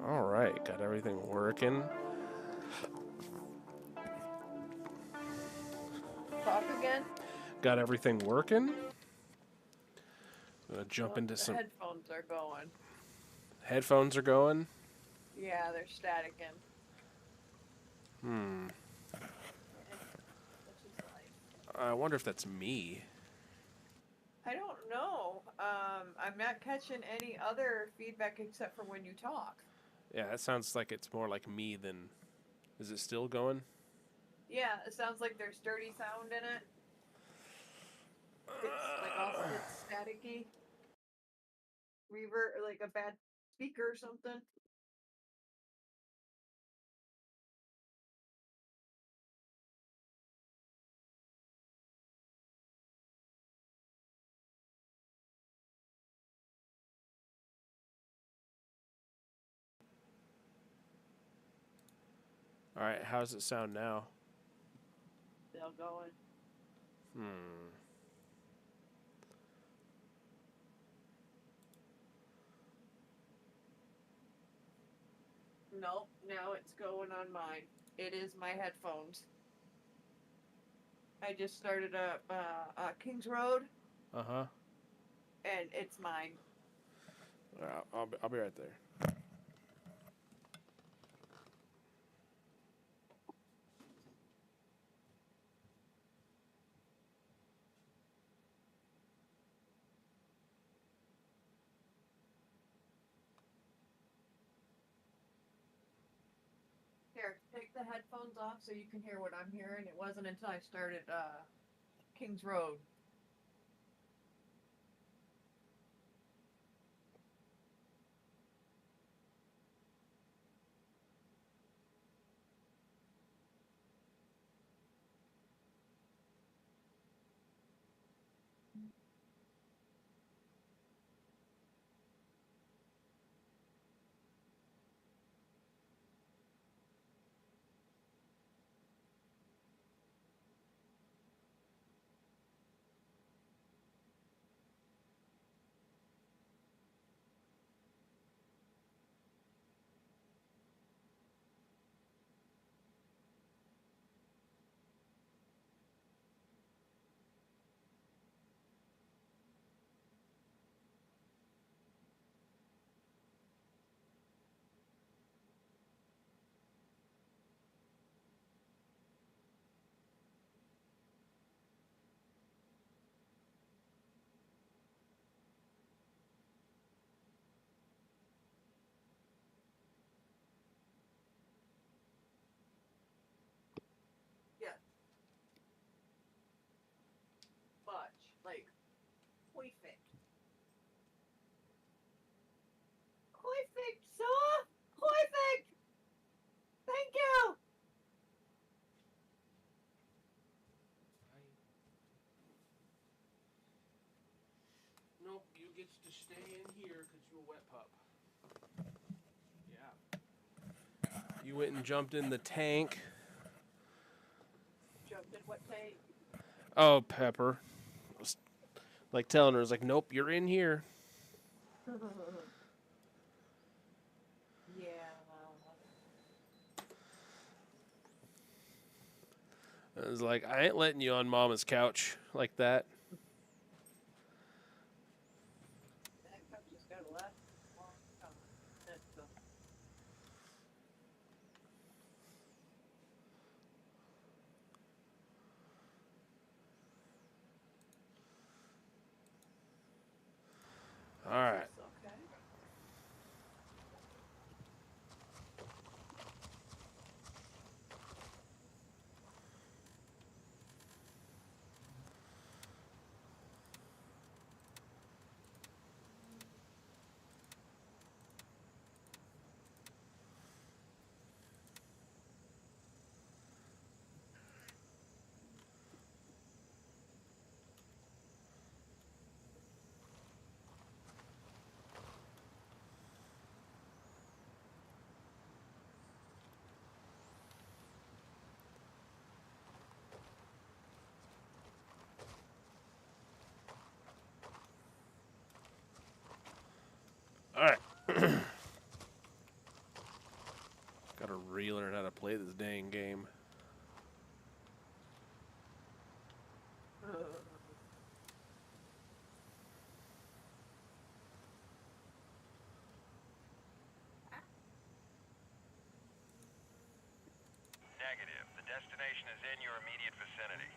All right, got everything working. Talk again? Got everything working. Gonna jump Nope, into the some headphones are going. headphones are going. Yeah, they're staticking. Hmm. Eh, such is life. I wonder if that's me. I don't know. I'm not catching any other feedback except for when you talk. Yeah, that sounds like it's more like me than. Is it still going? Yeah, it sounds like there's dirty sound in it. It's like it's staticky, reverb, like a bad speaker or something. All right, how does it sound now? Still going. Hmm. Nope, now it's going on mine. It is my headphones. I just started up Kings Road, Uh huh. and it's mine. I'll be right there. Here, take the headphones off so you can hear what I'm hearing. It wasn't until I started Kings Road. Yeah, fudge. Like, perfect. Perfect, sir! Perfect! Thank you! Nope, you get to stay in here because you're a wet pup. Yeah. You went and jumped in the tank. Jumped in what tank? Oh, Pepper. Was like telling her, "It's like, nope, you're in here." Yeah. I was like, I ain't letting you on Mama's couch like that. That cup just got left a long time. That's the All right. It's okay. Gotta relearn how to play this dang game. Negative. The destination is in your immediate vicinity.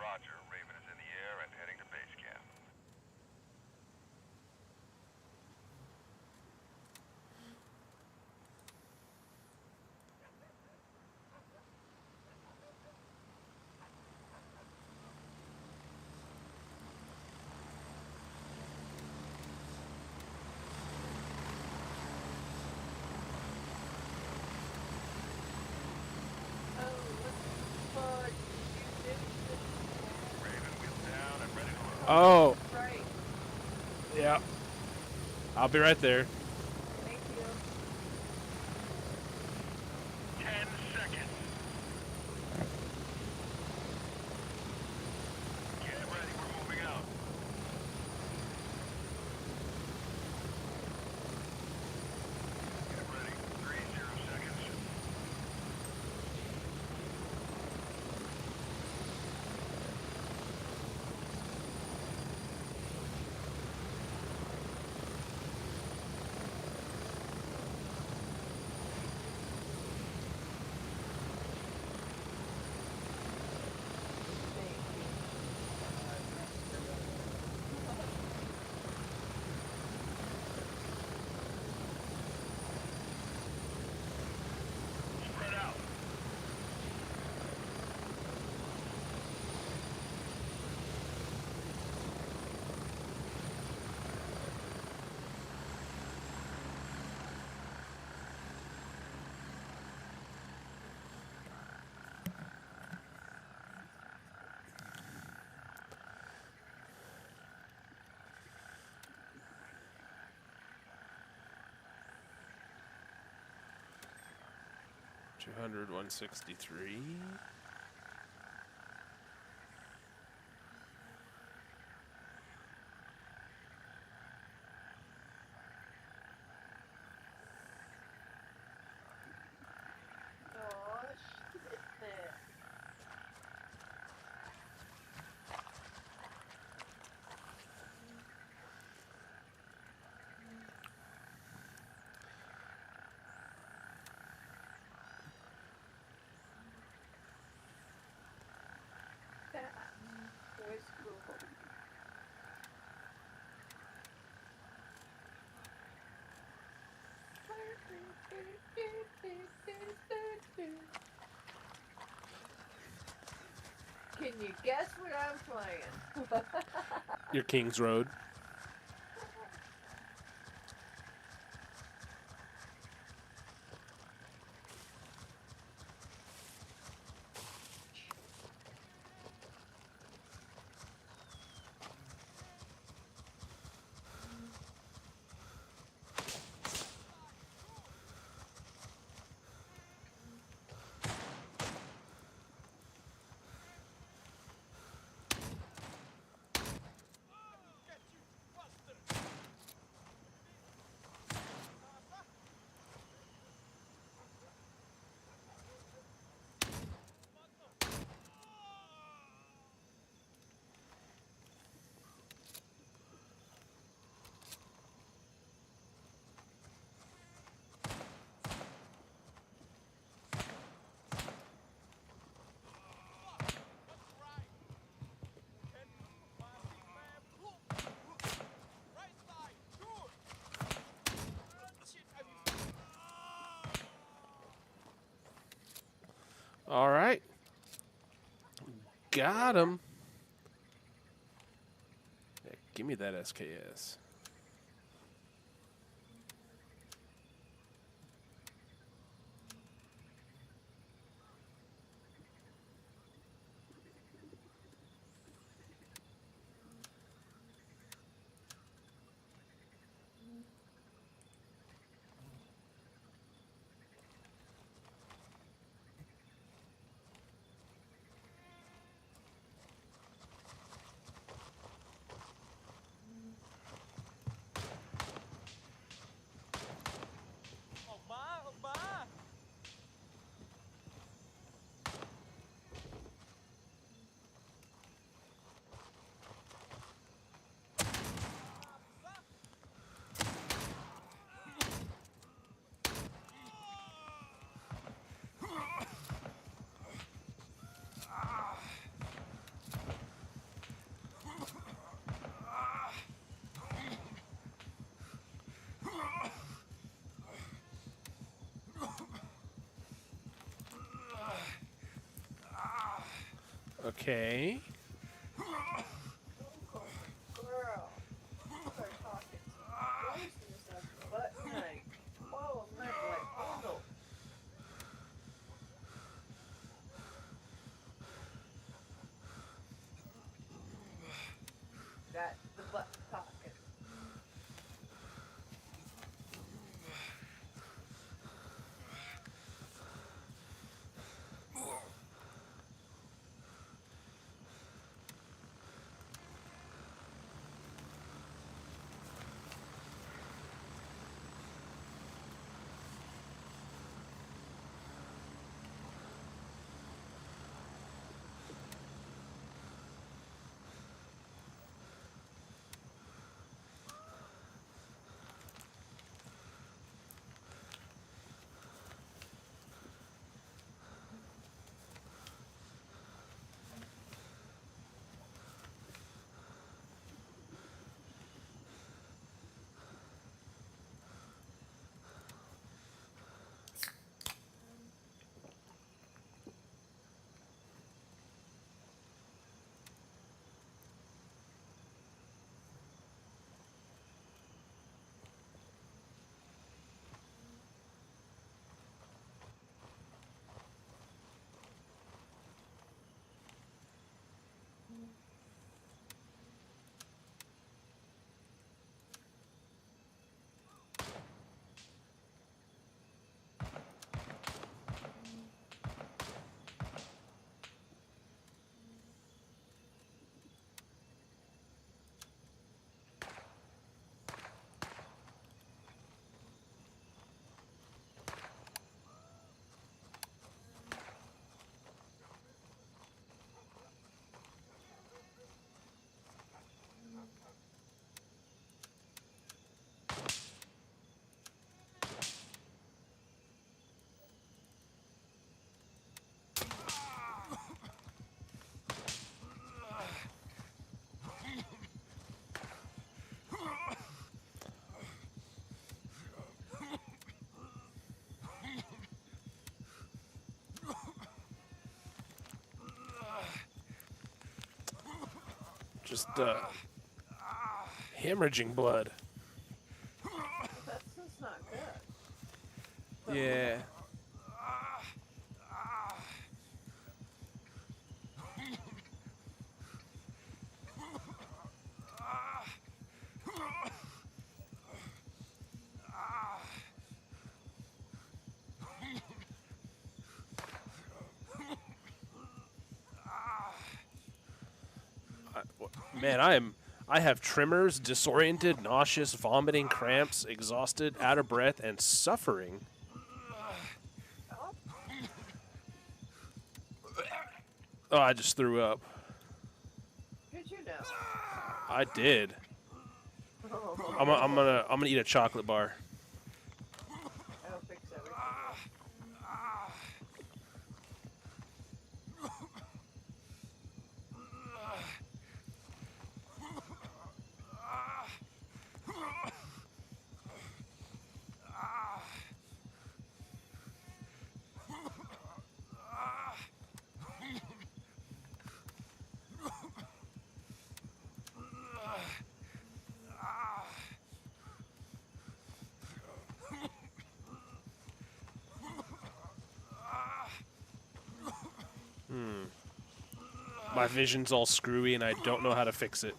Roger. Raven is in the air and heading to base camp. Raven, wheels down and ready to load. Oh, Right. yeah. I'll be right there. Thank you. 10 seconds. Get ready. We're moving out. Get ready. 30 seconds. Spread out. Two hundred 163. Oh, shit. That was cool. Can you guess what I'm playing? Your King's Road. All right. Got him. Yeah, give me that SKS. Okay. Girl, start talking some grossness on the butt tonight. Oh, I'm gonna be like, oh no. That's the butt talking. Just hemorrhaging blood. That's not good. Yeah. Man, I have tremors, disoriented, nauseous, vomiting, cramps, exhausted, out of breath, and suffering. Oh, Oh, I just threw up. did you know? I did. I'm gonna eat a chocolate bar. That'll fix everything. My vision's all screwy, and I don't know how to fix it.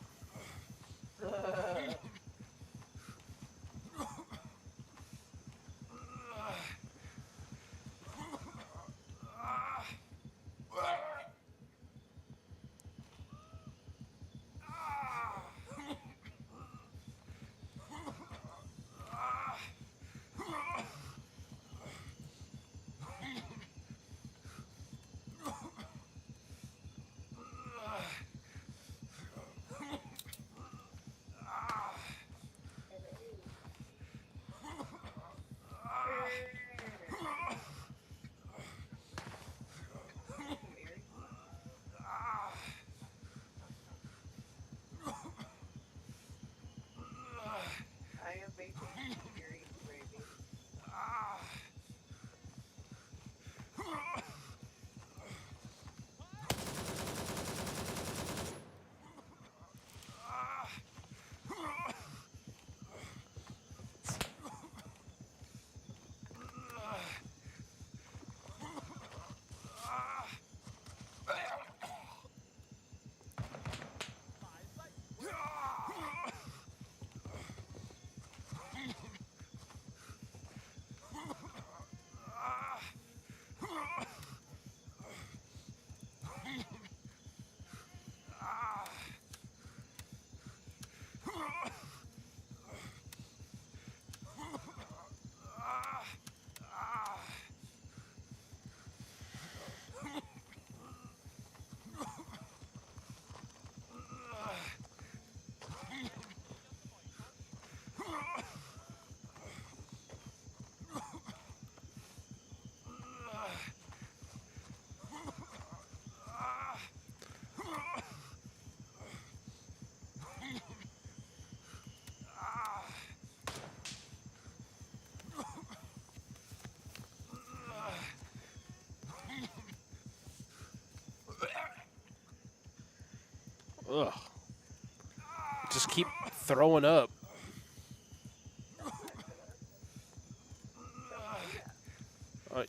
Ugh. Just keep throwing up.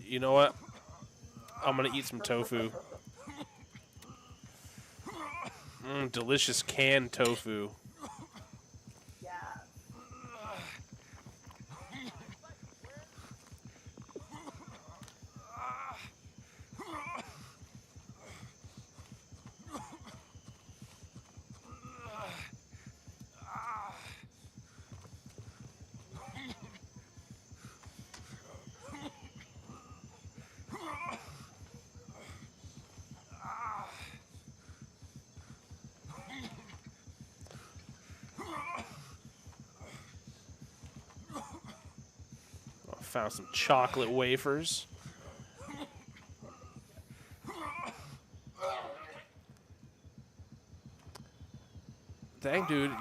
You know what? I'm gonna eat some tofu. Delicious canned tofu. Yeah. Found some chocolate wafers. Dang, dude,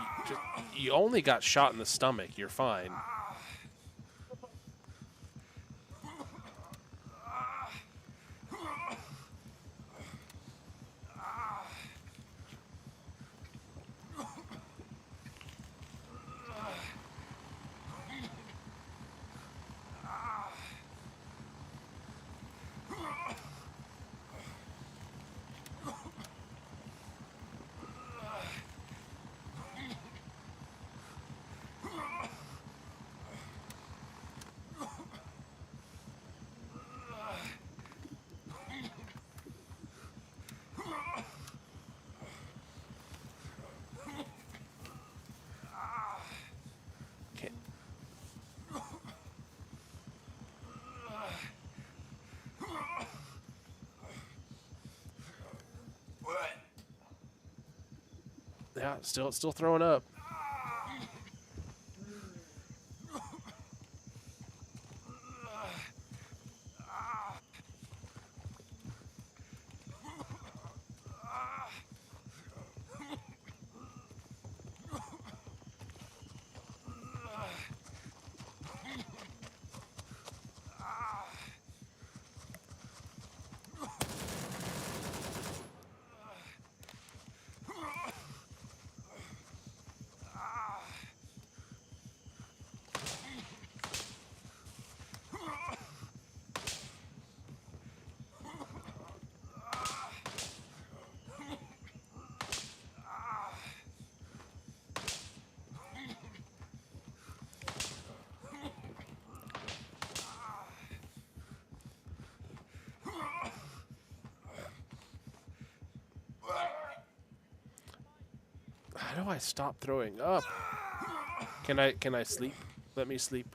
you only got shot in the stomach. You're fine. Okay. Yeah, still throwing up. How do I stop throwing up? Can I sleep? Let me sleep.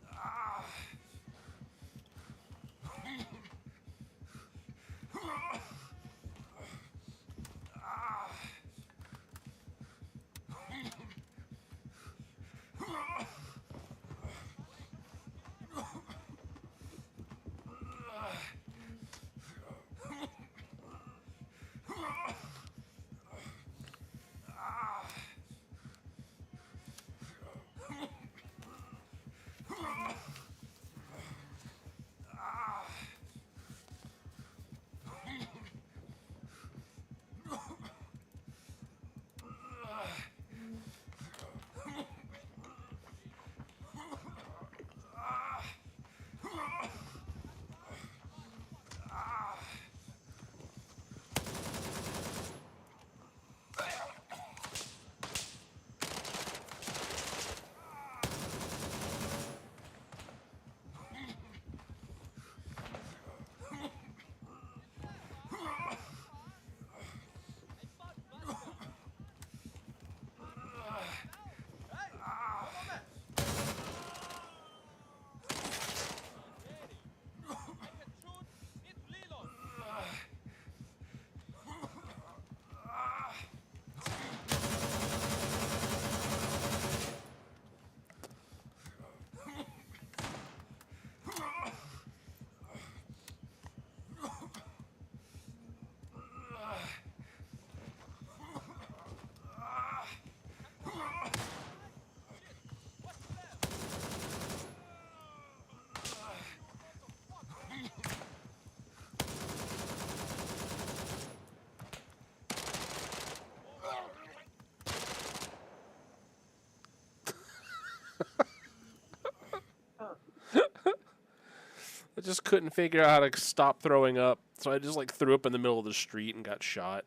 just couldn't figure out how to stop throwing up, so I just like threw up in the middle of the street and got shot.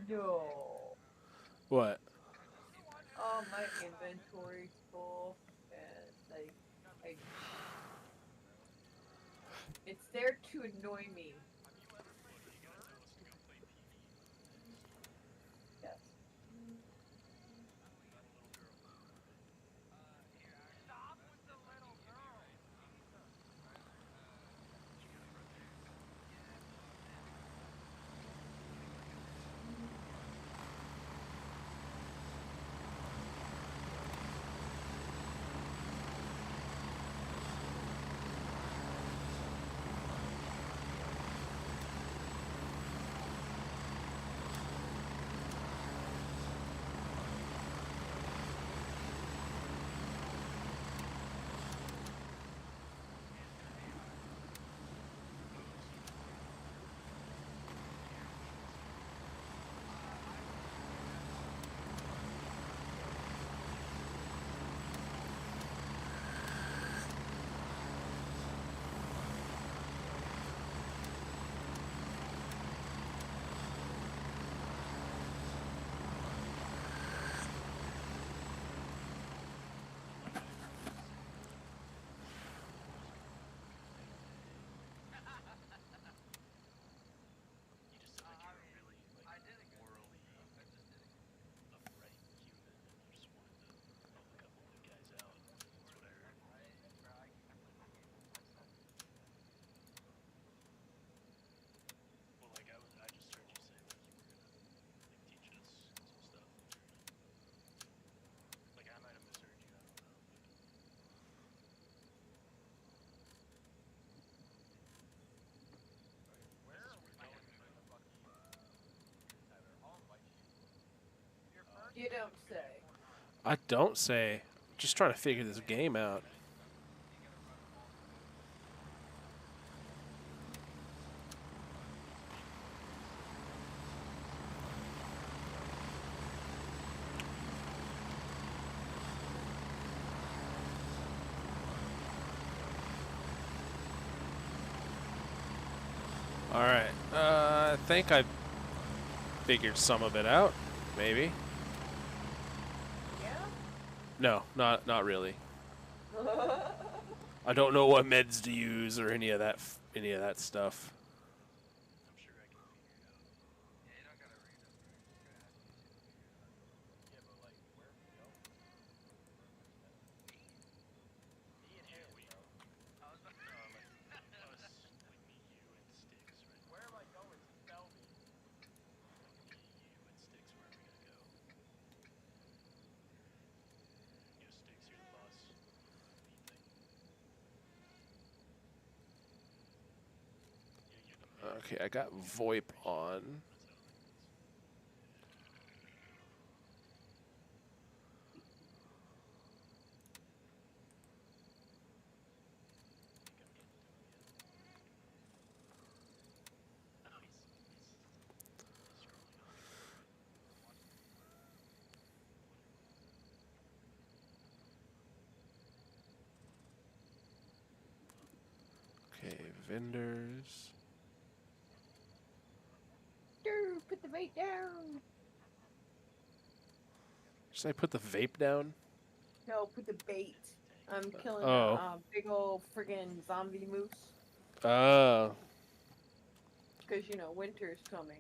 No. What? Oh, my inventory's full, and like, it's there to annoy me. Yes. You don't say. I don't say. Just trying to figure this game out. All right. I think I figured some of it out. Maybe. Yeah? No, not really. I don't know what meds to use or any of that stuff. Okay, I got VoIP on. Okay, vendors. Dude, put the vape down. Should I put the vape down? No, put the bait. I'm killing Oh. a big old friggin' zombie moose. Oh. Because, you know, winter's coming.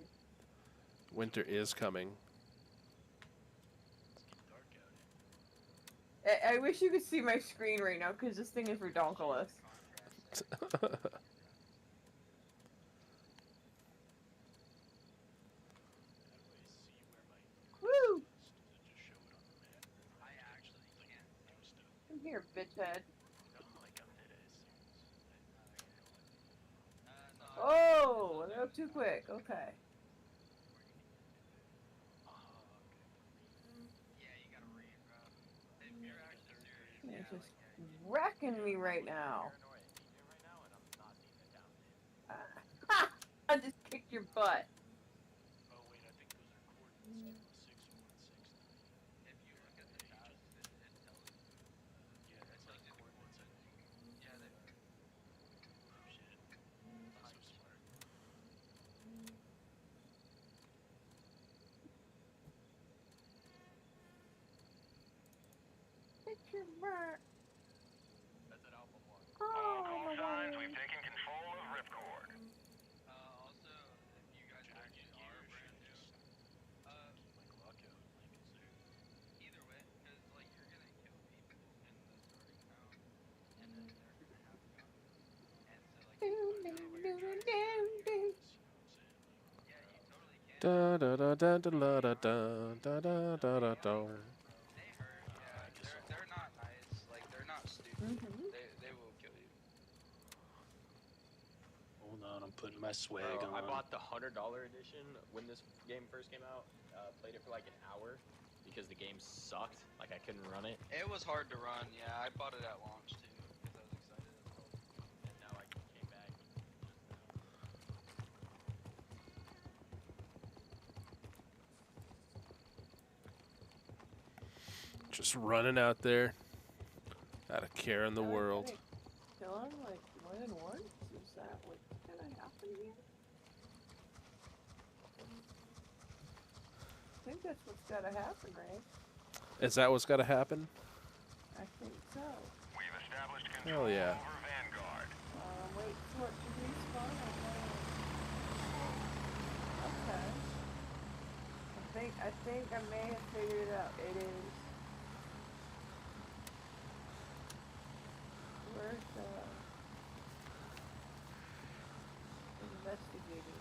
Winter is coming. I wish you could see my screen right now, because this thing is redonkulous. Woo! Come here, bitch head. Oh, that was too quick. Okay. just wrecking me right now. I just kicked your butt. Oh wait, I think those are coordinates. 216, 169. If you look at the task, it tells you. Yeah, that's like coordinates, I think. Yeah, they are. Oh shit. Not so smart. Kick your butt. That's at Alpha 1. All Oh, call my signs, God. we've taken control of Ripcord. Also, if you guys Should I get actually gear are or should brand I new, just keep my Glock out? Like, is there... either way, because like you're gonna kill people in the starting round, and then they're gonna have guns, and so like you Do, wanna do, know where do, you're do, trying to Figure kill. out do, gear do. like this, you know what I'm saying? Like, Yeah, you totally can. Da da da da da da da da da da da da da. They hurt, yeah. I guess They're not nice. Like they're not stupid. Mm-hmm. They will kill you. Hold on, I'm putting my swag Bro, on. I bought the $100 edition when this game first came out. Played it for like an hour because the game sucked. Like I couldn't run it, It was hard to run. Yeah, I bought it at launch too because I was excited as hell. and now I came back just now. Just running out there. Out of care in the world. Kill him like more than once? Is that what's gonna happen here? I think that's what's gotta happen, right? Is that what's got to happen? I think so. We've established Hell control yeah. over Vanguard. Wait for it to respawn. Okay. I think I may have figured it out. It is. Where's the investigating?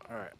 All right.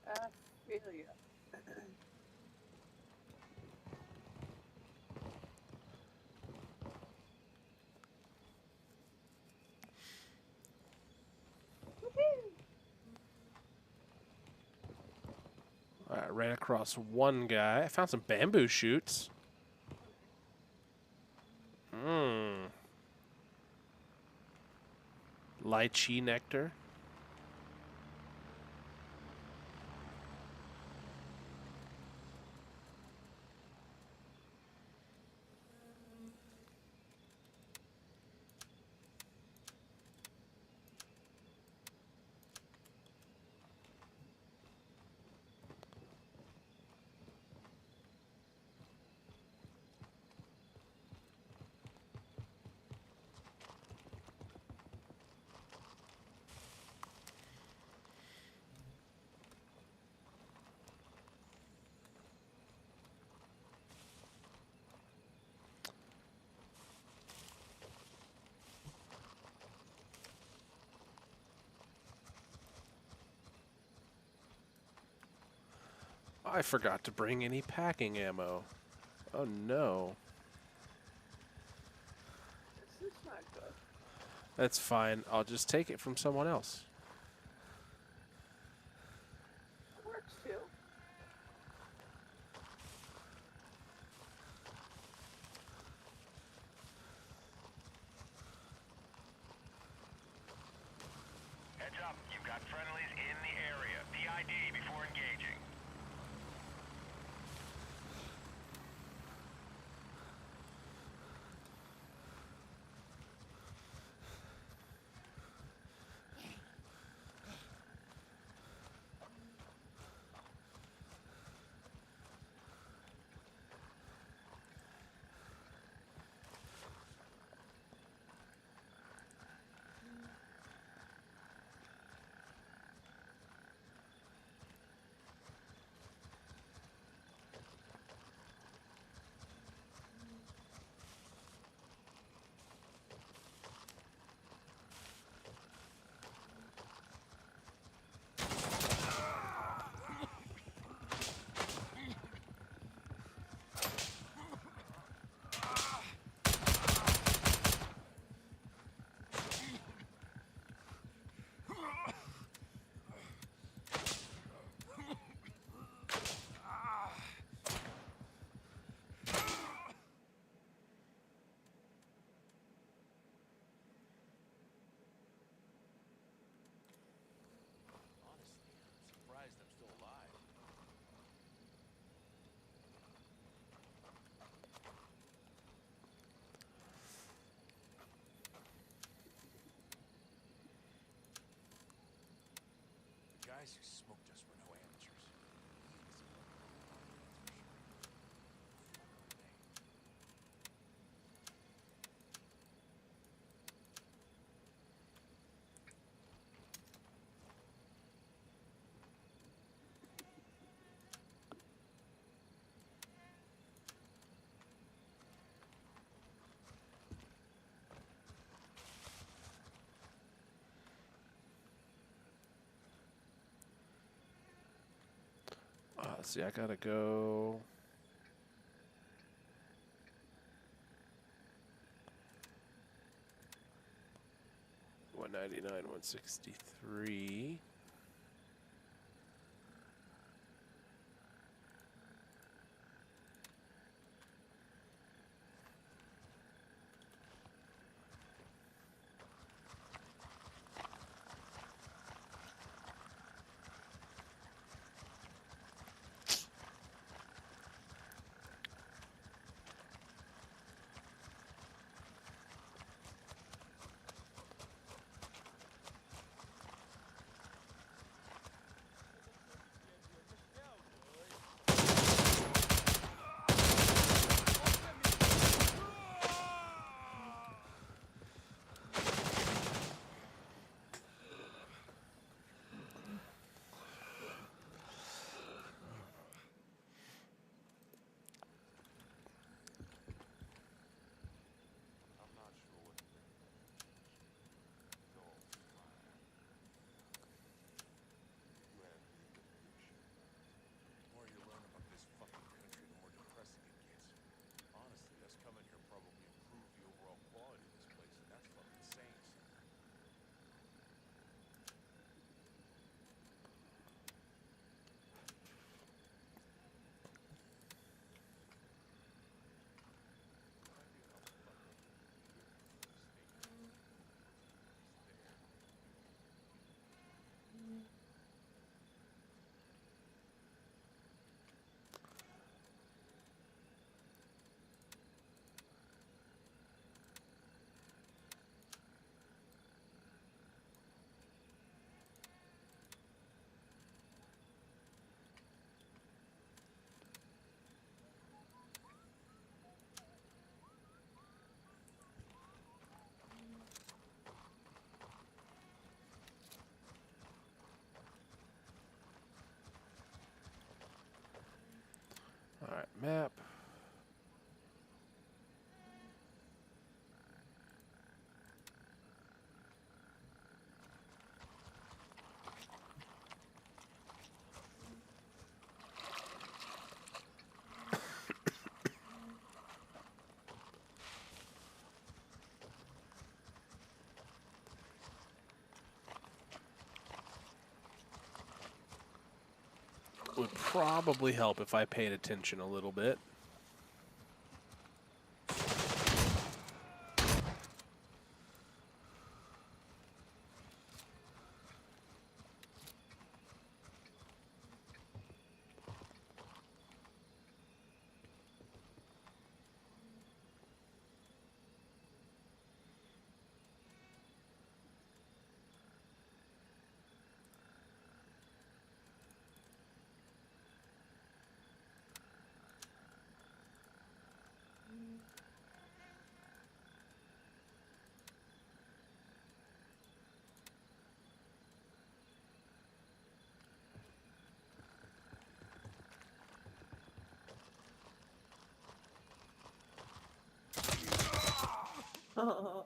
I feel ya. All right, ran across one guy. I found some bamboo shoots. Mmm. Lychee nectar. I forgot to bring any packing ammo. Oh no. This is not good. That's fine. I'll just take it from someone else. It works too. Heads up, you've got friendlies in the area. PID before engaging. Honestly, I'm surprised I'm still alive. The guys who smoked us were no amateurs. He was a lucky one, that's for sure. Let's see, I gotta go. $199, 163. I'm not sure what to think about it. It's all fine. You have the big picture. The more you learn about this fucking country, the more depressing it gets. Honestly, us coming here probably improved the overall quality of this place, and that's fucking saying something. No idea how fucked up it would be here if we stayed here. At least there. All right, map. probably help if I paid attention a little bit. I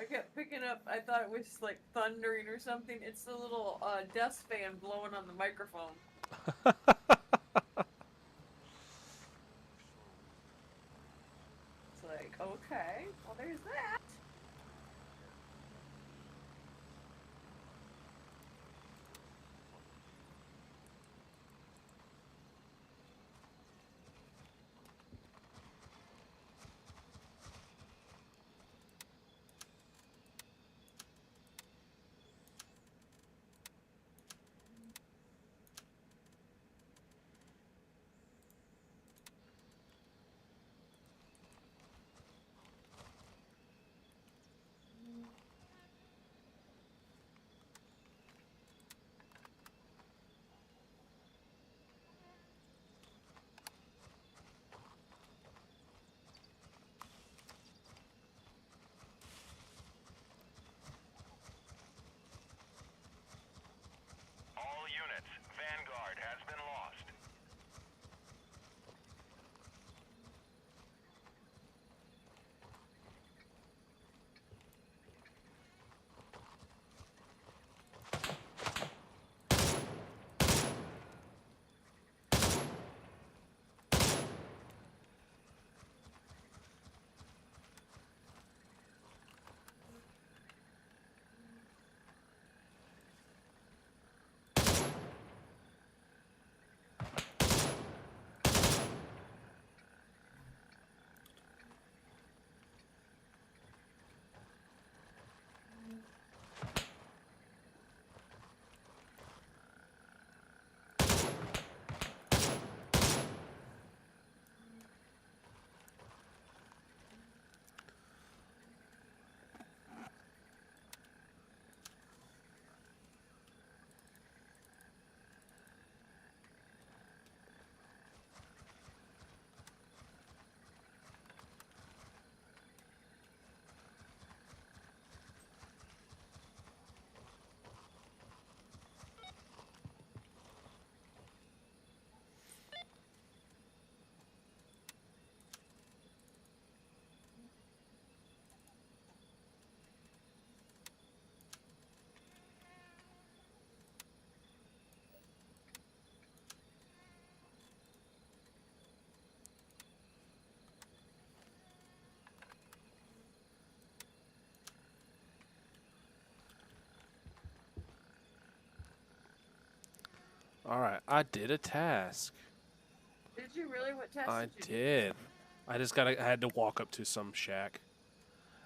kept picking up, I thought it was like thundering or something. It's the little dust fan blowing on the microphone. It's like, okay, well there's that. All units, Vanguard has been lost. Alright, I did a task. Did you really? What test I did you do? did. I had to walk up to some shack.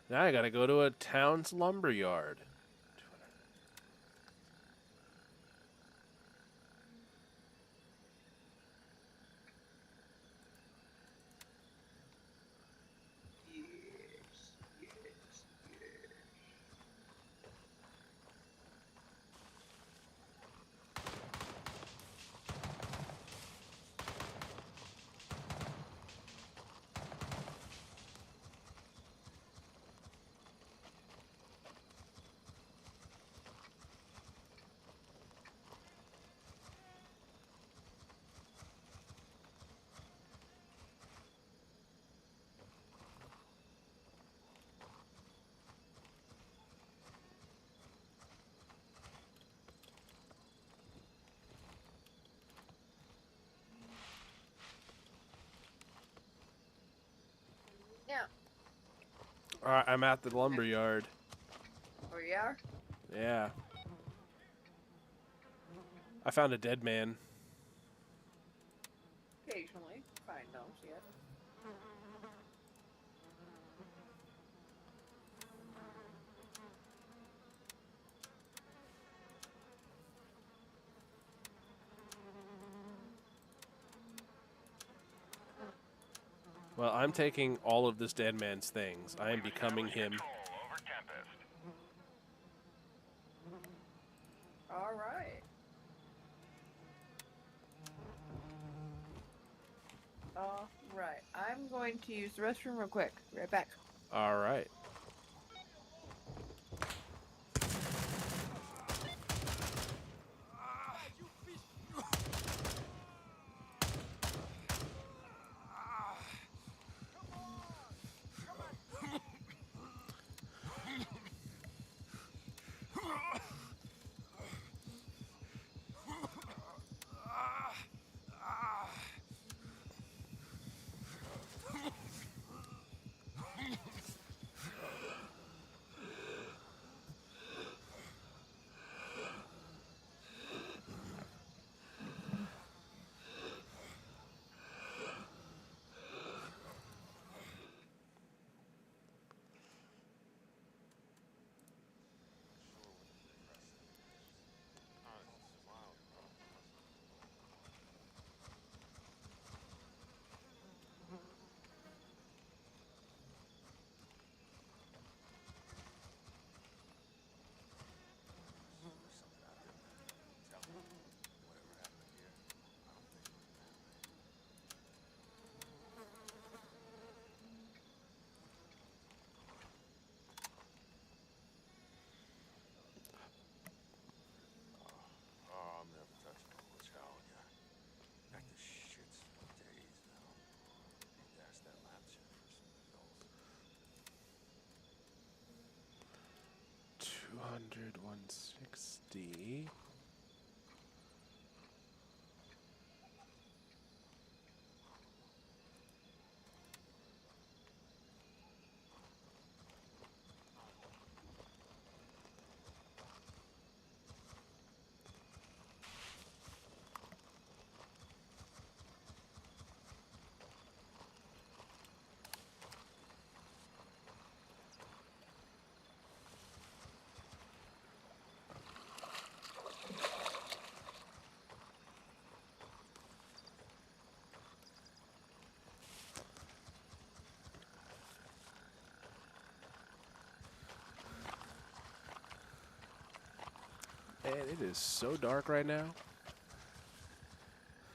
Now I gotta go to a town's lumber yard. Yes, yes, yes. Now, Alright, I'm at the lumber yard. where you are? Yeah. I found a dead man. Occasionally. Find those, yes. Well, I'm taking all of this dead man's things. I am becoming him. Control over Tempest. All right. All right. I'm going to use the restroom real quick. Be right back. All right. Oh, I'm never touching all this hell, yeah. Got the shits for days now. Need to ask that lab chef for some pills. 200, 160. Man, it is so dark right now.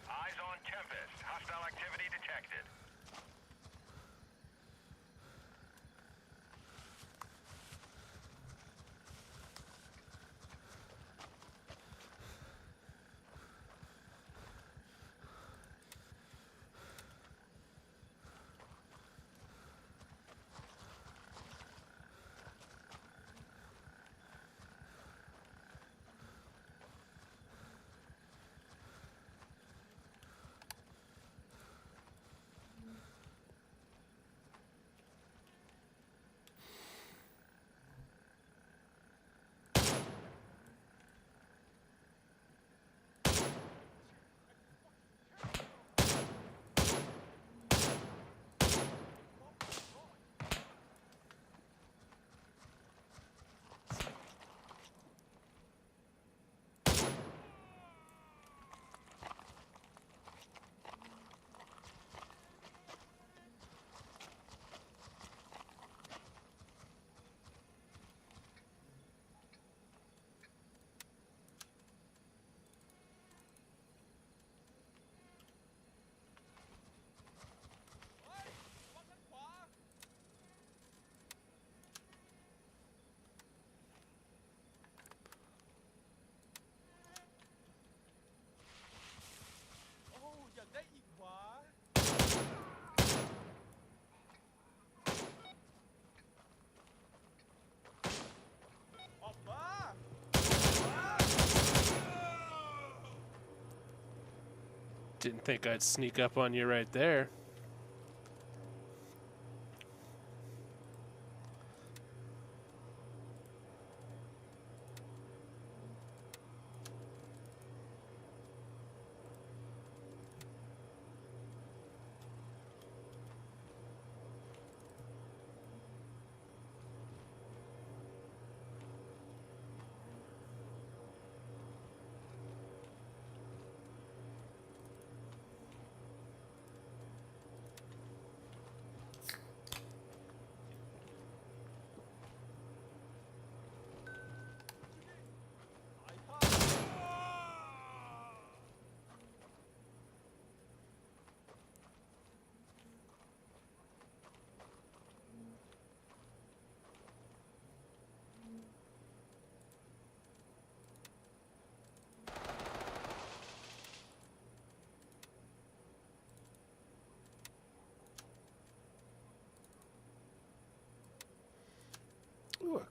Eyes on Tempest. Hostile activity detected. Didn't think I'd sneak up on you right there.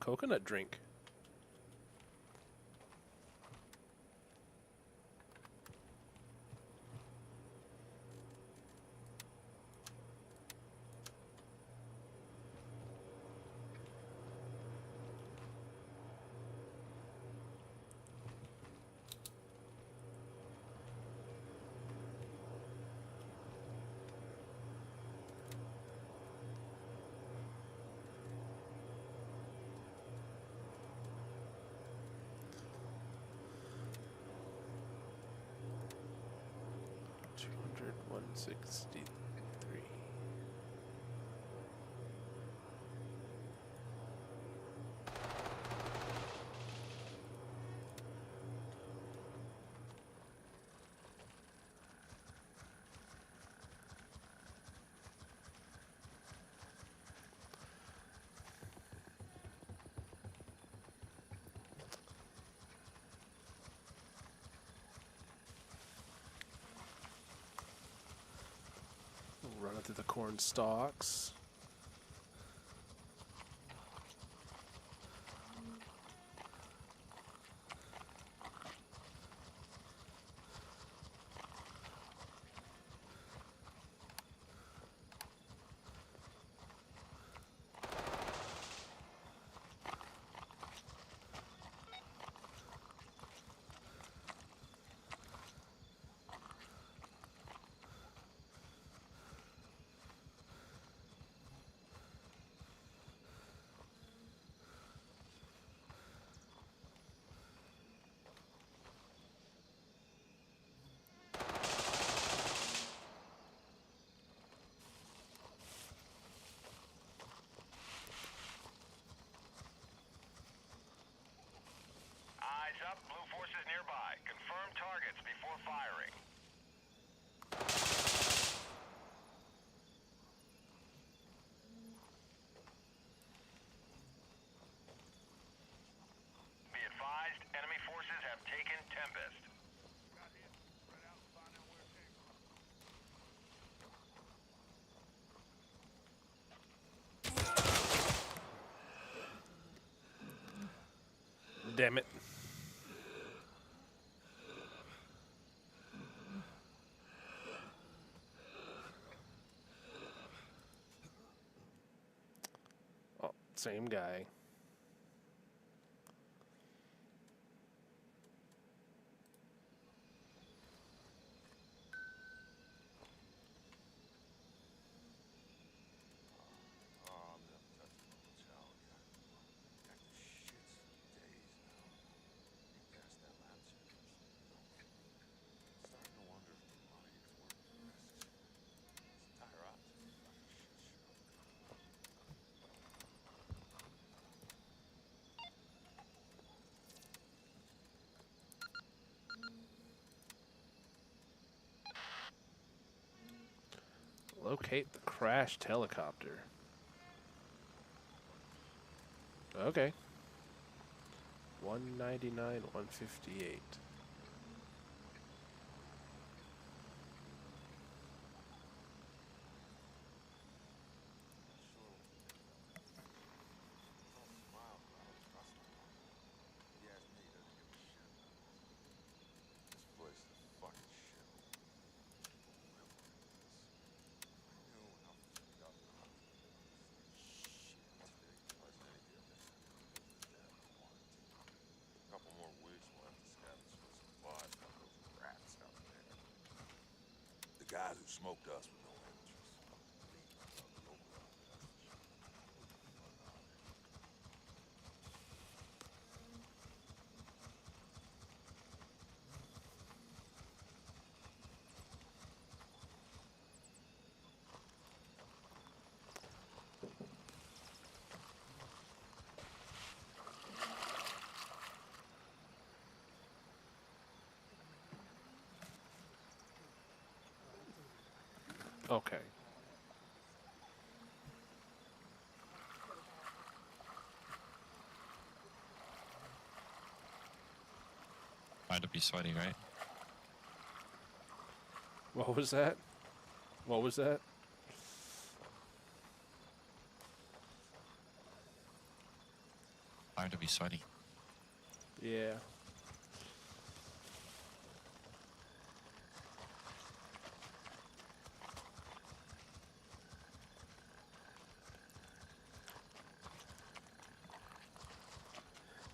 coconut drink. One 63. Run it through the corn stalks. Eyes up, blue forces nearby. Confirm targets before firing. Be advised, enemy forces have taken Tempest. Got hit. Spread out and find out where it came from. Damn it. Oh, same guy. Oh, I'm never touching no chow again. Got the shits for days now. Ain't past that lab check. Starting to wonder if demoniac's working the rest. This entire object's a fucking shit show. Locate the crashed helicopter. Okay. 199, 158. Sure. Don't smile, but I don't trust him. He asked me, he doesn't give a shit about this. This place is a fucking shithole. People really think this. I knew when I fucked up not to do this. Shit. Today wasn't any different. Those damn quarantine. A couple more weeks, we'll have to scavenge for supplies from those rats out there. The guys who smoked us were no amateurs. Please, the local outfit, that's for sure. We'll get the fuck out of there. Okay. Fine to be sweaty, right? What was that? What was that? to be sweaty. Yeah.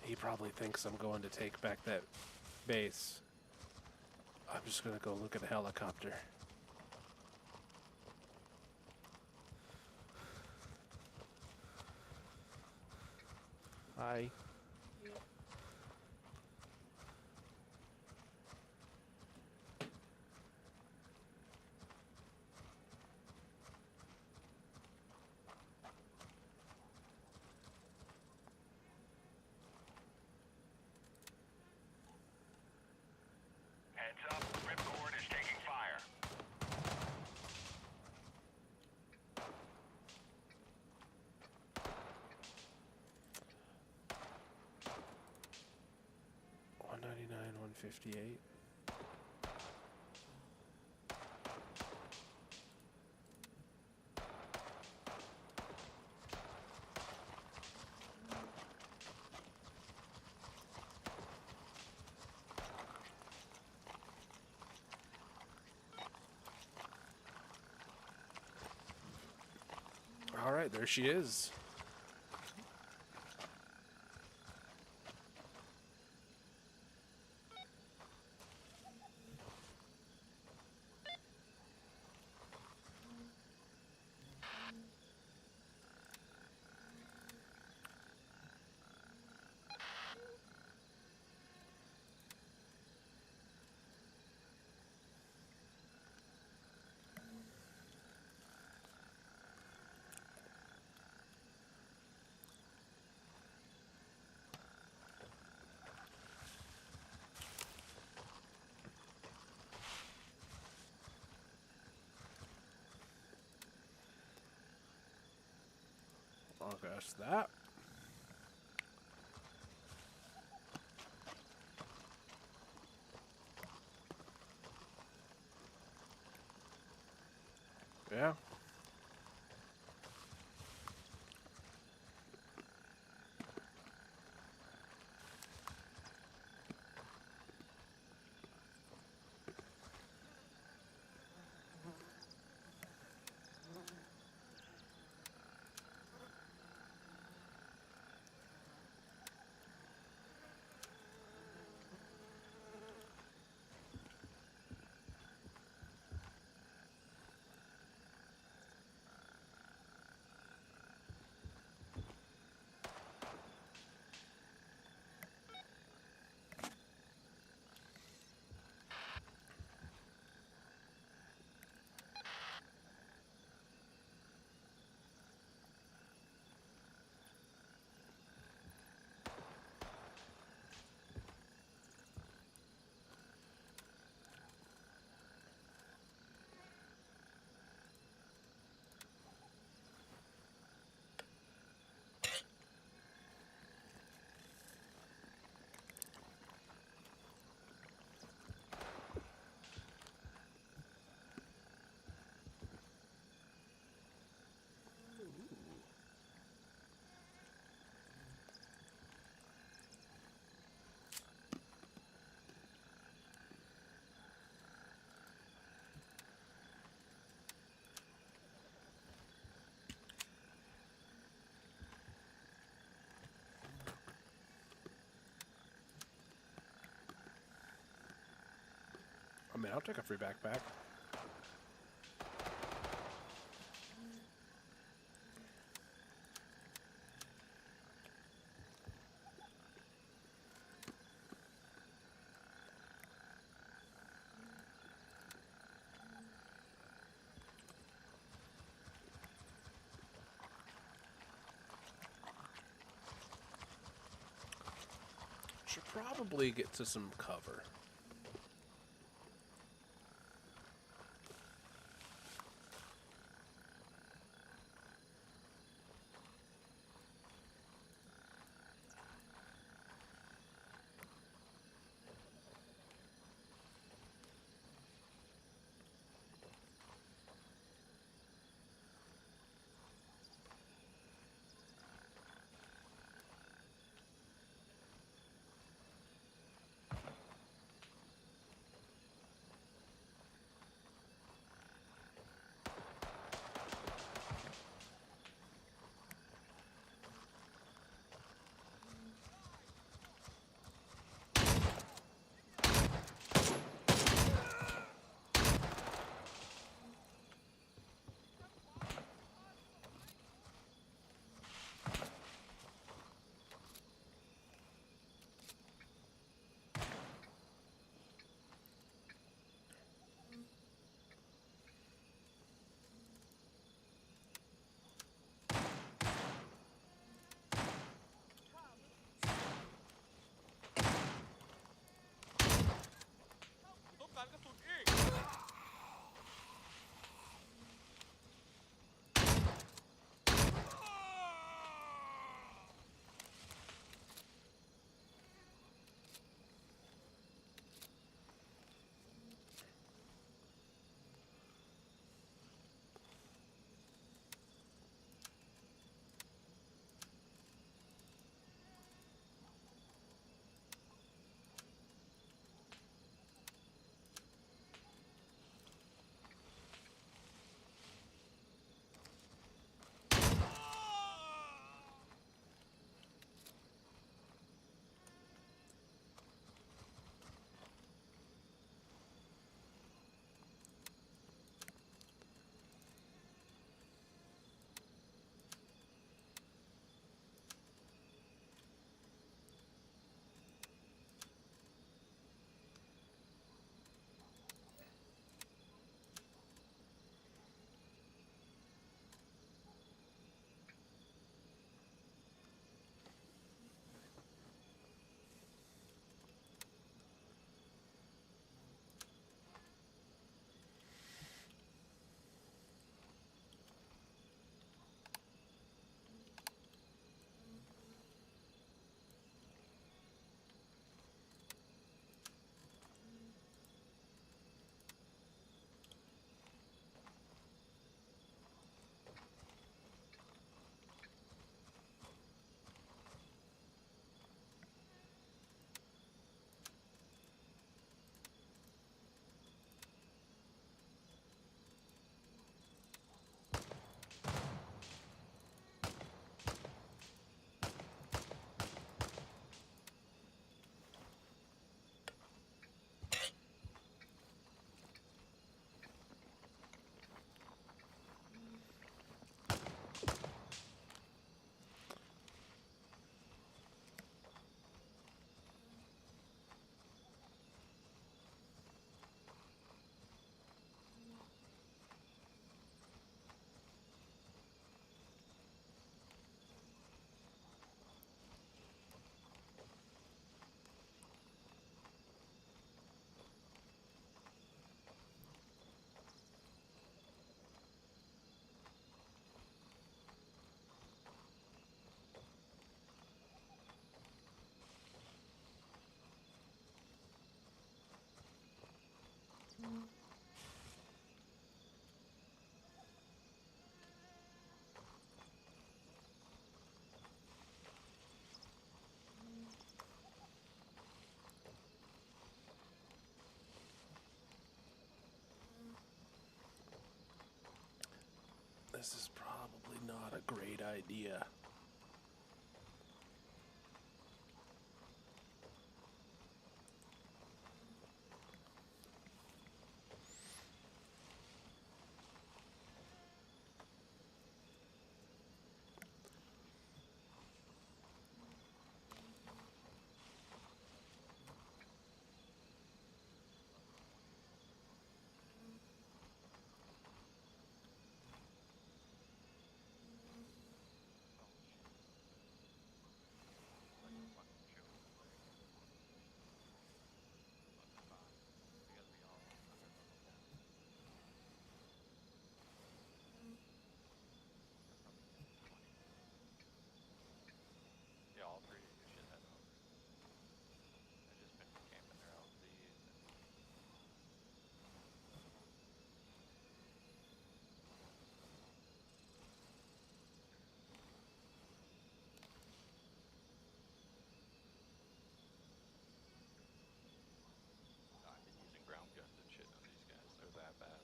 He probably thinks I'm going to take back that base. I'm just gonna go look at a helicopter. Hi. Heads up, ripcord is taking fire. $199, $158. All right, there she is. I guess that. Yeah. I mean, I'll take a free backpack. Should probably get to some cover. This is probably not a great idea. Like a fucking joke. Look, fine. We gotta be all under level 10. They're probably getting 20. Yeah, all three of you should head over. They've just been camping their LZs and I've been using ground guns and shit on these guys. They're that bad.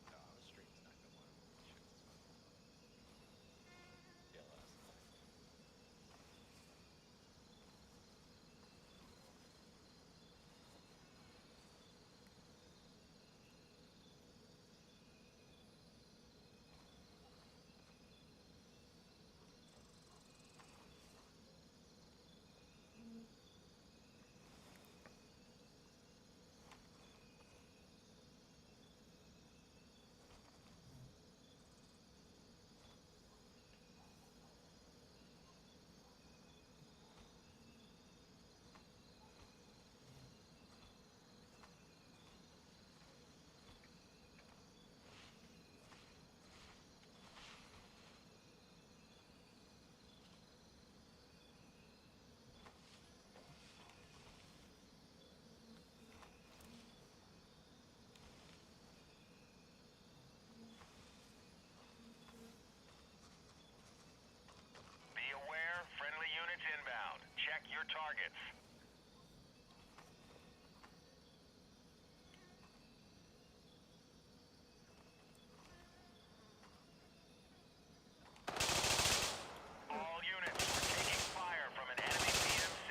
No, I was straight sniping one of them. Shit was fucking fun. Yeah, last night. Be aware, friendly units inbound. Check your targets. All units, we're taking fire from an enemy PMC.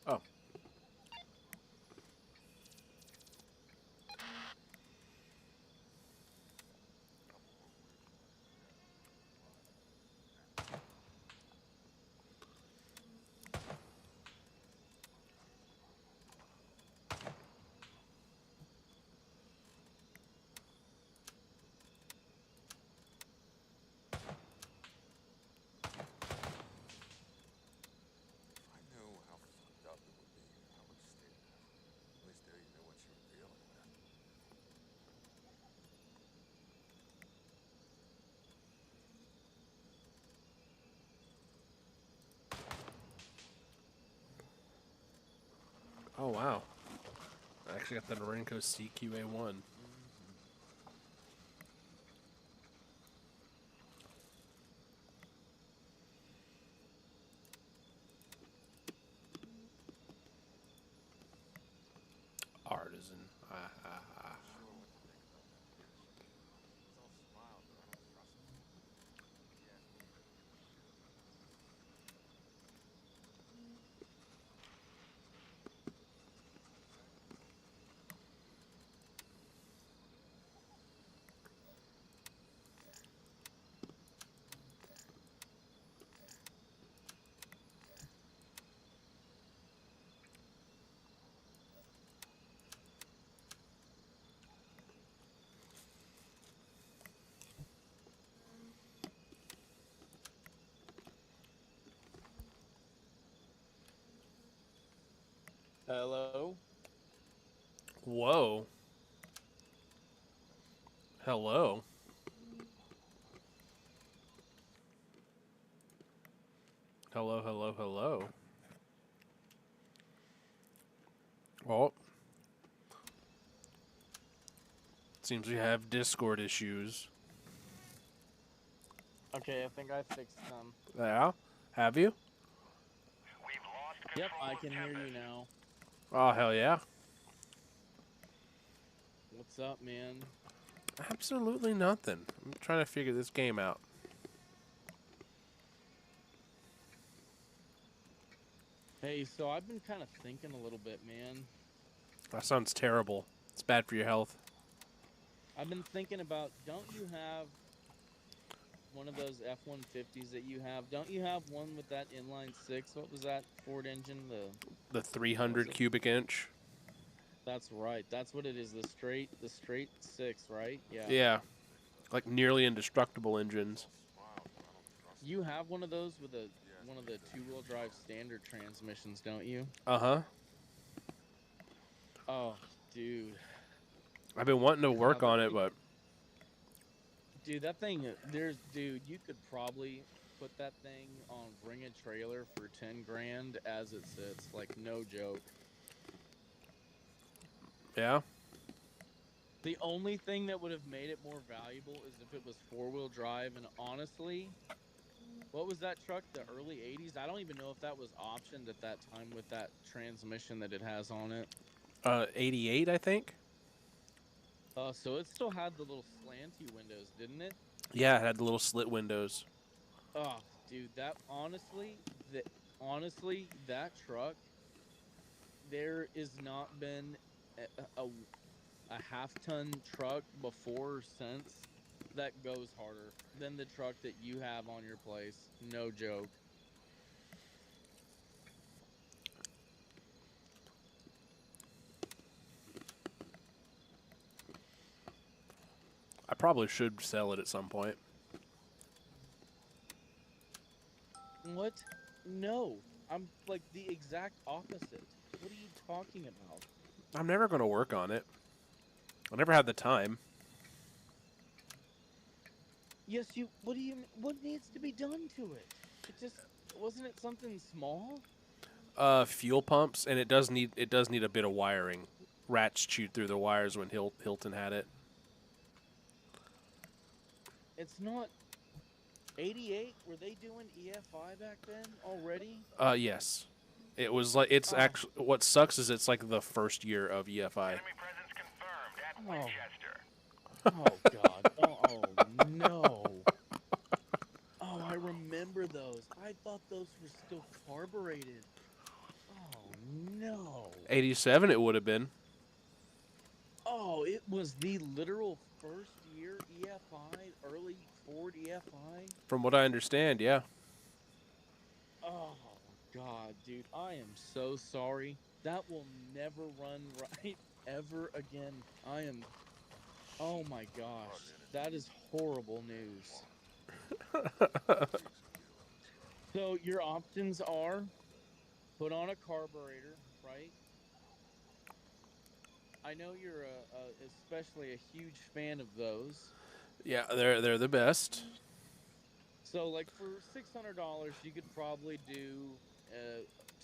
Oh. If I knew how fucked up it would be, I would have stayed there. At least there you knew what you were dealing with. Oh, wow. I actually got the Norenko CQA1. Artisan. Ah, ah, ah. Sure what to think about that leadership. He's all smiles, but I don't trust him. If you ask me, he doesn't give a shit about us. Hello. Whoa. Hello. Hello, hello, hello. Oh. Seems we have Discord issues. Okay, I think I fixed them. Yeah? Have you? We've lost Yep, control I of can hear you Tempest. now. Oh, hell yeah. What's up, man? Absolutely nothing. I'm trying to figure this game out. Hey, so I've been kind of thinking a little bit, man. That sounds terrible. It's bad for your health. I've been thinking about, don't you have one of those F-150s that you have? Don't you have one with that inline six? What was that Ford engine? The What was 300 it? cubic inch. That's right. That's what it is. The straight six, right? Yeah. Yeah. Like nearly indestructible engines. Smile, but I don't trust You have one of those with a Yeah, one of the two-wheel drive standard transmissions, don't you? Uh huh. Oh, dude. I've been wanting to Wow, work that on it, thing. but Dude, that thing, dude, you could probably put that thing on Bring a Trailer for 10 grand as it sits. Like, no joke. yeah. The only thing that would have made it more valuable is if it was four-wheel drive. And honestly, what was that truck? The early 80s? I don't even know if that was optioned at that time with that transmission that it has on it. 88, I think. So it still had the little slanty windows, didn't it? Yeah, it had the little slit windows. Oh, dude, that honestly, that truck, there is not been a, a half ton truck before or since that goes harder than the truck that you have on your place. No joke. I probably should sell it at some point. What? No. I'm like the exact opposite. What are you talking about? I'm never going to work on it. I never had the time. Yes, you. What do you? What needs to be done to it? It just wasn't it something small? Fuel pumps, and it does need a bit of wiring. Rats chewed through the wires when Hilton had it. It's not 88. Were they doing EFI back then already? Yes. It was like it's Oh, actually what sucks is it's like the first year of EFI. Enemy presence confirmed at oh, Winchester. oh God. Oh no. Oh, I remember those. I thought those were still carbureted. Oh no. 87 it would have been. Oh, it was the literal first year EFI, early Ford EFI. From what I understand, yeah. Oh God, dude, I am so sorry. That will never run right ever again. I am. Oh my gosh, that is horrible news. So your options are put on a carburetor, right? I know you're especially a huge fan of those. Yeah, they're the best. So like for $600, you could probably do a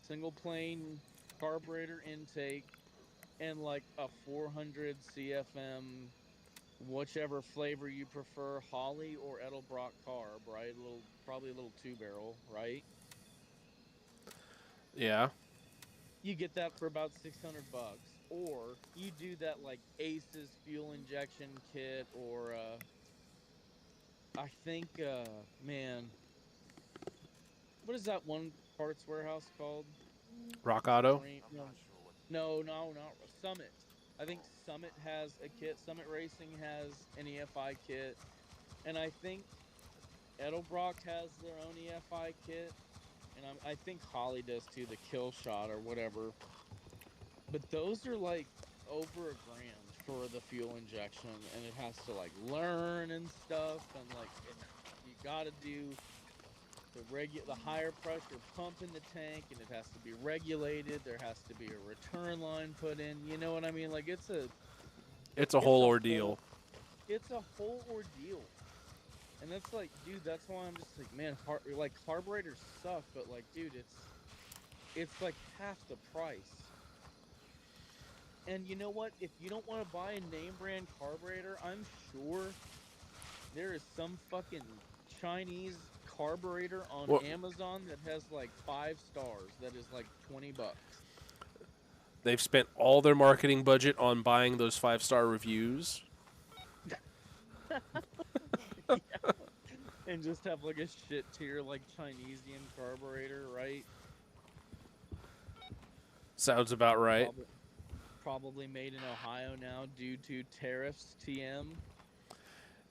single plane carburetor intake and like a 400 CFM, whichever flavor you prefer, Holly or Edelbrock carb, right? Probably a little two barrel, right? Yeah. You get that for about $600, or you do that like Aces fuel injection kit, or I think, man, what is that one parts warehouse called? Rock Is it Auto. Dream? I'm No, not sure what. no, not Summit. I think Summit has a kit. Summit Racing has an EFI kit, and I think Edelbrock has their own EFI kit, and I think Holly does too, the Kill Shot or whatever. But those are like over $1,000 for the fuel injection, and it has to like learn and stuff, and like you got to do the higher pressure pump in the tank, and it has to be regulated. There has to be a return line put in. You know what I mean? Like It's a it's whole a ordeal. it's a whole ordeal. And that's like, dude, that's why I'm just like, man, like carburetors suck, but like, dude, it's like half the price. And you know what? If you don't want to buy a name brand carburetor, I'm sure there is some fucking Chinese carburetor on Well, Amazon that has like 5 stars that is like $20. they've spent all their marketing budget on buying those 5-star reviews. Yeah. And just have like a shit tier like Chinesian carburetor, right? Sounds about right. Probably made in Ohio now due to tariffs. TM.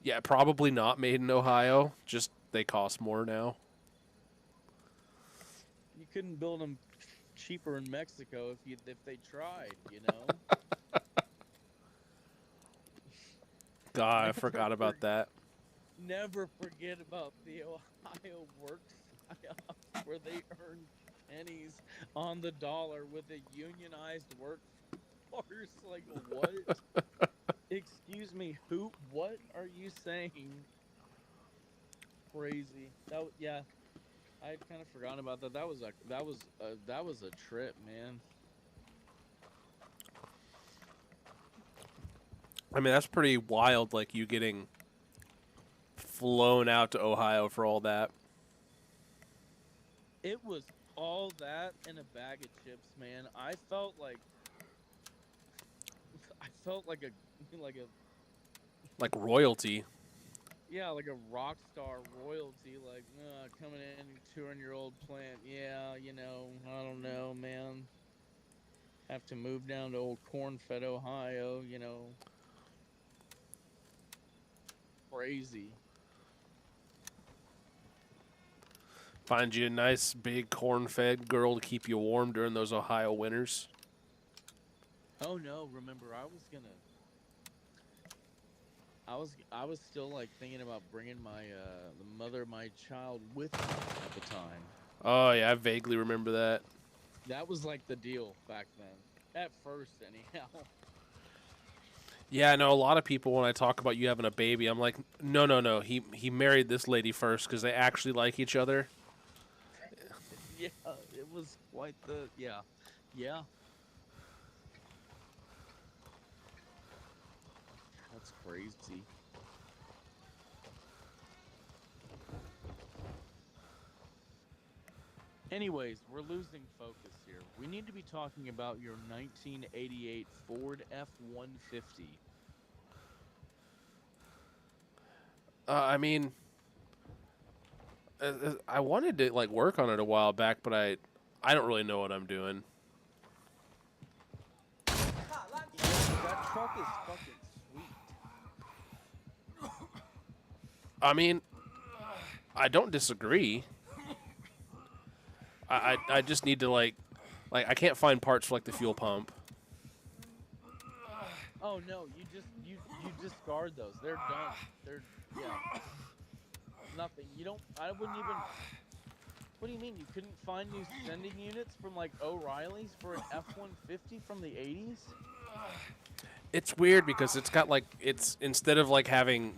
Yeah, probably not made in Ohio. Just they cost more now. You couldn't build them cheaper in Mexico if they tried, you know. God, I forgot about that. Never forget about the Ohio work psyops where they earned pennies on the dollar with a unionized workforce. Like what? Excuse me, who? What are you saying? Crazy. Yeah. I had kind of forgotten about that. That was a trip, man. I mean, that's pretty wild. Like you getting flown out to Ohio for all that. It was all that and a bag of chips, man. I felt like a like a Like royalty. yeah, like a rock star royalty, like coming in and touring your old plant. Yeah, I don't know, man. Have to move down to old corn-fed Ohio. Crazy. Find you a nice big corn-fed girl to keep you warm during those Ohio winters. Oh no, remember I was still like thinking about bringing my the mother of my child with me at the time. Oh yeah, I vaguely remember that. That was like the deal back then. At first, anyhow. Yeah, I know a lot of people when I talk about you having a baby, I'm like, no, no, no. He married this lady first because they actually like each other. Yeah, it was quite the yeah. Yeah, that's crazy. Anyways, we're losing focus here. We need to be talking about your 1988 Ford F-150. I mean, I wanted to like work on it a while back, but I don't really know what I'm doing. That truck is fucking sweet. I mean, I don't disagree. I just need to like I can't find parts for like the fuel pump. Oh no, you discard those. They're done. They're yeah, nothing. You don't. I wouldn't even. What do you mean you couldn't find new sending units from like O'Reilly's for an F-150 from the 80s? It's weird because it's got like it's instead of like having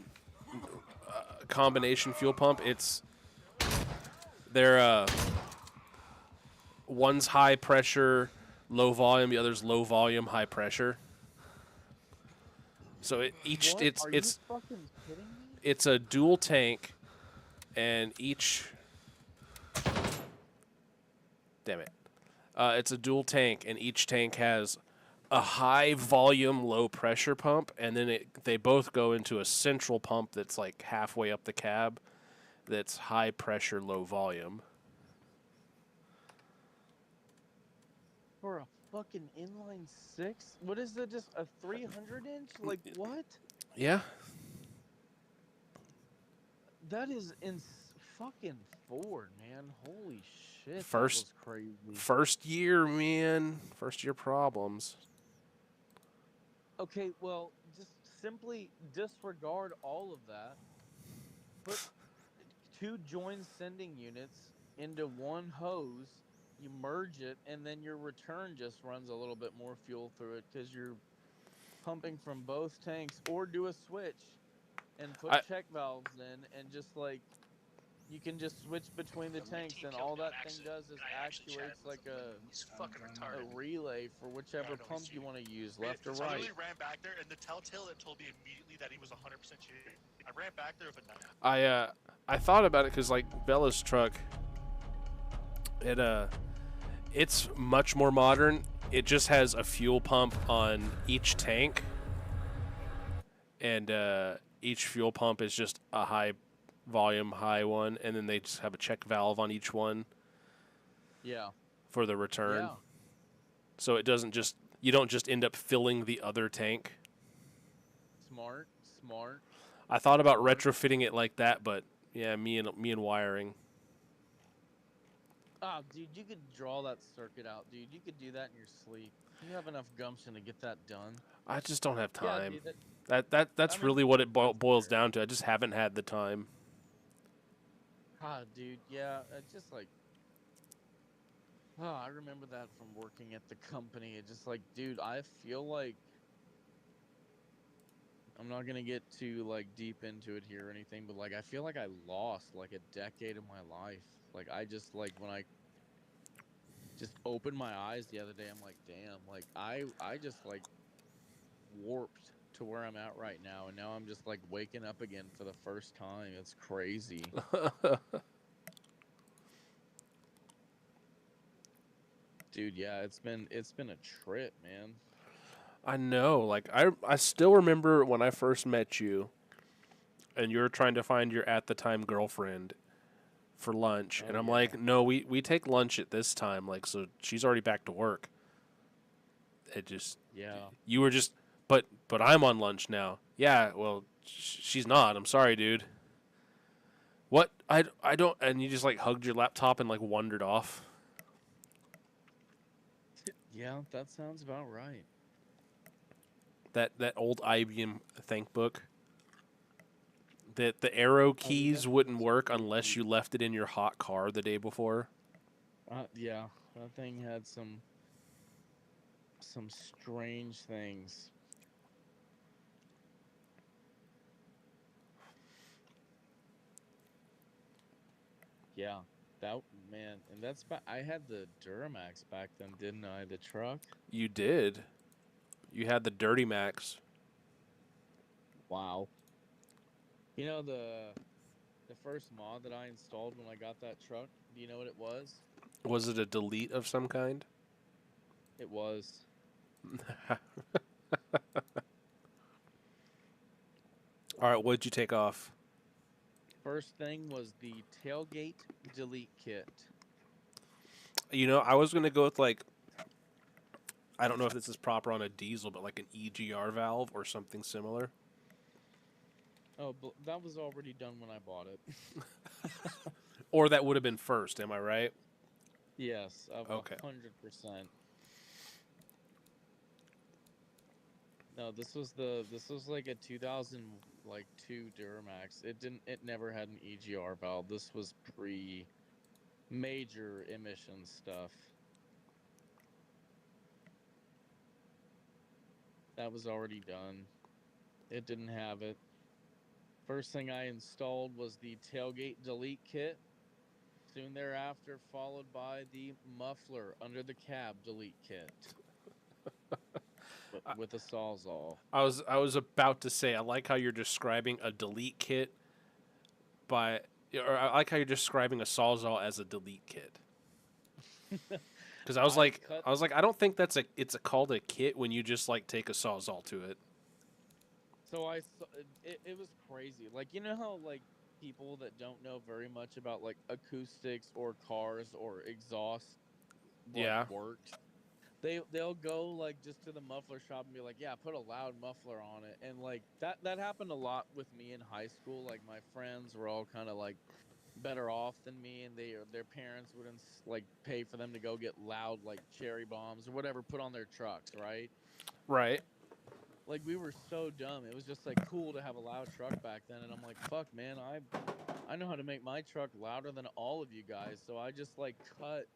a combination fuel pump, it's they're one's high pressure, low volume, the other's low volume, high pressure. So What? Are you fucking kidding me? it's a dual tank, and damn it, it's a dual tank, and each tank has a high volume, low pressure pump, and then they both go into a central pump that's like halfway up the cab, that's high pressure, low volume. For a fucking inline six? What is that? Just a 300-inch? Like what? Yeah, That is in fucking Ford, man. Holy shit, First- that was crazy. first year, man, first year problems. Okay, well, just simply disregard all of that. Put two joined sending units into one hose. You merge it, and then your return just runs a little bit more fuel through it because you're pumping from both tanks. Or do a switch and put I check valves in, and just like you can just switch between the Yo, my tanks, team and killed all me on that thing accident, does is and I actually chatted actuates with like him, but he's fucking a retarded. relay for whichever I know he's pump you cheating. want to use, I left or literally right. ran back there, and the telltale that told me immediately that he was 100% cheating. I ran back there with a knife. I thought about it because like Bella's truck, it's much more modern. It just has a fuel pump on each tank, and each fuel pump is just a high volume, high one, and then they just have a check valve on each one Yeah. for the return. Yeah. So it doesn't just you don't just end up filling the other tank. Smart. Smart. I thought about Smart. retrofitting it like that, but yeah, me and wiring. Oh, dude, you could draw that circuit out, dude. You could do that in your sleep. You have enough gumption to get that done. I just don't have Yeah, time. dude. That's I mean, really what it that's boils fair. down to. I just haven't had the time. Ah, dude. Yeah, just like. Oh, I remember that from working at the company. It just like, dude, I feel like I'm not gonna get too like deep into it here or anything, but like I feel like I lost like a decade of my life. Like I just like when I just opened my eyes the other day, I'm like, damn, like I just like warped to where I'm at right now, and now I'm just like waking up again for the first time. It's crazy. Dude, yeah, it's been a trip, man. I know. Like I still remember when I first met you, and you were trying to find your at the time girlfriend for lunch, and Oh I'm yeah. like, no, we take lunch at this time. Like, so she's already back to work. It just Yeah. you were just, but I'm on lunch now. Yeah, well, she's not. I'm sorry, dude. What? I don't. And you just like hugged your laptop and like wandered off. Yeah, that sounds about right. That old IBM Think book. That the arrow Oh, we keys had wouldn't some work unless crazy. you left it in your hot car the day before. Yeah, that thing had some strange things. Yeah, that man, and I had the Duramax back then, didn't I? The truck. You did. You had the Dirty Max. Wow. You know the first mod that I installed when I got that truck. Do you know what it was? Was it a delete of some kind? It was All right, what'd you take off? first thing was the tailgate delete kit. You know, I was gonna go with like I don't know if this is proper on a diesel, but like an EGR valve or something similar. Oh, but that was already done when I bought it. Or that would have been first. Am I right? Yes, of Okay. 100%. No, this was like a 2002 Duramax. It never had an EGR valve. This was pre major emission stuff. That was already done. It didn't have it. First thing I installed was the tailgate delete kit. Soon thereafter, followed by the muffler under the cab delete kit with a sawzall. I was about to say I like how you're describing a delete kit by or I like how you're describing a sawzall as a delete kit. Because I cut. I was like, I don't think it's called a kit when you just like take a sawzall to it. So it was crazy. Like you know how like people that don't know very much about like acoustics or cars or exhaust like Yeah, works. They'll go like just to the muffler shop and be like, yeah, put a loud muffler on it. And like that happened a lot with me in high school. Like my friends were all kind of like better off than me, and their parents wouldn't like pay for them to go get loud like cherry bombs or whatever put on their trucks, right? right. Like we were so dumb. It was just like cool to have a loud truck back then, and I'm like, fuck, man, I I know how to make my truck louder than all of you guys, so I just like cut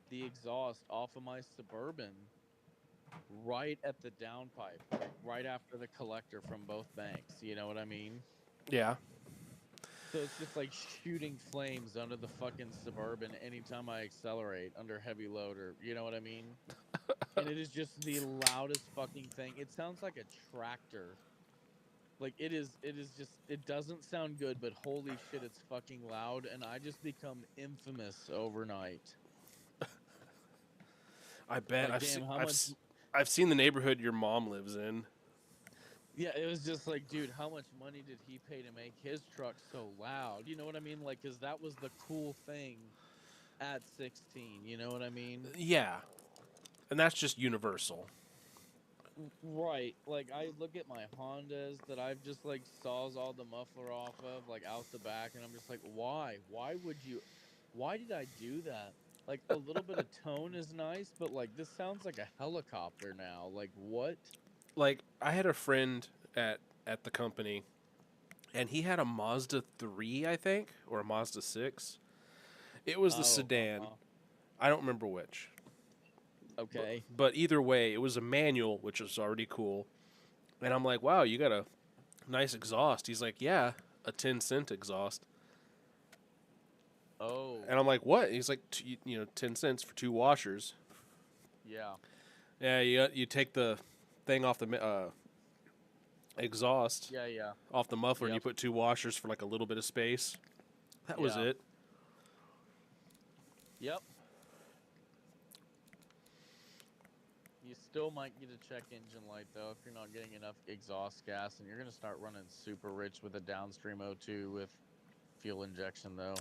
the exhaust off of my Suburban right at the downpipe, like right after the collector from both banks. You know what I mean? Yeah. So it's just like shooting flames under the fucking Suburban anytime I accelerate under heavy load, or you know what I mean? And it is just the loudest fucking thing. It sounds like a tractor. Like it is just it doesn't sound good, but holy shit, it's fucking loud, and I just become infamous overnight. I bet Like damn, how much I've seen the neighborhood your mom lives in. yeah, it was just like, dude, how much money did he pay to make his truck so loud? You know what I mean? Like, cause that was the cool thing at 16. You know what I mean? Yeah, and that's just universal. Right. Like I look at my Hondas that I've just like saws all the muffler off of, like out the back, and I'm just like, why? Why would you? Why did I do that? Like a little bit of tone is nice, but like this sounds like a helicopter now. Like what? Like I had a friend at the company, and he had a Mazda 3, I think, or a Mazda 6. It was the Oh, sedan. I don't remember which. okay. But either way, it was a manual, which was already cool. And I'm like, wow, you got a nice exhaust. He's like, yeah, a 10-cent exhaust. Oh, And I'm like, what? He's like, 10 cents for 2 washers. yeah. Yeah, you take the thing off the exhaust, Yeah, yeah. off the muffler, and you Yep. put 2 washers for like a little bit of space. That was Yeah. it. Yep. You still might get a check engine light though if you're not getting enough exhaust gas, and you're gonna start running super rich with a downstream O2 with fuel injection though.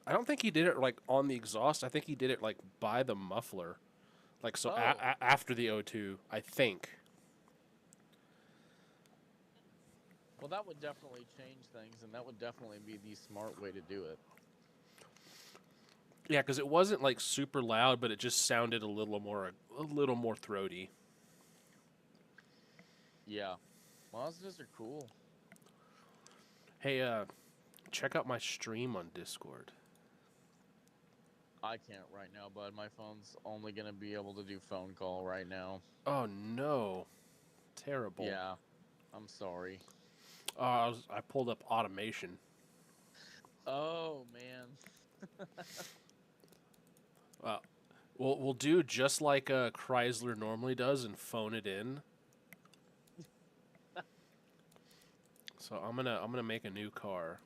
I don't think he did it like on the exhaust. I think he did it like by the muffler. Like so Oh. after the O2, I think. Well, that would definitely change things, and that would definitely be the smart way to do it. Yeah, because it wasn't like super loud, but it just sounded a little more throaty. Yeah. Mazdas are cool. Hey, check out my stream on Discord. I can't right now, bud. My phone's only gonna be able to do phone call right now. Oh no, terrible. Yeah. I'm sorry. I pulled up automation. Oh man. We'll do just like Chrysler normally does and phone it in. So I'm gonna make a new car,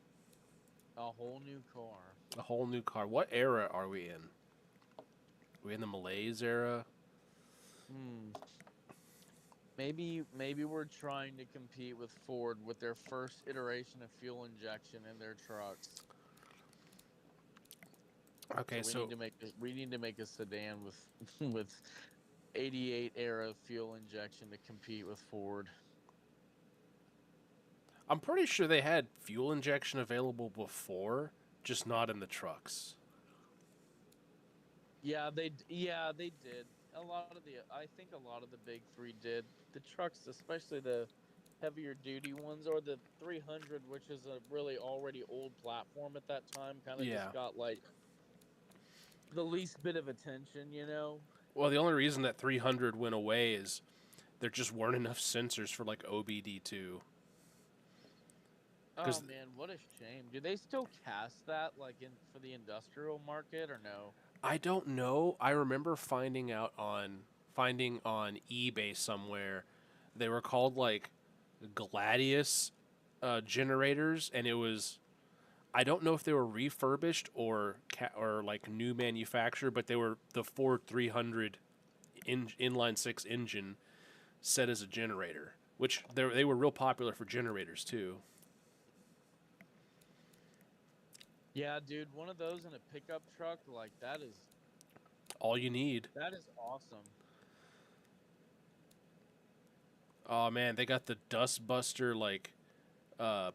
A whole new car. a whole new car. What era are we in? Are we in the Malaise era? Maybe we're trying to compete with Ford with their first iteration of fuel injection in their trucks. Okay, so we need to make a sedan with with 88 era fuel injection to compete with Ford. I'm pretty sure they had fuel injection available before, just not in the trucks. Yeah, they did. I think a lot of the big 3 did. The trucks, especially the heavier duty ones, or the 300, which is a really already old platform at that time, kind of Yeah. just got like the least bit of attention, you know? Well, the only reason that 300 went away is there just weren't enough sensors for like OBD2. Oh 'Cause- man, what a shame. Do they still cast that like in for the industrial market or no? I don't know. I remember finding on eBay somewhere they were called like Gladius generators, and it was, I don't know if they were refurbished or like new manufacture, but they were the Ford 300 inline 6 engine set as a generator, which they were real popular for generators too. Yeah, dude, one of those in a pickup truck, like that is All you need. awesome. Oh man, they got the Dustbuster like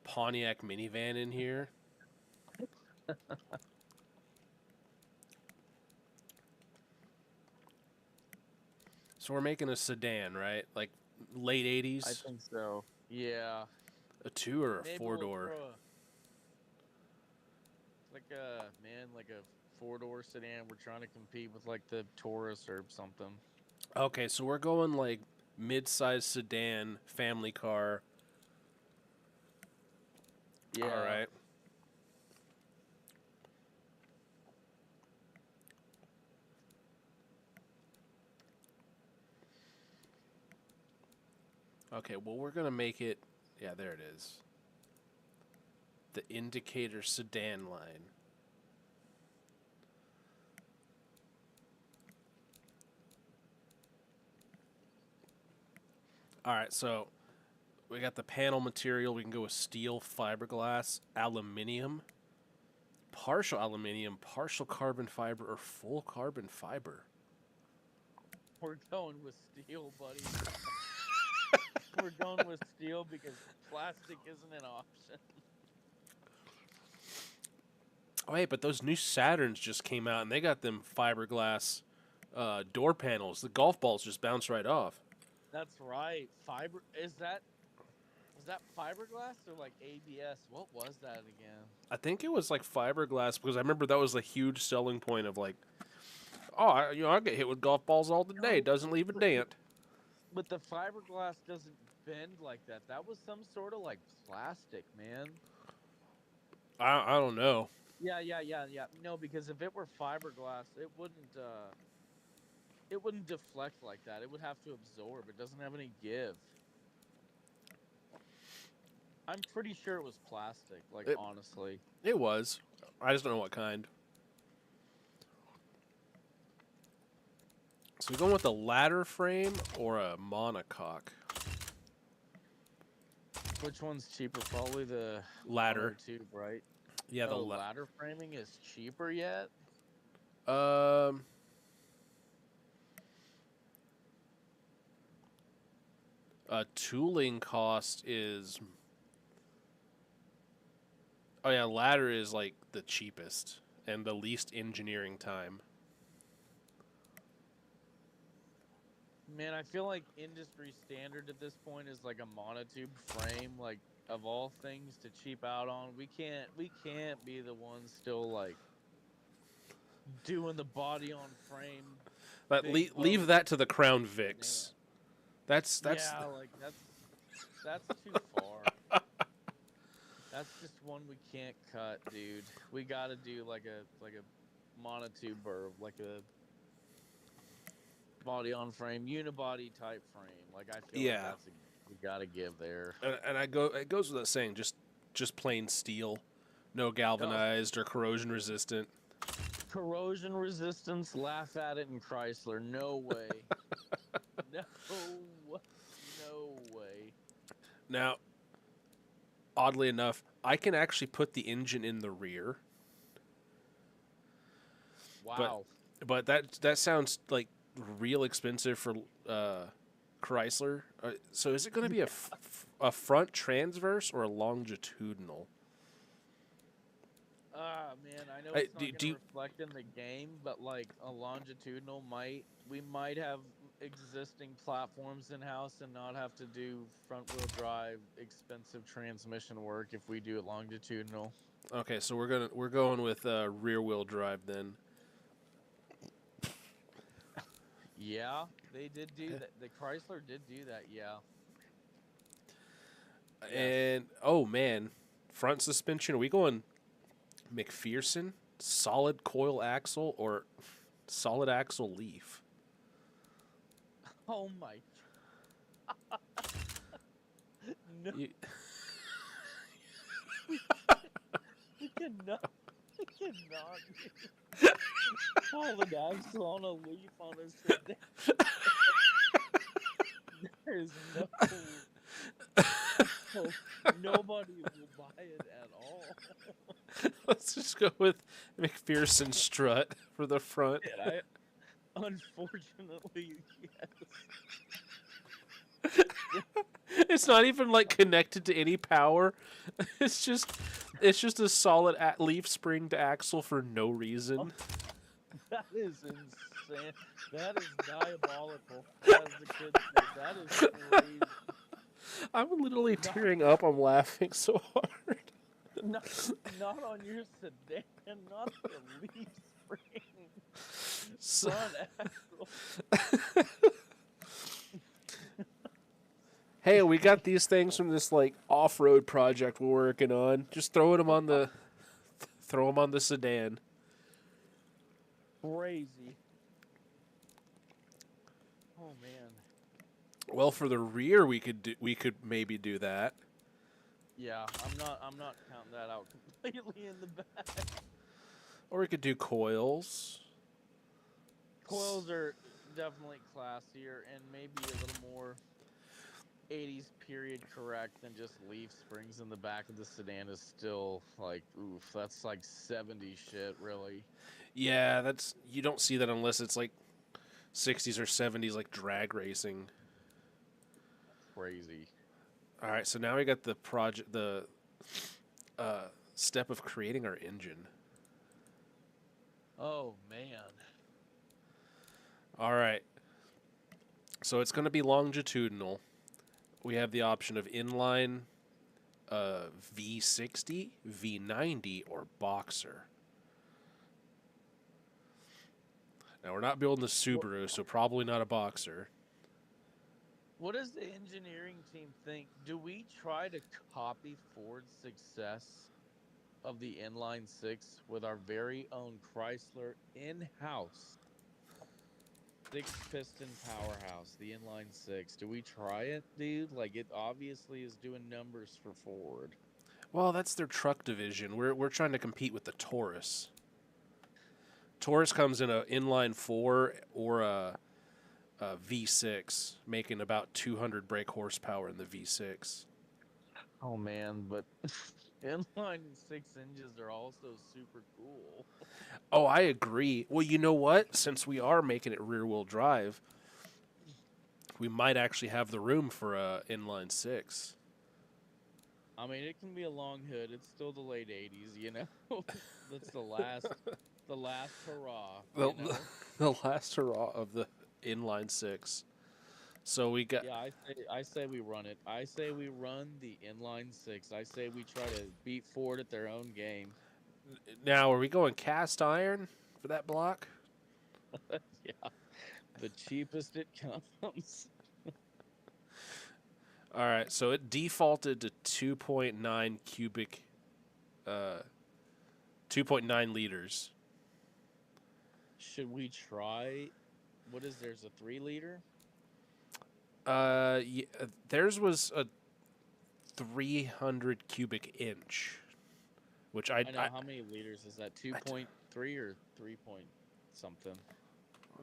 Pontiac minivan in here. So we're making a sedan, right? Like late 80s? I think so. Yeah. A 2 or a Maybe 4-door? like a man, like a 4-door sedan. We're trying to compete with like the Taurus or something. Okay, so we're going like mid-sized sedan, family car. Yeah. All right. Okay, well, we're going to make it. Yeah, there it is. The indicator sedan line. All right, so we got the panel material. We can go with steel, fiberglass, aluminium, partial aluminium, partial carbon fiber, or full carbon fiber. We're going with steel, buddy. We're going with steel because plastic isn't an option. Oh, hey, but those new Saturns just came out, and they got them fiberglass door panels. The golf balls just bounce right off. That's right. Fiber is that fiberglass or like ABS? What was that again? I think it was like fiberglass because I remember that was a huge selling point of like, oh, I get hit with golf balls all the day. It doesn't leave a dent. But the fiberglass doesn't bend like that. That was some sort of like plastic, man. I don't know. Yeah. No, because if it were fiberglass, it wouldn't deflect like that. It would have to absorb. It doesn't have any give. I'm pretty sure it was plastic, like honestly. It was. I just don't know what kind. So we're going with a ladder frame or a monocoque? Which one's cheaper? Probably the Ladder. tube, right? Yeah, the ladder framing is cheaper yet? Tooling cost is. Oh yeah, ladder is like the cheapest and the least engineering time. Man, I feel like industry standard at this point is like a monotube frame, like of all things to cheap out on. We can't be the ones still like doing the body on frame. But leave that to the Crown Vics. That's yeah, like that's too far. That's just one we can't cut, dude. We got to do like a monotube or like a body on frame, unibody type frame. Like I feel like that's we got to give there. And it goes without saying, just plain steel, no galvanized or corrosion resistant. Corrosion resistance, laugh at it in Chrysler. No way. No way. Now, oddly enough, I can actually put the engine in the rear. Wow. But that sounds like real expensive for Chrysler. So is it going to be a front transverse or a longitudinal? Man, I know it's not going to reflect in the game, but like a longitudinal we might have existing platforms in house and not have to do front wheel drive expensive transmission work if we do it longitudinal. Okay, so we're going with rear wheel drive then. Yeah, they did do that. The Chrysler did do that. Yeah. And oh man, front suspension. Are we going McPherson, solid coil axle, or solid axle leaf? Oh my. No. We cannot. Solid axle on a leaf on a sedan. There's nobody will buy it at all. Let's just go with McPherson strut for the front. Unfortunately, yes. It's not even like connected to any power. It's just a solid leaf spring to axle for no reason. That is insane. That is diabolical. As the kids say, that is crazy. I'm literally tearing up. I'm laughing so hard. Not on your sedan, not the leaf spring. So- Front axle. Hey, we got these things from this like off-road project we're working on. Just throwing them on the throw them on the sedan. Crazy. Oh man. Well, for the rear, we could maybe do that. Yeah, I'm not counting that out completely in the back. Or we could do coils. Coils are definitely classier and maybe a little more 80s period correct than just leaf springs in the back of the sedan is still like, oof, that's like 70s shit, really. Yeah, that's you don't see that unless it's like 60s or 70s like drag racing. Crazy. All right, so now we got the step of creating our engine. Oh man. All right. So it's going to be longitudinal. We have the option of inline, V60, V90, or boxer. Now, we're not building the Subaru, so probably not a boxer. What does the engineering team think? Do we try to copy Ford's success of the inline six with our very own Chrysler in-house 6-piston powerhouse, the inline six? Do we try it, dude? Like, it obviously is doing numbers for Ford. Well, that's their truck division. We're trying to compete with the Taurus. Taurus comes in a inline 4 or a V6, making about 200 brake horsepower in the V6. Oh man, but inline six engines are also super cool. Oh, I agree. Well, you know what? Since we are making it rear-wheel drive, we might actually have the room for a inline 6. I mean, it can be a long hood. It's still the late '80s, you know. That's the last hurrah. The, You know? the last hurrah of the inline 6. So we got. Yeah, I say we run it. I say we run the inline six. I say we try to beat Ford at their own game. Now, are we going cast iron for that block? Yeah, the cheapest it comes. All right, so it defaulted to 2.9 cubic, 2.9 liters. Should we try? What is there's a 3-liter? Yeah, theirs was a 300 cubic inch, which I know how many liters is that? 2.3 or 3 point something?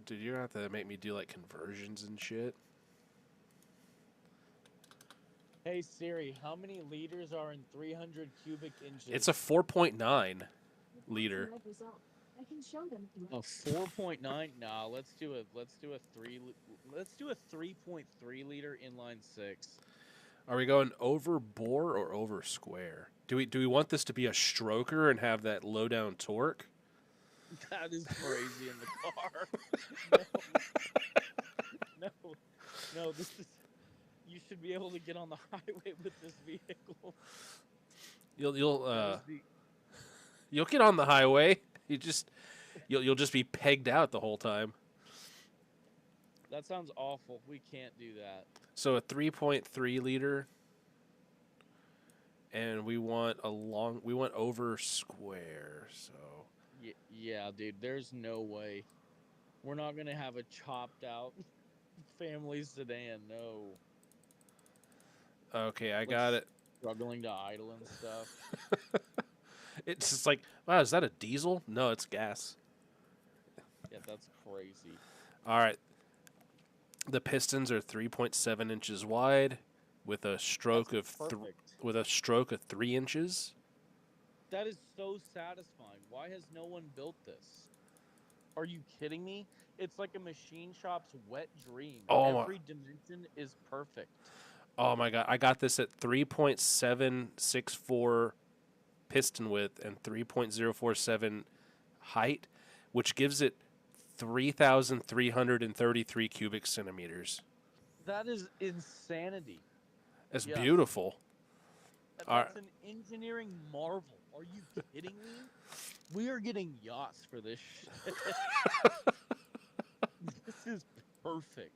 Dude, you're gonna have to make me do like conversions and shit. Hey Siri, how many liters are in 300 cubic inches? It's a 4.9 liter. I can show them. A 4.9. Nah, let's do a 3.3 liter inline six. Are we going over bore or over square? Do we want this to be a stroker and have that low down torque? That is crazy in the car. No, this is. You should be able to get on the highway with this vehicle. You'll get on the highway. You'll just be pegged out the whole time. That sounds awful. We can't do that. So a 3.3 liter, and we want over square. So Yeah, dude. There's no way. We're not gonna have a chopped out family sedan. No. okay, I got it. Struggling to idle and stuff. It's just like, wow, is that a diesel? No, it's gas. Yeah, that's crazy. All right. The pistons are 3.7 inches wide, with a stroke That's of perfect. 3 inches. That is so satisfying. Why has no one built this? Are you kidding me? It's like a machine shop's wet dream. Oh, Every dimension is perfect. Oh my god, I got this at 3.764 piston width and 3.047 height, which gives it 3,333 cubic centimeters. That is insanity. That's Yes. beautiful. All That's an engineering marvel. Are you kidding me? We are getting yachts for this shit. This is perfect.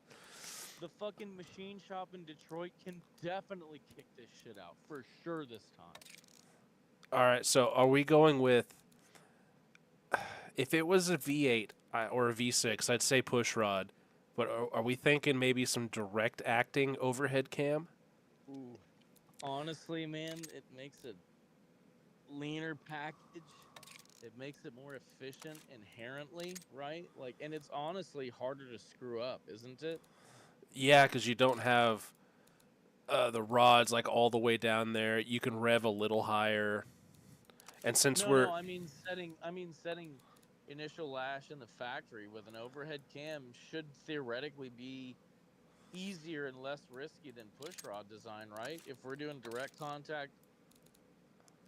The fucking machine shop in Detroit can definitely kick this shit out for sure this time. right, so are we going with if it was a V8 or a V6, I'd say push rod, but are we thinking maybe some direct acting overhead cam? Ooh. Honestly, man, it makes a leaner package. It makes it more efficient inherently, right? Like, and it's honestly harder to screw up, isn't it? Yeah, because you don't have the rods like all the way down there. You can rev a little higher, and since No, we're I mean setting initial lash in the factory with an overhead cam should theoretically be easier and less risky than push rod design, right? If we're doing direct contact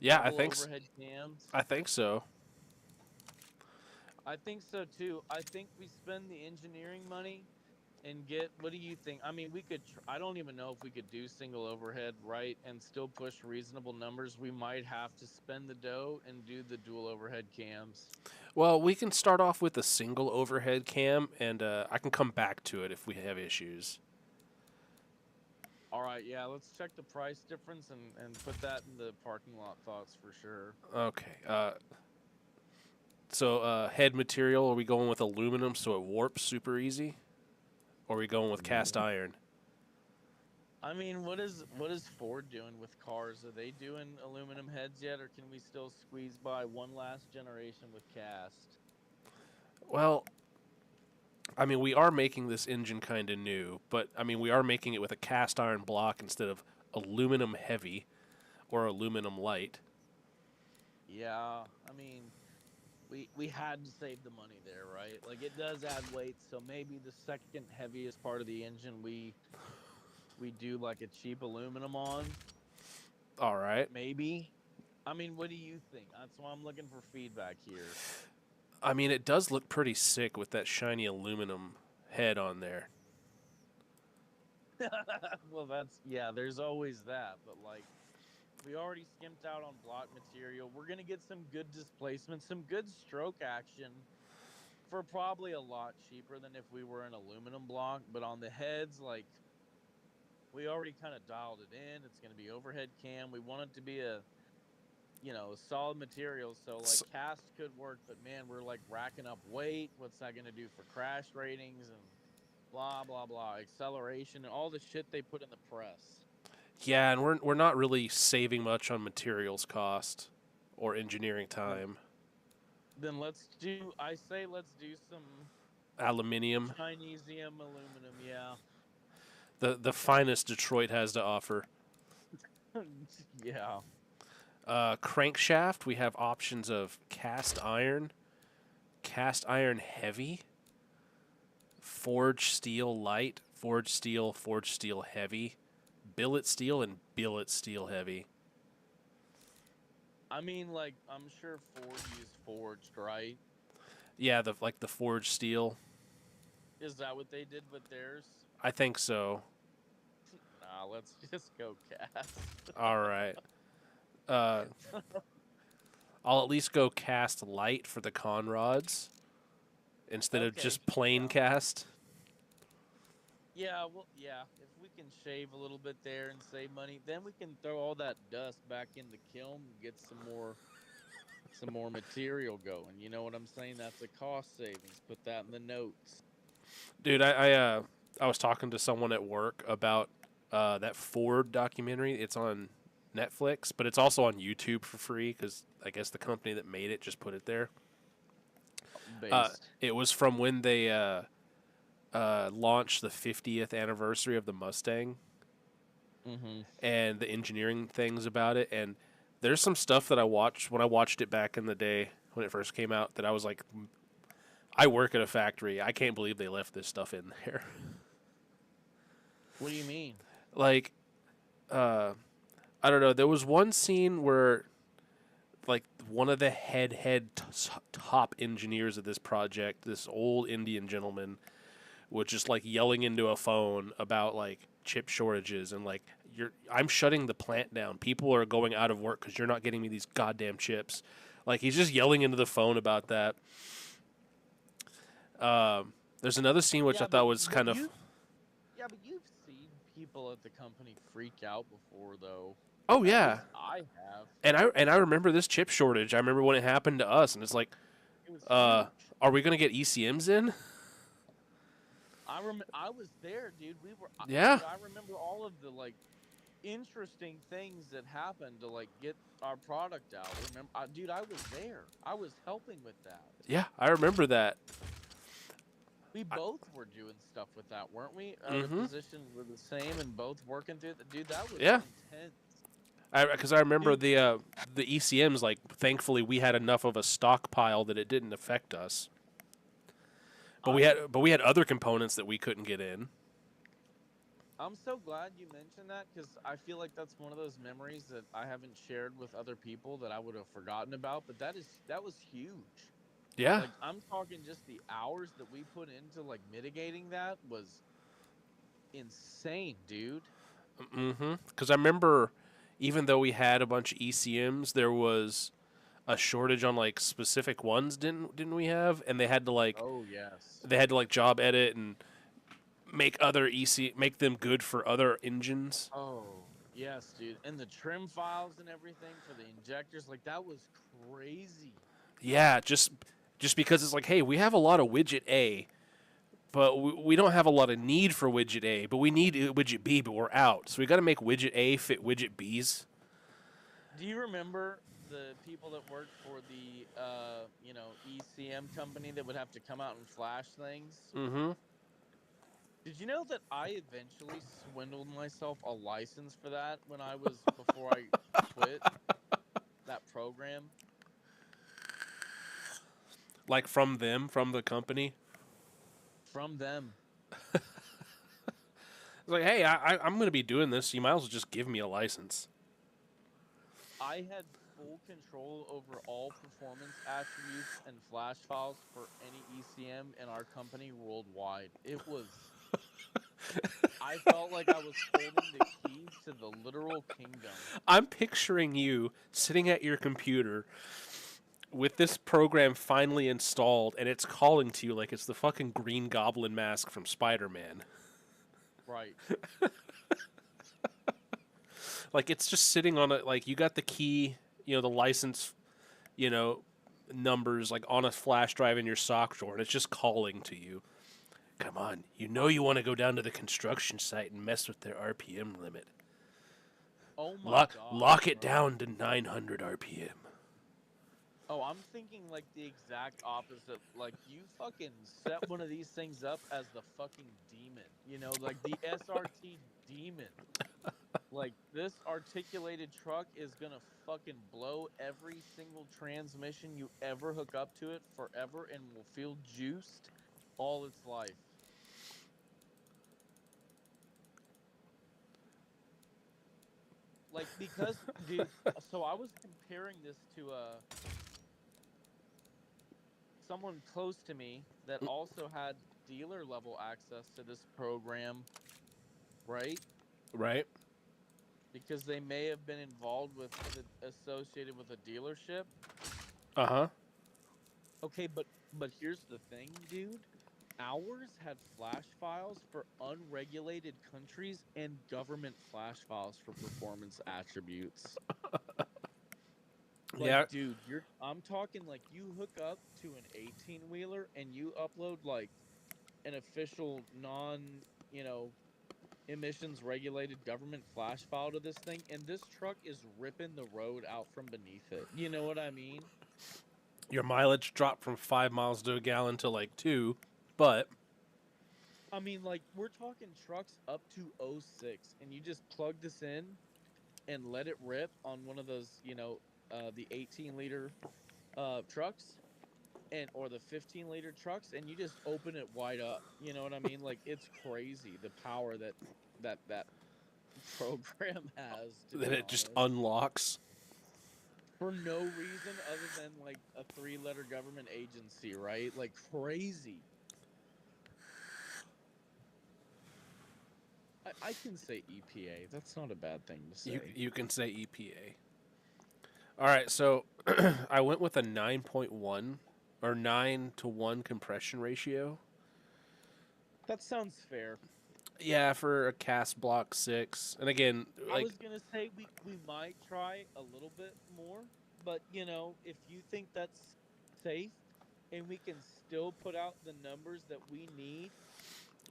yeah, double overhead cams. I think so. I think so too. I think we spend the engineering money and get, what do you think? I mean, we could I don't even know if we could do single overhead, right, and still push reasonable numbers. We might have to spend the dough and do the dual overhead cams. Well, we can start off with a single overhead cam, and I can come back to it if we have issues. All right, yeah, let's check the price difference and put that in the parking lot thoughts for sure. Okay. So head material, are we going with aluminum so it warps super easy? Or are we going with cast iron? I mean, what is Ford doing with cars? Are they doing aluminum heads yet, or can we still squeeze by one last generation with cast? Well, I mean, we are making this engine kind of new, but I mean, we are making it with a cast iron block instead of aluminum heavy or aluminum light. Yeah, I mean, we had to save the money there, right? Like it does add weight, so maybe the second heaviest part of the engine we do like a cheap aluminum on, All right. maybe. I mean, what do you think? That's why I'm looking for feedback here. I mean, it does look pretty sick with that shiny aluminum head on there. Well, that's yeah. There's always that, but like we already skimped out on block material. We're gonna get some good displacement, some good stroke action for probably a lot cheaper than if we were an aluminum block. But on the heads, like we already kind of dialed it in. It's gonna be overhead cam. We want it to be a solid material. So like S- cast could work, but man, we're like racking up weight. What's that gonna do for crash ratings and blah blah blah, acceleration and all the shit they put in the press. Yeah, and we're not really saving much on materials cost or engineering Then, time. then let's do some Aluminium, Chinesium aluminum. Yeah. the finest Detroit has to offer. Yeah. Crankshaft, we have options of cast iron heavy, forged steel light, forged steel heavy, billet steel, and billet steel heavy. I mean, like, I'm sure Ford used forged, right? Yeah, the forged steel. Is that what they did with theirs? I think so. Nah, let's just go cast. All right. Uh, I'll at least go cast light for the con rods instead of Okay, just plain yeah. cast. Yeah, well, yeah. If we can shave a little bit there and save money, then we can throw all that dust back in the kiln and get some more material going. You know what I'm saying? That's a cost savings. Put that in the notes. Dude, I was talking to someone at work about that Ford documentary. It's on Netflix, but it's also on YouTube for free because I guess the company that made it just put it there. Based. It was from when they launched the 50th anniversary of the Mustang Mm-hmm. and the engineering things about it. And there's some stuff that I watched when I watched it back in the day when it first came out that I was like, I work at a factory. I can't believe they left this stuff in there. What do you mean? Like, I don't know. There was one scene where, like, one of the top engineers of this project, this old Indian gentleman, was just like yelling into a phone about like chip shortages and like I'm shutting the plant down. People are going out of work because you're not getting me these goddamn chips. Like, he's just yelling into the phone about that. There's another scene which I thought was kind of. Yeah, but you've seen people at the company freak out before, though. Oh At yeah, least I have. and I remember this chip shortage. I remember when it happened to us, and it's like, It was huge. are we gonna get ECMs in? I was there, dude. Yeah. Dude, I remember all of the like interesting things that happened to like get our product out. Remember, dude, I was there. I was helping with that. Yeah, I remember that. We both were doing stuff with that, weren't we? The positions were the same and both working through it. Dude, that was Yeah. intense. Because I remember the ECMs. Like, thankfully, we had enough of a stockpile that it didn't affect us. But we had other components that we couldn't get in. I'm so glad you mentioned that because I feel like that's one of those memories that I haven't shared with other people that I would have forgotten about. But that was huge. Yeah. Like, I'm talking just the hours that we put into like mitigating that was insane, dude. Mm-hmm. Because I remember, even though we had a bunch of ECMs, there was a shortage on like specific ones. Didn't we have? And they had to like. Oh yes. They had to like job edit and make them good for other engines. Oh yes, dude. And the trim files and everything for the injectors, like that was crazy. Yeah, just because it's like, hey, we have a lot of widget A, but we don't have a lot of need for widget A, but we need widget B, but we're out. So we got to make widget A fit widget B's. Do you remember the people that worked for the ECM company that would have to come out and flash things? Mm-hmm. Did you know that I eventually swindled myself a license for that before I quit that program? Like from the company. From them. It's like, hey, I'm going to be doing this. You might as well just give me a license. I had full control over all performance attributes and flash files for any ECM in our company worldwide. It was... I felt like I was holding the keys to the literal kingdom. I'm picturing you sitting at your computer with this program finally installed, and it's calling to you like it's the fucking Green Goblin mask from Spider-Man. Right. Like, it's just sitting on it. Like, you got the key, the license, numbers, like, on a flash drive in your sock drawer, and it's just calling to you. Come on, you want to go down to the construction site and mess with their RPM limit. Oh my god. Lock it down to 900 RPM. Oh, I'm thinking like the exact opposite. Like, you fucking set one of these things up as the fucking demon. Like the SRT demon. Like, this articulated truck is gonna fucking blow every single transmission you ever hook up to it forever and will feel juiced all its life. Like, because, dude, so I was comparing this to someone close to me that also had dealer level access to this program, right? Right. Because they may have been involved with associated with a dealership. Uh-huh. Okay, but here's the thing, dude. Ours had flash files for unregulated countries and government flash files for performance attributes. Like, yeah. dude, I'm talking like you hook up to an 18-wheeler and you upload like an official emissions regulated government flash file to this thing, and this truck is ripping the road out from beneath it. You know what I mean? Your mileage dropped from 5 miles to a gallon to like 2, but I mean, like, we're talking trucks up to 06, and you just plug this in and let it rip on one of those, the 18-liter trucks or the 15-liter trucks, and you just open it wide up. You know what I mean? Like, it's crazy the power that program has. Then it just unlocks for no reason other than like a 3-letter government agency, right? Like, crazy. I can say EPA. That's not a bad thing to say. You can say EPA. All right, so I went with a 9.1 or 9-to-1 compression ratio. That sounds fair. Yeah, for a cast block 6. And again, I like was gonna say we might try a little bit more, but if you think that's safe and we can still put out the numbers that we need,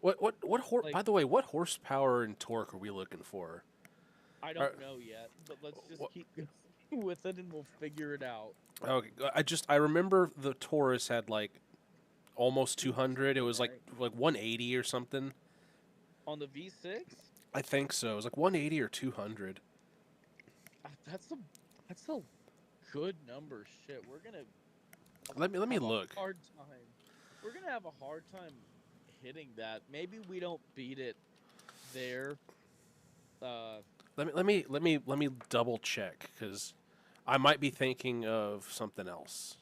by like the way, what horsepower and torque are we looking for? I Are- don't know yet, but let's just Wha- keep going with it and we'll figure it out. Okay, I remember the Taurus had like almost 200. It was Right. like 180 or something. On the V6, I think so. It was like 180 or 200. that's a good number. Shit, we're gonna Let me have look. a hard time. We're gonna have a hard time hitting that. Maybe we don't beat it there. Let me double check because I might be thinking of something else.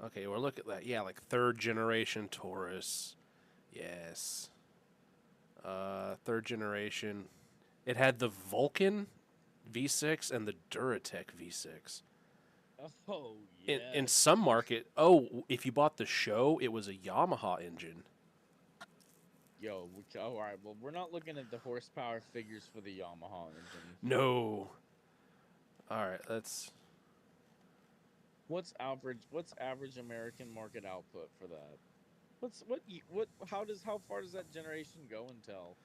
Okay, well look at that. Yeah, like 3rd generation Taurus. Yes. 3rd generation. It had the Vulcan V6 and the Duratec V6. Oh yeah. In some market, if you bought the show, it was a Yamaha engine. All right. Well, we're not looking at the horsepower figures for the Yamaha engine. No. All right, that's What's average American market output for that? How far does that generation go until?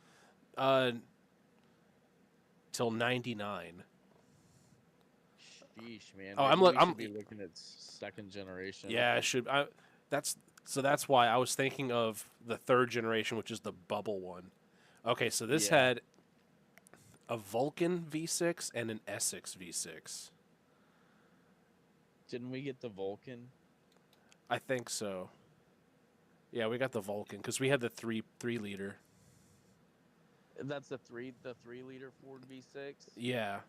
till 99. Sheesh, man. Oh, Maybe we should be looking at second generation. Yeah, it should. That's why I was thinking of the 3rd generation, which is the bubble one. Okay, so this Yeah. had a Vulcan V6 and an Essex V6. Didn't we get the Vulcan? I think so. Yeah, we got the Vulcan because we had the 3 liter. That's the 3-liter Ford V6. Yeah.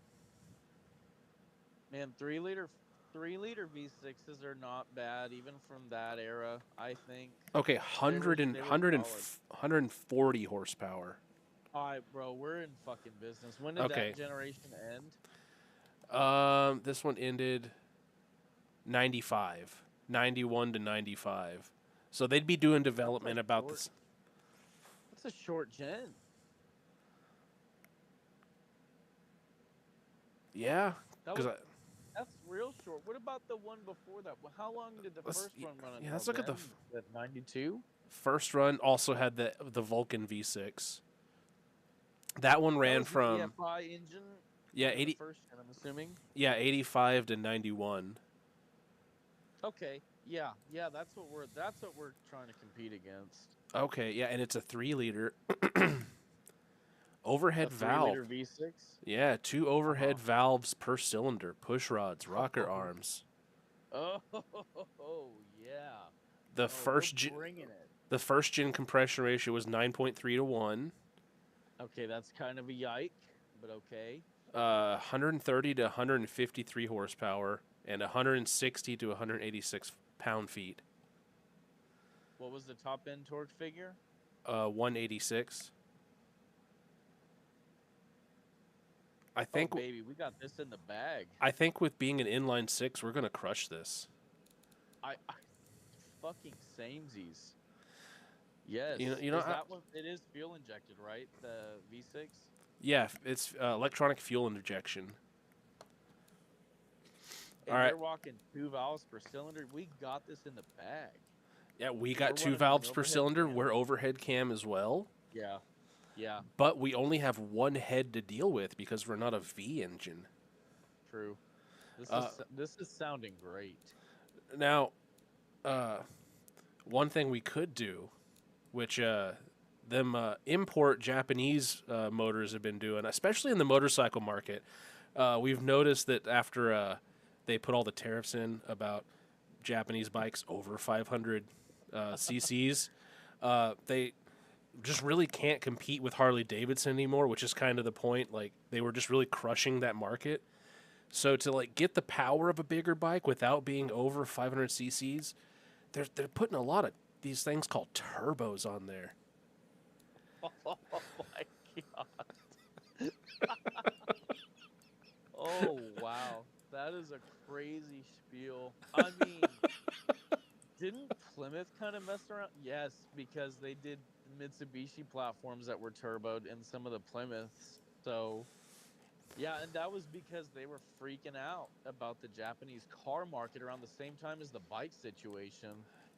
Man, 3-liter V6s are not bad even from that era, I think. Okay, They were solid. 140 horsepower. All right, bro, we're in fucking business. When did Okay. that generation end? This one ended 95, 91 to 95. So they'd be doing development about this. That's a short gen. Yeah, That because was, that's real short. What about the one before that? How long did the first one run? yeah, let's look at the 92. first run. Also had the Vulcan V6. That one ran from the EFI engine. Yeah, in the 80. First gen, I'm assuming. Yeah, 85 to 91. Okay. Yeah. That's what we're trying to compete against. Okay, yeah, and it's a 3-liter overhead A valve. 3-liter V6. Yeah, 2 overhead valves per cylinder, push rods, rocker arms. Oh yeah. The first we're gen, bringing it. the first gen compression ratio was 9.3 to 1. Okay, that's kind of a yike, but okay. 130 to 153 horsepower and 160 to 186 pound-feet. What was the top end torque figure? 186. I think Oh, baby, we got this in the bag. I think with being an inline 6, we're gonna crush this. I fucking samesies. Yes. You know, that one? It is fuel injected, right? The V6. Yeah, it's electronic fuel injection. And All right. they're walking 2 valves per cylinder. We got this in the bag. Yeah, we got We're 2 running valves an per overhead cylinder. cam. We're overhead cam as well. Yeah. Yeah. But we only have one head to deal with because we're not a V engine. True. This is sounding great. Now, one thing we could do, which them import Japanese motors have been doing, especially in the motorcycle market, we've noticed that after they put all the tariffs in about Japanese bikes over 500 cc's, they just really can't compete with Harley Davidson anymore, which is kind of the point. Like, they were just really crushing that market. So to like get the power of a bigger bike without being over 500 cc's, they're putting a lot of these things called turbos on there. Oh my God. Oh wow, that is a crazy spiel. I mean, didn't Plymouth kind of mess around? Yes, because they did Mitsubishi platforms that were turboed in some of the Plymouths. So yeah, and that was because they were freaking out about the Japanese car market around the same time as the bike situation.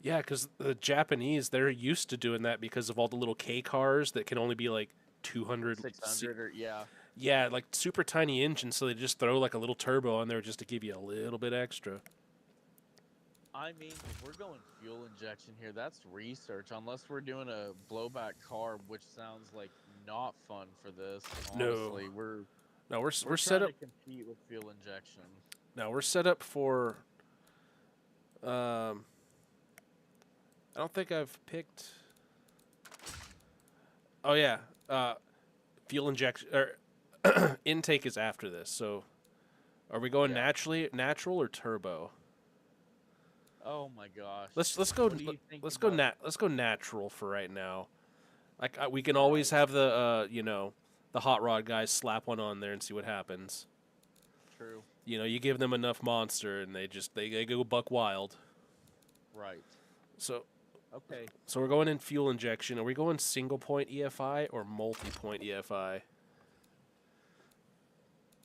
Yeah, because the Japanese, they're used to doing that because of all the little K cars that can only be like 200. 600 or yeah. Yeah, like super tiny engines, so they just throw like a little turbo on there just to give you a little bit extra. I mean, if we're going fuel injection here, that's research. Unless we're doing a blowback carb, which sounds like not fun for this. No. Honestly, No, we're we're set trying up. to compete with fuel injection. No, we're set up for. Um, I don't think I've picked. Oh yeah, fuel injection or intake is after this. So, are we going Yeah. natural or turbo? Oh my gosh. Let's go. What do you think Let's go about? let's go natural for right now. Like we can All always right. have the the hot rod guys slap one on there and see what happens. True. You give them enough monster and they go buck wild. Right. So Okay. so we're going in fuel injection. Are we going single point EFI or multi point EFI?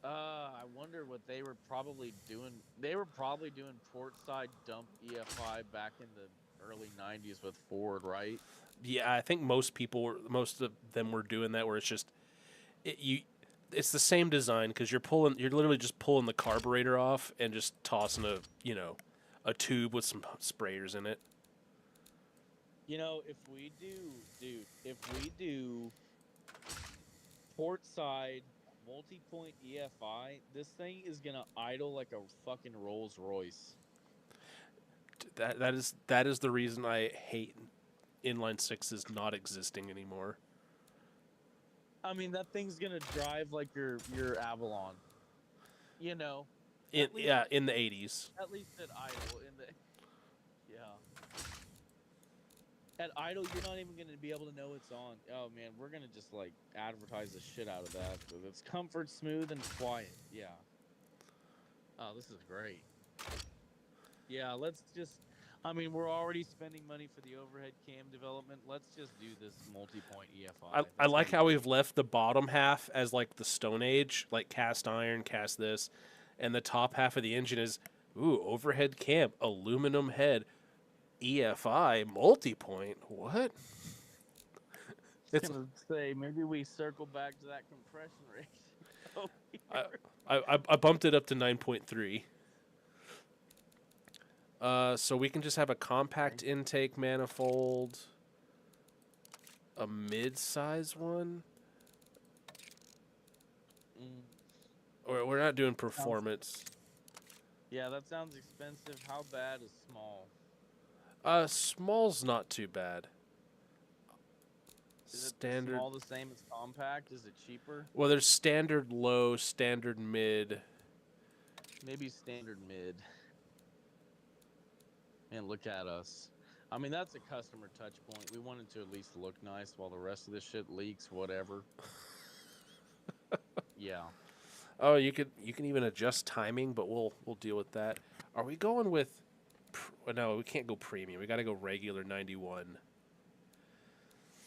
I wonder what they were probably doing. They were probably doing port side dump EFI back in the early '90s with Ford, right? Yeah, I think most of them were doing that where it's just it's the same design because you're literally just pulling the carburetor off and just tossing a tube with some sprayers in it. If we do port side multi-point EFI, this thing is gonna idle like a fucking Rolls Royce. That is the reason I hate inline sixes not existing anymore. I mean, that thing's gonna drive like your Avalon. You know, In at least yeah, in the 80s. at least at idle in the yeah. At idle, you're not even gonna be able to know it's on. Oh man, we're gonna just like advertise the shit out of that. It's comfort, smooth, and quiet. Yeah. Oh, this is great. Yeah, let's just. I mean, we're already spending money for the overhead cam development. Let's just do this multi-point EFI. I That's like gonna how be we've left the bottom half as like the Stone Age, like cast iron, cast this, and the top half of the engine is overhead cam, aluminum head, EFI, multi-point. What? It's gonna say maybe we circle back to that compression ratio. I, I bumped it up to 9.3. So we can just have a compact intake manifold, a mid-size one. Mm, Or we're not doing performance. yeah, that sounds expensive. How bad is small? Small's not too bad. Is it Standard. small the same as compact? Is it cheaper? Well, there's standard low, standard mid. Maybe standard mid. Man, look at us. I mean, that's a customer touch point. We wanted to at least look nice while the rest of this shit leaks, whatever. Yeah. Oh, you can even adjust timing, but we'll deal with that. Are we going with? No, we can't go premium. We got to go regular 91.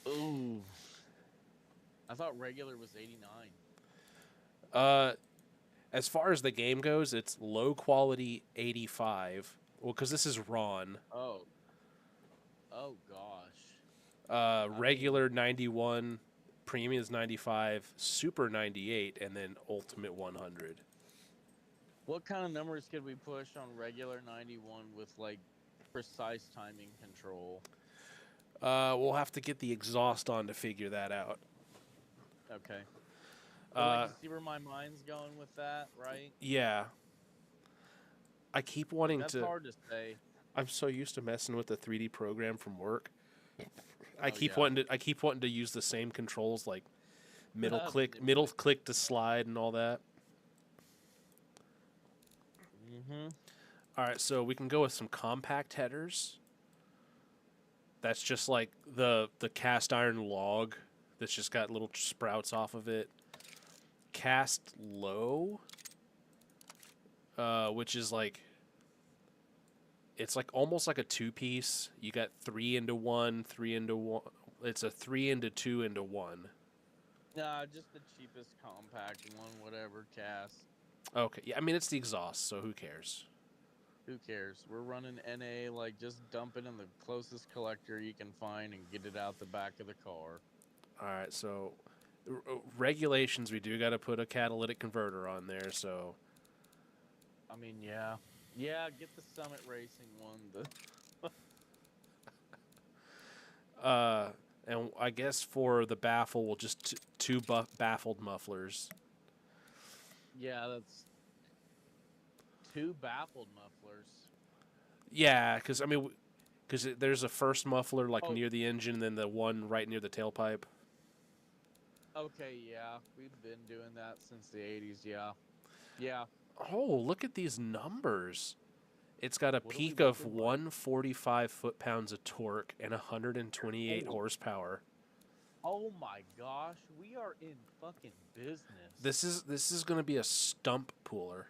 Ooh. I thought regular was 89. As far as the game goes, it's low quality 85. Well, because this is Ron. Oh. Oh gosh. Regular 91, premium is 95, super 98, and then ultimate 100. What kind of numbers could we push on regular 91 with like precise timing control? We'll have to get the exhaust on to figure that out. Okay. But you see where my mind's going with that, right? Yeah. I keep wanting That's to. hard to say. I'm so used to messing with the 3D program from work. I keep yeah. wanting to use the same controls like middle click Manipulate. to slide and all that. Mm-hmm. All right, so we can go with some compact headers. That's just like the cast iron log that's just got little sprouts off of it. Cast low, which is like, it's like almost like a 2-piece. You got 3 into 1, 3 into 1. It's a 3 into 2 into 1. Nah, just the cheapest compact one, whatever, cast. Okay, yeah, I mean it's the exhaust, so who cares? Who cares? We're running NA, like just dump it in the closest collector you can find and get it out the back of the car. All right, so regulations, we do got to put a catalytic converter on there, so I mean, yeah. Yeah, get the Summit Racing one. and I guess for the baffle, we'll just two baffled mufflers. Yeah, that's 2 baffled mufflers. Yeah, because I mean, because there's a first muffler like Oh. near the engine, and then the one right near the tailpipe. Okay, yeah, we've been doing that since the 80s, yeah. Yeah. Oh, look at these numbers. It's got a What are we peak of looking like? 145 foot-pounds of torque and 128 horsepower. Oh my gosh, we are in fucking business. This is going to be a stump pooler.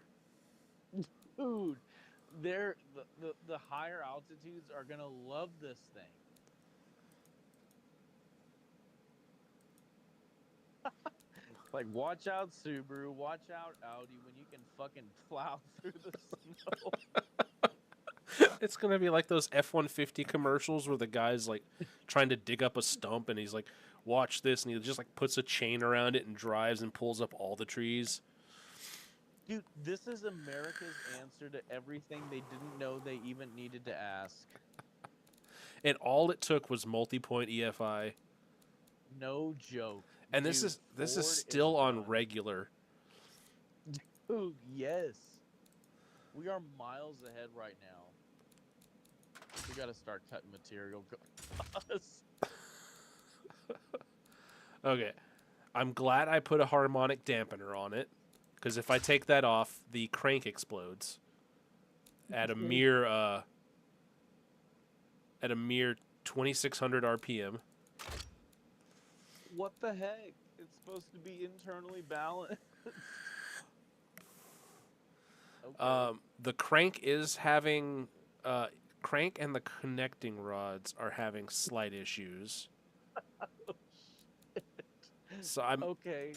Dude, the higher altitudes are gonna love this thing. Like, watch out, Subaru. Watch out, Audi, when you can fucking plow through the snow. It's going to be like those F-150 commercials where the guy's like trying to dig up a stump and he's like, watch this. And he just like puts a chain around it and drives and pulls up all the trees. Dude, this is America's answer to everything they didn't know they even needed to ask. And all it took was multi-point EFI. No joke. And Dude, this is Ford still on done. regular. Dude, yes. We are miles ahead right now. We got to start cutting material. Okay. I'm glad I put a harmonic dampener on it, because if I take that off, the crank explodes at a mere 2600 RPM. What the heck? It's supposed to be internally balanced. Okay. The crank is having crank and the connecting rods are having slight issues. So I'm Okay.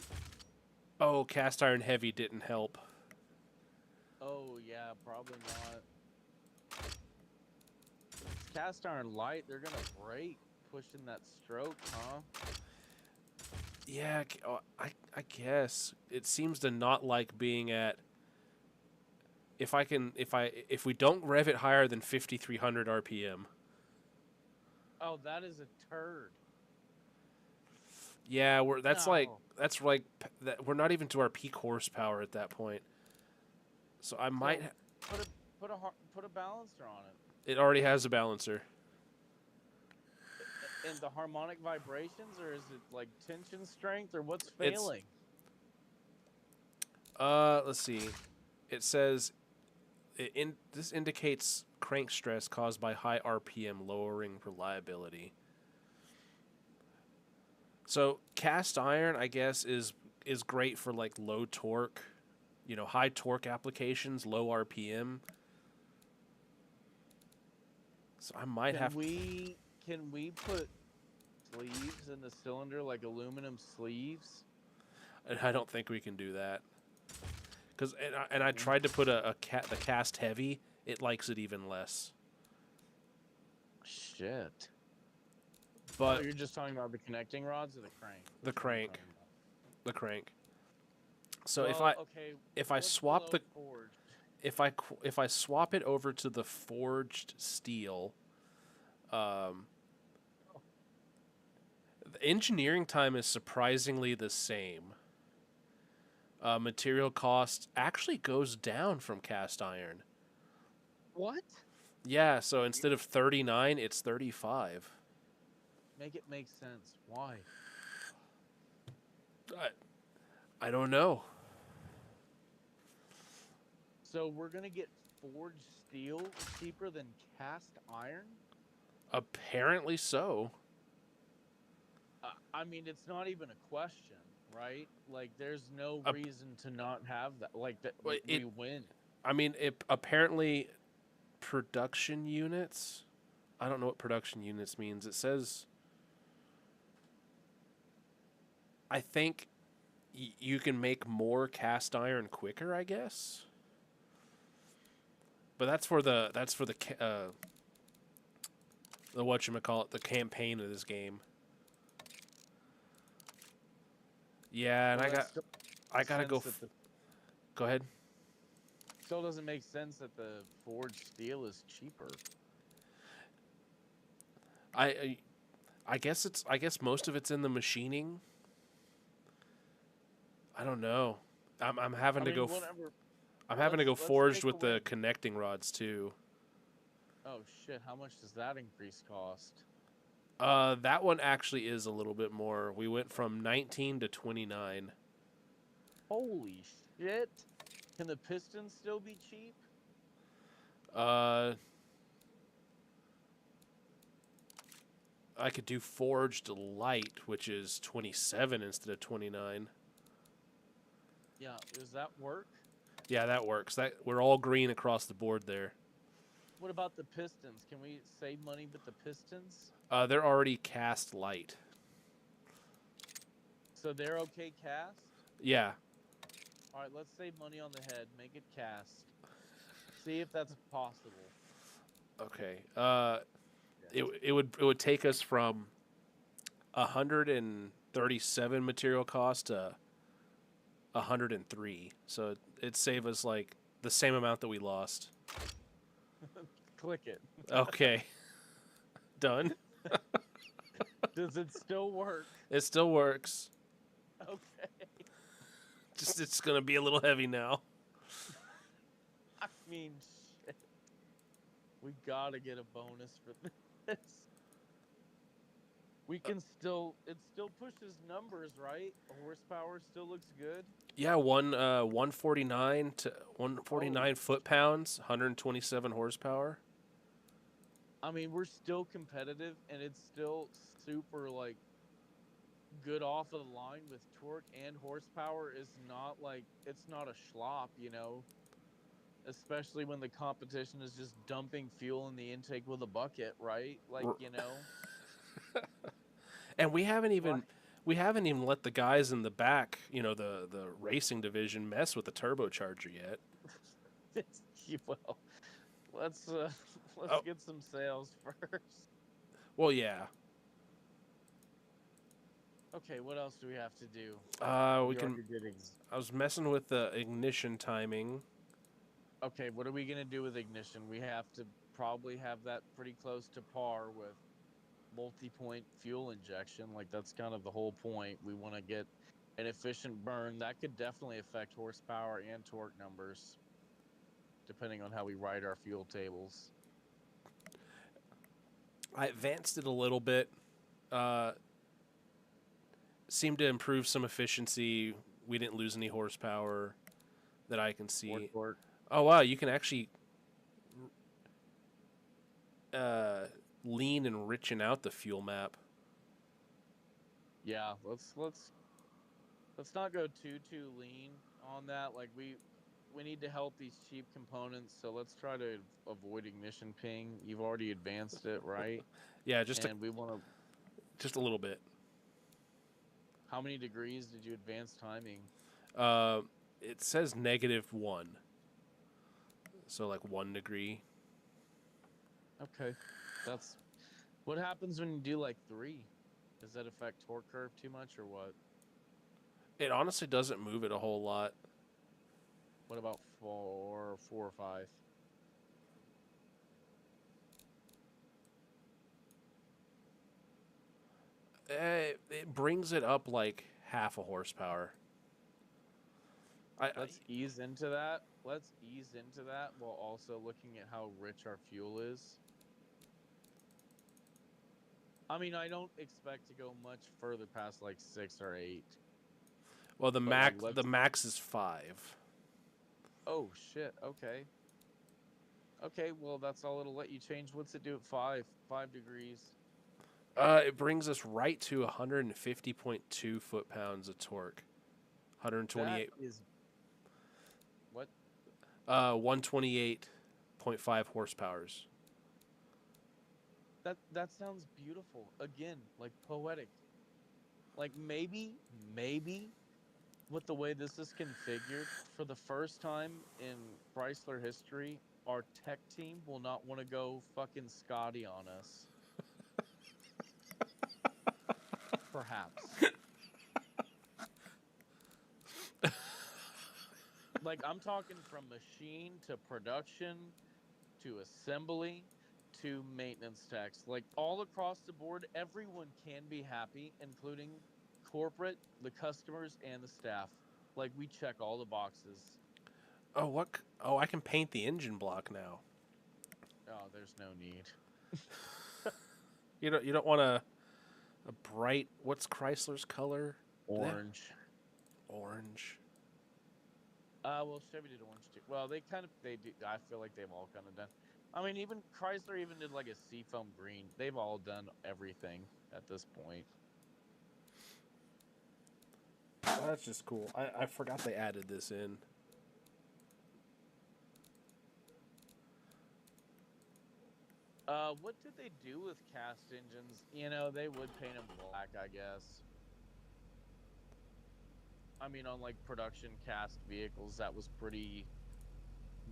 Oh, cast iron heavy didn't help. Oh, yeah, probably not. Cast iron light, they're going to break pushing that stroke, huh? Yeah, I guess it seems to not like being at. If we don't rev it higher than 5300 RPM. Oh, that is a turd. Yeah, that's like No. we're not even to our peak horsepower at that point. So I might. Put a balancer on it. It already has a balancer. And the harmonic vibrations, or is it like tension strength, or what's failing? Let's see. It says this indicates crank stress caused by high RPM, lowering reliability. So cast iron, I guess, is great for like low torque, high torque applications, low RPM. So I might have. Can we put sleeves in the cylinder, like aluminum sleeves? And I don't think we can do that. And I tried to put the cast heavy. It likes it even less. Shit. But You're just talking about the connecting rods or the crank? The Which one are you crank. talking about? The crank. So Well, if I what's swap below forged? if I swap it over to the forged steel, the engineering time is surprisingly the same. Material cost actually goes down from cast iron. What? Yeah, so instead of 39, it's 35. Make it make sense. Why? I don't know. So we're gonna get forged steel cheaper than cast iron? Apparently so. I mean, it's not even a question, right? Like, there's no Uh, reason to not have that. Like, that Well, we win. I mean, it apparently production units. I don't know what production units means. It says, I think you can make more cast iron quicker, I guess. But the whatchamacallit, the campaign of this game. Yeah, and Well, that still I makes gotta go. sense that the Go ahead. still doesn't make sense that the forged steel is cheaper. I I guess most of it's in the machining. I don't know. I'm having I to mean, go. whatever. I'm having to go Let's forged take with away. the connecting rods too. Oh shit! How much does that increase cost? That one actually is a little bit more. We went from 19 to 29. Holy shit! Can the pistons still be cheap? Uh, I could do forged light, which is 27 instead of 29. Yeah, does that work? Yeah, that works. That we're all green across the board there. What about the pistons? Can we save money with the pistons? They're already cast light. So they're okay cast? Yeah. All right, let's save money on the head. Make it cast. See if that's possible. Okay. Yeah. It would take us from 137 material cost to 103. So it'd save us like the same amount that we lost. Click it. Okay. Done. Does it still work? It still works. Okay. Just it's gonna be a little heavy now. I mean, shit. We gotta get a bonus for this. We can still, it still pushes numbers, right? Horsepower still looks good. Yeah, 149 to 149 Oh. foot pounds, 127 horsepower. I mean, we're still competitive, and it's still super like good off of the line with torque and horsepower. Is not like it's not a schlop, you know. Especially when the competition is just dumping fuel in the intake with a bucket, right? Like, you know. And Right. we haven't even let the guys in the back, the racing division mess with the turbocharger yet. Well, let's let's Oh, get some sales first. well, yeah. Okay, what else do we have to do? We We can. already did. I was messing with the ignition timing. Okay, what are we gonna do with ignition? We have to probably have that pretty close to par with multi-point fuel injection. Like that's kind of the whole point. We want to get an efficient burn that could definitely affect horsepower and torque numbers, depending on how we write our fuel tables. I advanced it a little bit. Uh, Seemed to improve some efficiency. We didn't lose any horsepower that I can see. Or torque. Oh wow, you can actually lean and richen out the fuel map. Yeah, let's not go too lean on that. Like we need to help these cheap components, so let's try to avoid ignition ping. You've already advanced it, right? Yeah, And we want to. just a little bit. How many degrees did you advance timing? It says -1, so like 1 degree. Okay, that's what happens when you do like 3. Does that affect torque curve too much or what? It honestly doesn't move it a whole lot. What about 4 or 5? It brings it up like half a horsepower. Let's ease into that. Let's ease into that while also looking at how rich our fuel is. I mean, I don't expect to go much further past like 6 or 8. Well, the But, like, the max is 5. Oh shit. Okay. Okay. Well, that's all it'll let you change. What's it do at 5? 5 degrees. It brings us right to 150.2 foot-pounds of torque. 128. That is what? 128.5 horsepowers. That sounds beautiful. Again, like poetic. Like maybe with the way this is configured, for the first time in Chrysler history, our tech team will not want to go fucking Scotty on us. Perhaps. Like I'm talking from machine to production to assembly to maintenance techs. Like all across the board, everyone can be happy, including corporate, the customers, and the staff. Like we check all the boxes. Oh, what? Oh, I can paint the engine block now. Oh, there's no need. You don't want a bright. What's Chrysler's color? Orange. Orange. Well, Chevy did orange too. Well, they do. I feel like they've all kind of done. I mean, even Chrysler even did like a seafoam green. They've all done everything at this point. Oh, that's just cool. I forgot they added this in. What did they do with cast engines? You know, they would paint them black, I guess. I mean, on like production cast vehicles, that was pretty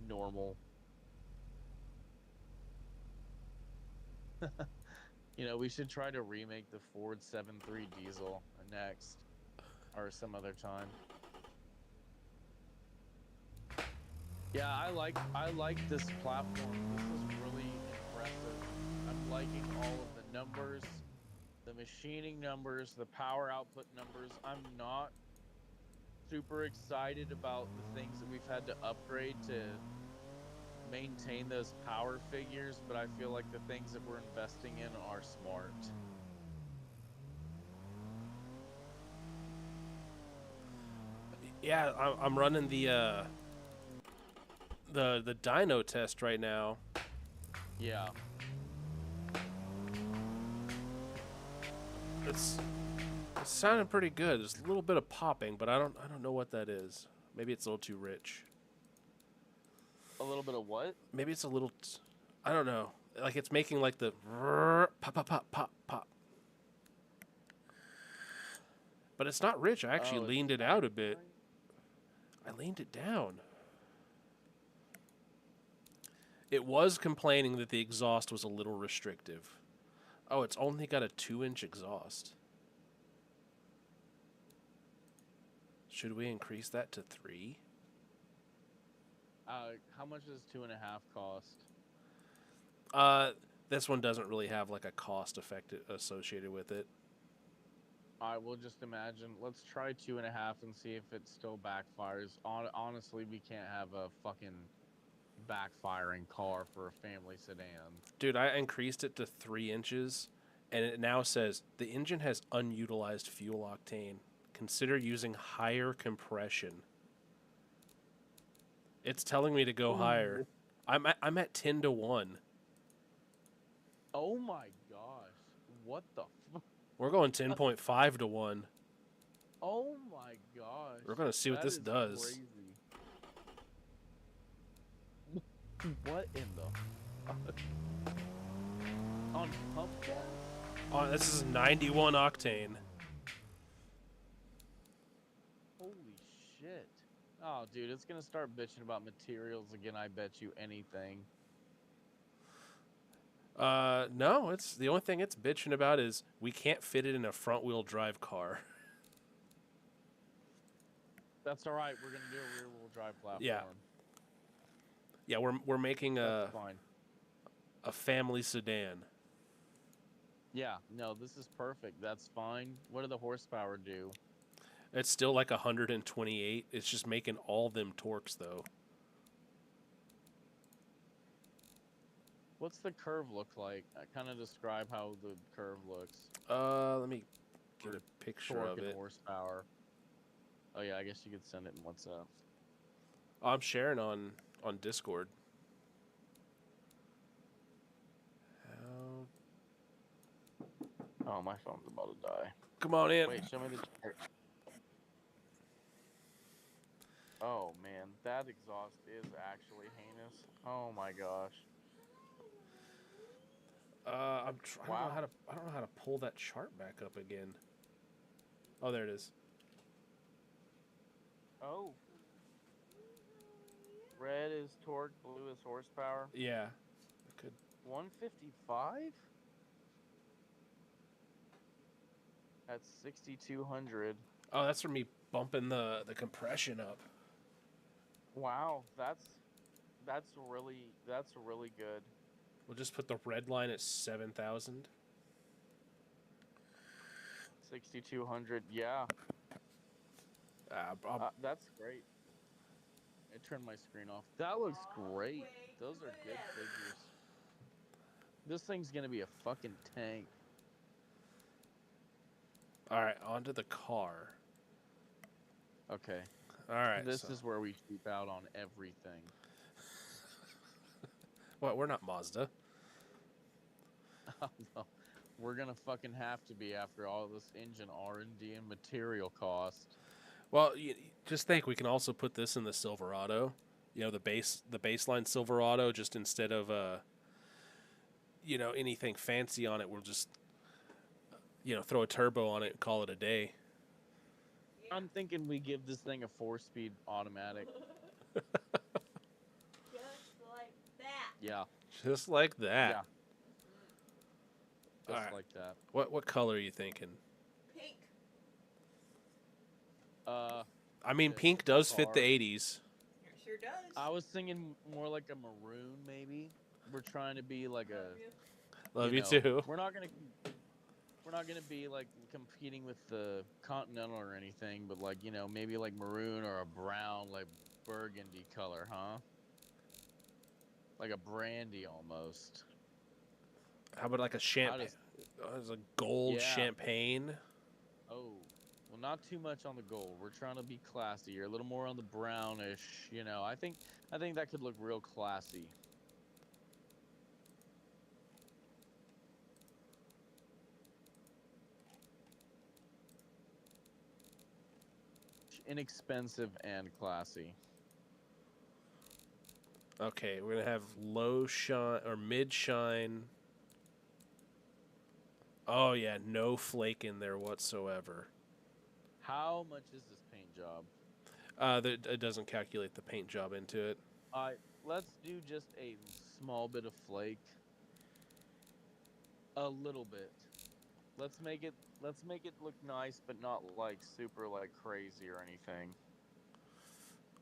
normal. You know, we should try to remake the Ford 7.3 diesel next, or some other time. Yeah, I like this platform. This is really impressive. I'm liking all of the numbers, the machining numbers, the power output numbers. I'm not super excited about the things that we've had to upgrade to maintain those power figures, but I feel like the things that we're investing in are smart. Yeah, I'm running the dyno test right now. Yeah. It's sounding pretty good. There's a little bit of popping, but I don't know what that is. Maybe it's a little too rich. A little bit of what? Maybe it's a little. I don't know. Like it's making like the pop pop pop pop pop. But it's not rich. I actually leaned it out a bit. I leaned it down. It was complaining that the exhaust was a little restrictive. Oh, it's only got a 2-inch exhaust. Should we increase that to 3? How much does 2.5 cost? This one doesn't really have like a cost effect associated with it. All right, we'll just imagine. Let's try 2.5 and see if it still backfires. Honestly, we can't have a fucking backfiring car for a family sedan. Dude, I increased it to 3 inches, and it now says the engine has unutilized fuel octane. Consider using higher compression. It's telling me to go higher. I'm at 10 to 1. Oh my gosh! What the? We're going 10.5 to 1. Oh my gosh! We're gonna see what this does. Crazy. What in the fuck? On pump gas? Oh, this is 91 octane. Holy shit. Oh, dude, it's going to start bitching about materials again, I bet you anything. No, it's the only thing it's bitching about is we can't fit it in a front-wheel drive car. That's all right. We're going to do a rear-wheel drive platform. Yeah. Yeah, we're making That's fine. a family sedan. Yeah, no, this is perfect. That's fine. What do the horsepower do? It's still like 128. It's just making all them torques though. What's the curve look like? Kind of describe how the curve looks. Let me get a picture Torque of and it. horsepower. Oh yeah, I guess you could send it in WhatsApp. Oh, I'm sharing on Discord. How Oh, my phone's about to die. Come on in. Wait, show me the chart. Oh man, that exhaust is actually heinous. Oh my gosh. I don't know how to. I don't know how to pull that chart back up again. Oh, there it is. Oh. Red is torque, blue is horsepower. Yeah. I could. 155? That's 6,200. Oh, that's for me bumping the compression up. Wow, that's really good. We'll just put the red line at 7,000. 6,200. Yeah. That's great. I turned my screen off. That looks great. Those are good figures. This thing's gonna be a fucking tank. All right, onto the car. Okay. All right. This is where we cheap out on everything. What? We're not Mazda. Oh, no. We're gonna fucking have to be after all this engine R&D and material cost. Well, just think we can also put this in the Silverado. You know, the baseline Silverado. Just instead of anything fancy on it, we'll just throw a turbo on it and call it a day. I'm thinking we give this thing a 4-speed automatic. Just like that. Yeah. Just like that. Yeah. Just Alright. like that. What color are you thinking? Pink. I mean, pink does fit the 80s. It sure does. I was thinking more like a maroon, maybe. We're trying to be like Love you too. We're not gonna be like competing with the Continental or anything, but like maybe like maroon or a brown, like burgundy color, huh? Like a brandy almost. How about like a champagne? It's a gold champagne. Oh, well, not too much on the gold. We're trying to be classy. You're a little more on the brownish. I think that could look real classy. Inexpensive and classy. Okay, we're gonna have low shine or mid shine. Oh yeah, no flake in there whatsoever. How much is this paint job? It doesn't calculate the paint job into it. Let's do just a small bit of flake. A little bit. Let's make it look nice, but not like super like crazy or anything.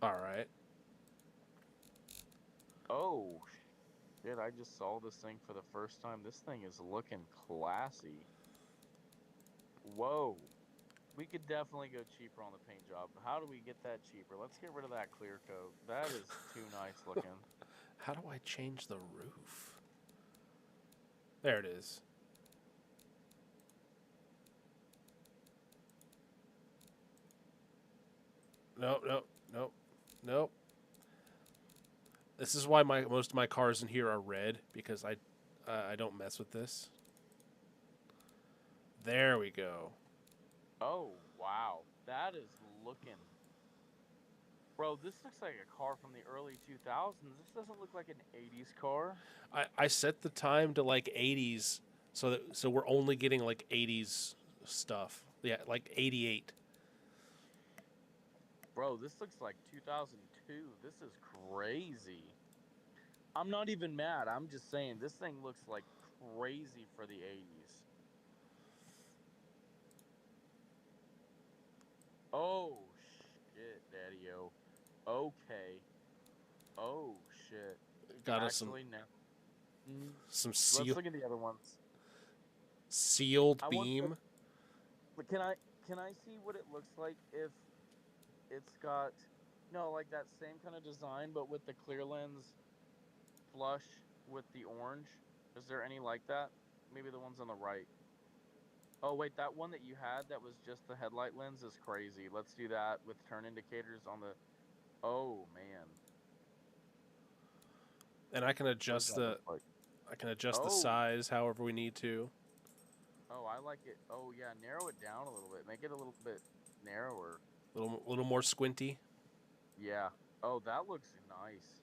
All right. Oh, shit! I just saw this thing for the first time. This thing is looking classy. Whoa. We could definitely go cheaper on the paint job. How do we get that cheaper? Let's get rid of that clear coat. That is too nice looking. How do I change the roof? There it is. Nope. This is why most of my cars in here are red, because I don't mess with this. There we go. Oh, wow. That is looking... Bro, this looks like a car from the early 2000s. This doesn't look like an 80s car. I set the time to like 80s, so we're only getting like 80s stuff. Yeah, like 88. Bro, this looks like 2002. This is crazy. I'm not even mad. I'm just saying this thing looks like crazy for the 80s. Oh, shit, Daddy-o. Okay. Oh, shit. Got us some Let's look at the other ones. Sealed beam. But can I see what it looks like if it's got like that same kind of design but with the clear lens flush with the orange? Is there any like that? Maybe the ones on the right. Oh wait, that one that you had that was just the headlight lens is crazy. Let's do that with turn indicators on the... Oh man. And I can adjust the size however we need to. Oh, I like it. Oh yeah, narrow it down a little bit. Make it a little bit narrower. Little more squinty. Yeah. Oh, that looks nice.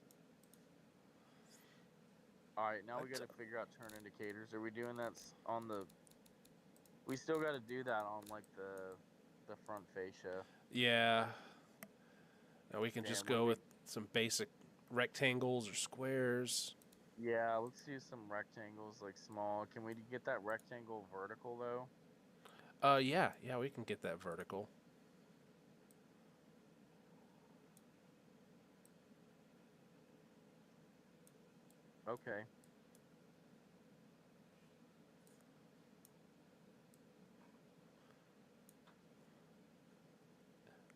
All right, now we got to figure out turn indicators. Are we doing that on the? We still got to do that on like the front fascia. Yeah. Now we can just Damn, go with some basic rectangles or squares. Yeah, let's do some rectangles, like small. Can we get that rectangle vertical though? Yeah, we can get that vertical. Okay.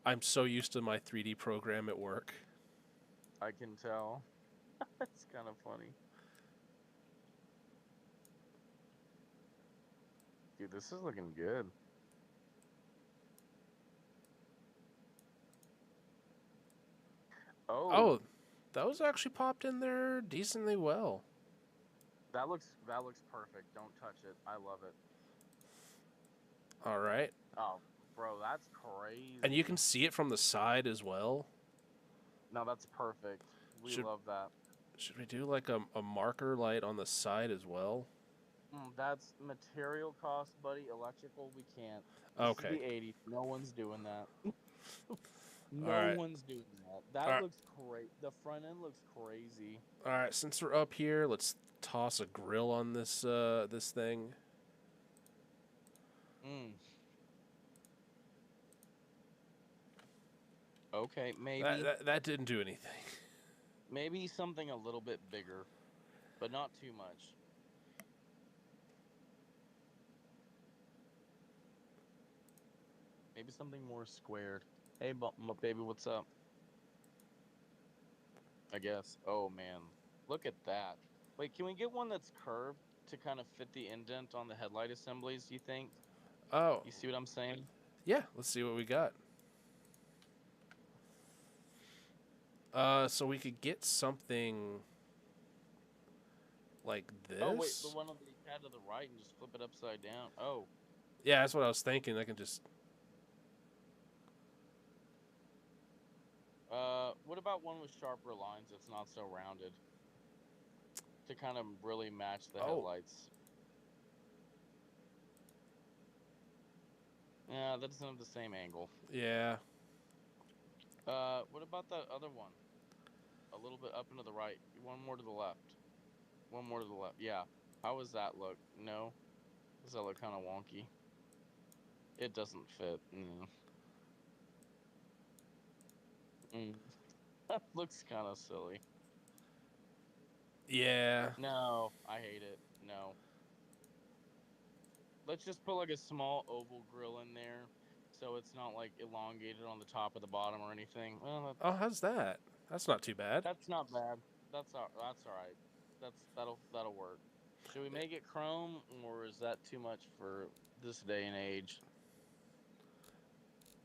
I'm so used to my 3D program at work. I can tell. It's kind of funny. Dude, this is looking good. Oh, those actually popped in there decently well. That looks perfect. Don't touch it. I love it. All right. Oh, bro, that's crazy. And you can see it from the side as well. No, that's perfect. We love that. Should we do like a marker light on the side as well? That's material cost, buddy. Electrical, we can't. Okay. This is the 80s. No one's doing that. No one's doing that. That looks great. The front end looks crazy. All right, since we're up here, let's toss a grill on this this thing. Okay, maybe that didn't do anything. Maybe something a little bit bigger, but not too much. Maybe something more squared. Hey, baby, what's up? I guess. Oh, man. Look at that. Wait, can we get one that's curved to kind of fit the indent on the headlight assemblies, you think? Oh. You see what I'm saying? Yeah, let's see what we got. So we could get something like this. Oh, wait, the one on the pad to the right and just flip it upside down. Oh. Yeah, that's what I was thinking. I can just... What about one with sharper lines that's not so rounded? To kind of really match the headlights. Yeah, that doesn't have the same angle. Yeah. What about that other one? A little bit up and to the right. One more to the left. One more to the left. Yeah. How does that look? No? Does that look kind of wonky? It doesn't fit. That looks kind of silly. Yeah. No, I hate it. No. Let's just put like a small oval grill in there, so it's not like elongated on the top or the bottom or anything. Well, how's that? That's not too bad. That's not bad. That's all right. That'll work. Should we make it chrome, or is that too much for this day and age?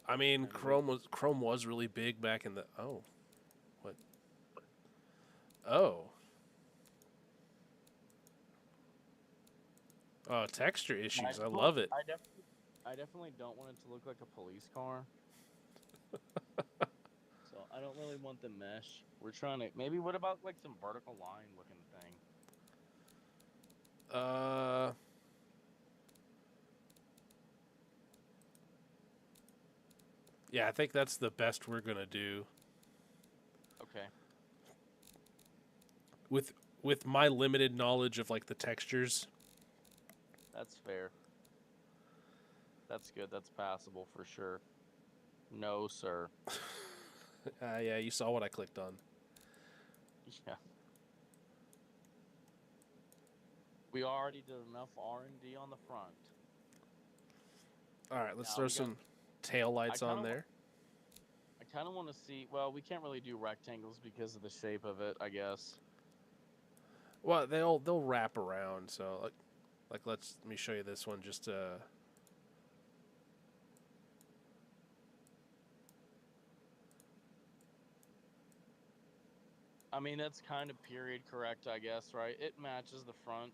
I mean, chrome was really big back in the... Oh. What? Oh. Oh, texture issues. I love it. I definitely don't want it to look like a police car. So I don't really want the mesh. We're trying to... Maybe what about like some vertical line looking thing? Yeah, I think that's the best we're gonna do. Okay. With my limited knowledge of like the textures. That's fair. That's good. That's passable for sure. No, sir. Yeah, you saw what I clicked on. Yeah. We already did enough R&D on the front. All right, let's throw some tail lights on there. I kind of want to see... Well, we can't really do rectangles because of the shape of it, I guess. Well, they'll wrap around. So like let me show you this one. Just I mean, that's kind of period correct, I guess, right? It matches the front.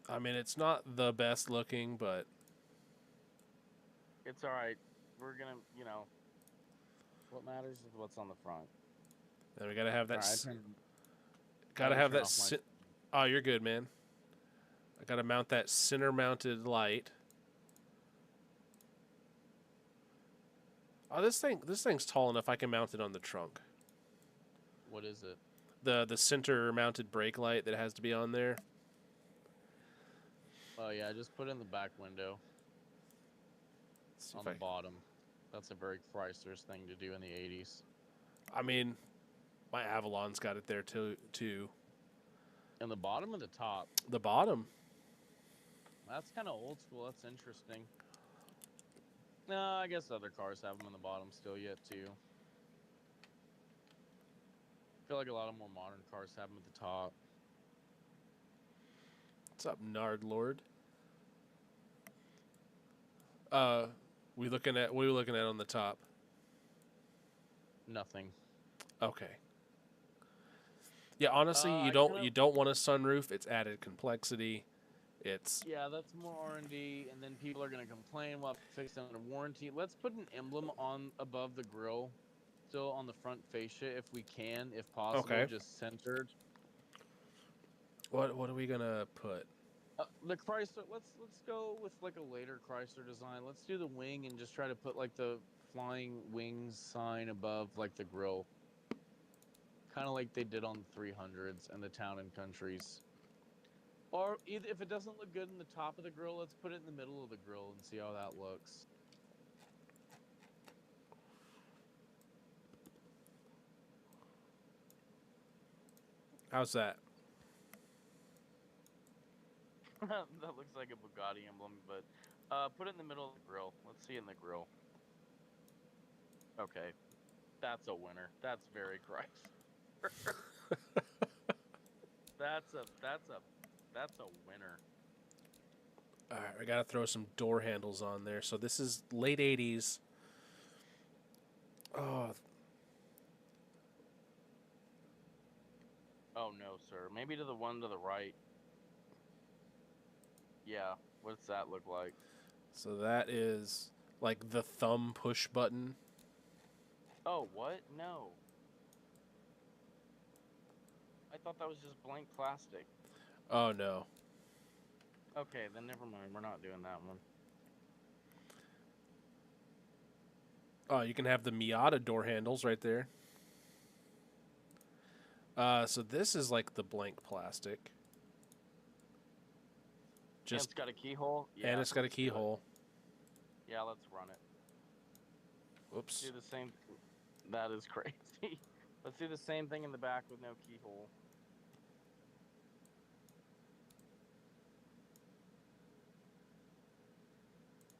I mean, it's not the best looking, but It's all right. We're gonna, what matters is what's on the front. then we gotta have that. All right, Gotta had to have turn that. off my- Oh, you're good, man. I gotta mount that center-mounted light. Oh, this thing's tall enough. I can mount it on the trunk. What is it? The center-mounted brake light that has to be on there. Oh yeah, just put it in the back window Let's see on if the I- bottom. That's a very Chrysler's thing to do in the 80s. I mean, my Avalon's got it there too. In the bottom or the top? The bottom. That's kind of old school. That's interesting. No, I guess other cars have them in the bottom still yet too. I feel like a lot of more modern cars have them at the top. What's up, Nard Lord? What are we looking at on the top? Nothing. Okay. Yeah, honestly, you don't want a sunroof. It's added complexity. It's Yeah, that's more R&D, and then people are gonna complain. We'll have to fix it under warranty. Let's put an emblem on above the grill, still on the front fascia if we can, if possible, Okay. just centered. what are we gonna put? The Chrysler. Let's go with like a later Chrysler design. Let's do the wing and just try to put like the flying wings sign above like the grill, kind of like they did on the 300s and the Town and Countries. Or either if it doesn't look good in the top of the grill, let's put it in the middle of the grill and see how that looks. How's that? That looks like a Bugatti emblem, but put it in the middle of the grill. Let's see it in the grill. Okay, that's a winner. That's very Chrysler. that's a winner. All right, I gotta throw some door handles on there. So this is late '80s. Oh, Oh no, sir. Maybe to the one to the right. Yeah. What's that look like? so that is like the thumb push button. Oh, what? No. I thought that was just blank plastic. Oh no. Okay, then never mind. We're not doing that one. Oh, you can have the Miata door handles right there. So this is like the blank plastic. And Just it's got a keyhole. Yeah, and it's got a let's do it. keyhole. Yeah, let's run it. Whoops. Do the same. That is crazy. Let's do the same thing in the back with no keyhole.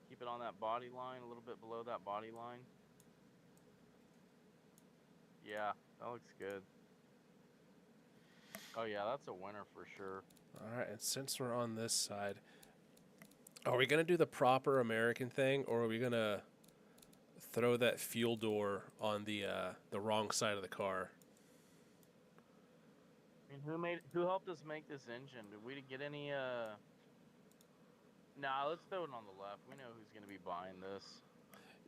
Keep it on that body line, a little bit below that body line. Yeah, that looks good. Oh yeah, that's a winner for sure. All right, and since we're on this side, are we gonna do the proper American thing, or are we gonna throw that fuel door on the wrong side of the car? I mean, who helped us make this engine? Did we get any Nah, let's throw it on the left. We know who's gonna be buying this.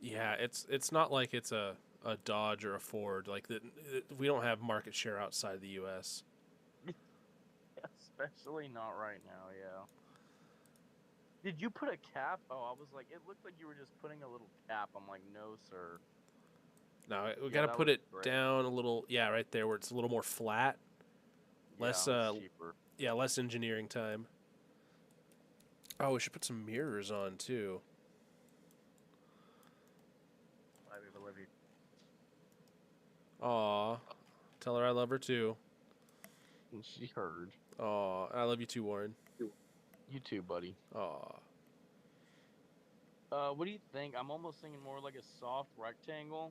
Yeah, it's not like it's a Dodge or a Ford. Like we don't have market share outside the U.S. Especially not right now, yeah. Did you put a cap? Oh, I was like, it looked like you were just putting a little cap. I'm like, no, sir. No, we Yeah, gotta that put looks it great. down a little. Yeah, right there where it's a little more flat. Less Yeah, it's cheaper. yeah, less engineering time. Oh, we should put some mirrors on too. I love you. Aw, tell her I love her too. She heard. Aw, I love you too, Warren. You too, buddy. Aw. What do you think? I'm almost thinking more like a soft rectangle.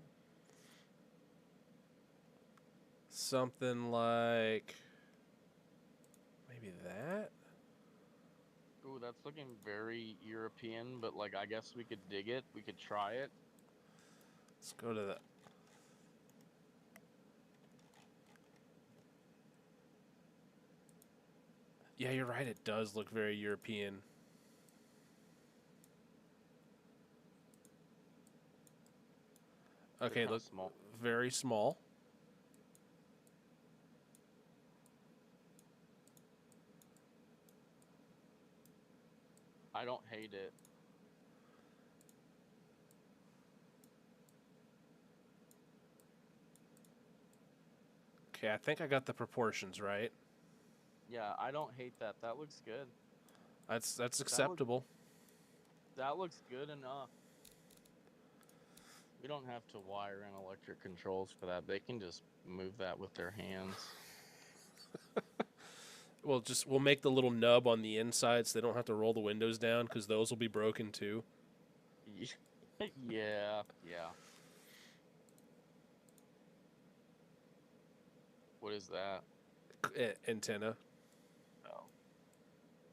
Something like maybe that. Ooh, that's looking very European, but like I guess we could dig it. We could try it. Let's go to the. Yeah, you're right. It does look very European. They're Okay, kinda look small. very small. I don't hate it. Okay, I think I got the proportions right. Yeah, I don't hate that. That looks good. That's acceptable. That looks good enough. We don't have to wire in electric controls for that. They can just move that with their hands. We'll make the little nub on the inside so they don't have to roll the windows down because those will be broken too. Yeah. What is that? Antenna. Oh.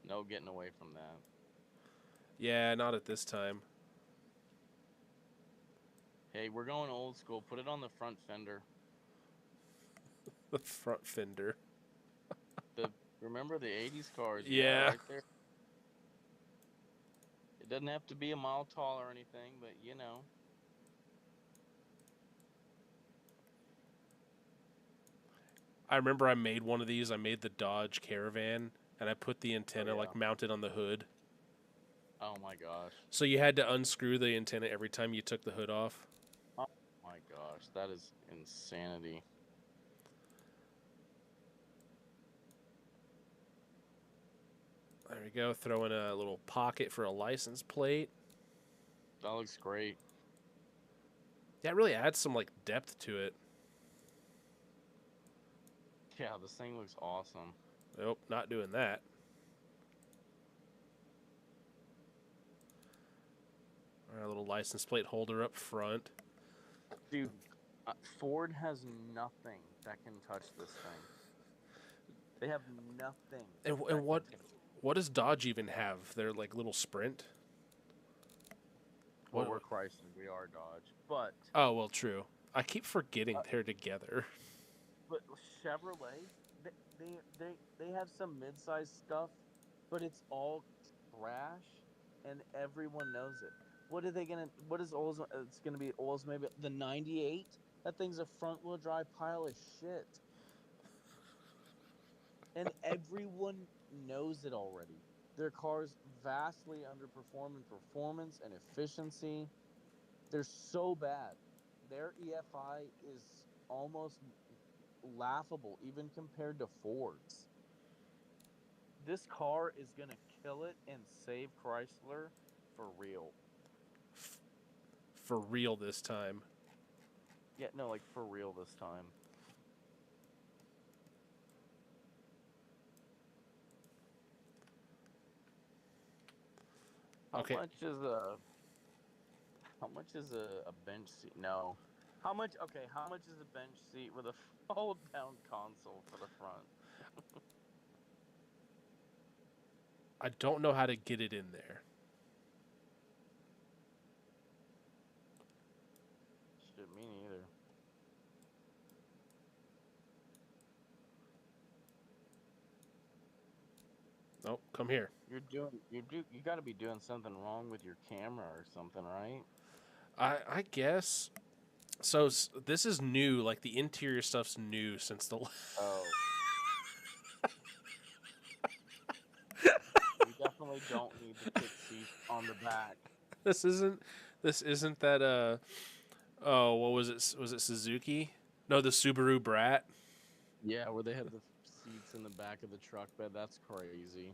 No getting away from that. Yeah, not at this time. Hey, we're going old school. Put it on the front fender. The front fender. Remember the 80s cars? Yeah. Right there. It doesn't have to be a mile tall or anything, but you know. I remember I made one of these. I made the Dodge Caravan, and I put the antenna like mounted on the hood. Oh my gosh. So you had to unscrew the antenna every time you took the hood off. Oh my gosh, that is insanity. There we go. Throw in a little pocket for a license plate. That looks great. Yeah, it really adds some like depth to it. Yeah, this thing looks awesome. Nope, not doing that. Our little license plate holder up front. Dude, Ford has nothing that can touch this thing. They have nothing. And what does Dodge even have? Their like little Sprint. Well, we're Chrysler. We are Dodge, but oh well, true. I keep forgetting they're together. But Chevrolet, they have some mid-sized stuff, but it's all trash, and everyone knows it. What is Oldsmobile? It's gonna be Oldsmobile the '98. That thing's a front-wheel drive pile of shit, and everyone knows it already. Their cars vastly underperform in performance and efficiency. They're so bad. Their EFI is almost laughable even compared to Ford's. This car is going to kill it and save Chrysler for real. For real this time. Yeah, no, like for real this time. Okay. How much is a bench seat? No. How much is a bench seat with a fold down console for the front? I don't know how to get it in there. Shit, me neither. Nope, come here. You got to be doing something wrong with your camera or something, right? I guess. So this is new. Like the interior stuff's new since the. Oh. We definitely don't need the kick seat on the back. This isn't that oh, what was it? Was it Suzuki? No, the Subaru Brat. Yeah, where they have the seats in the back of the truck bed. That's crazy.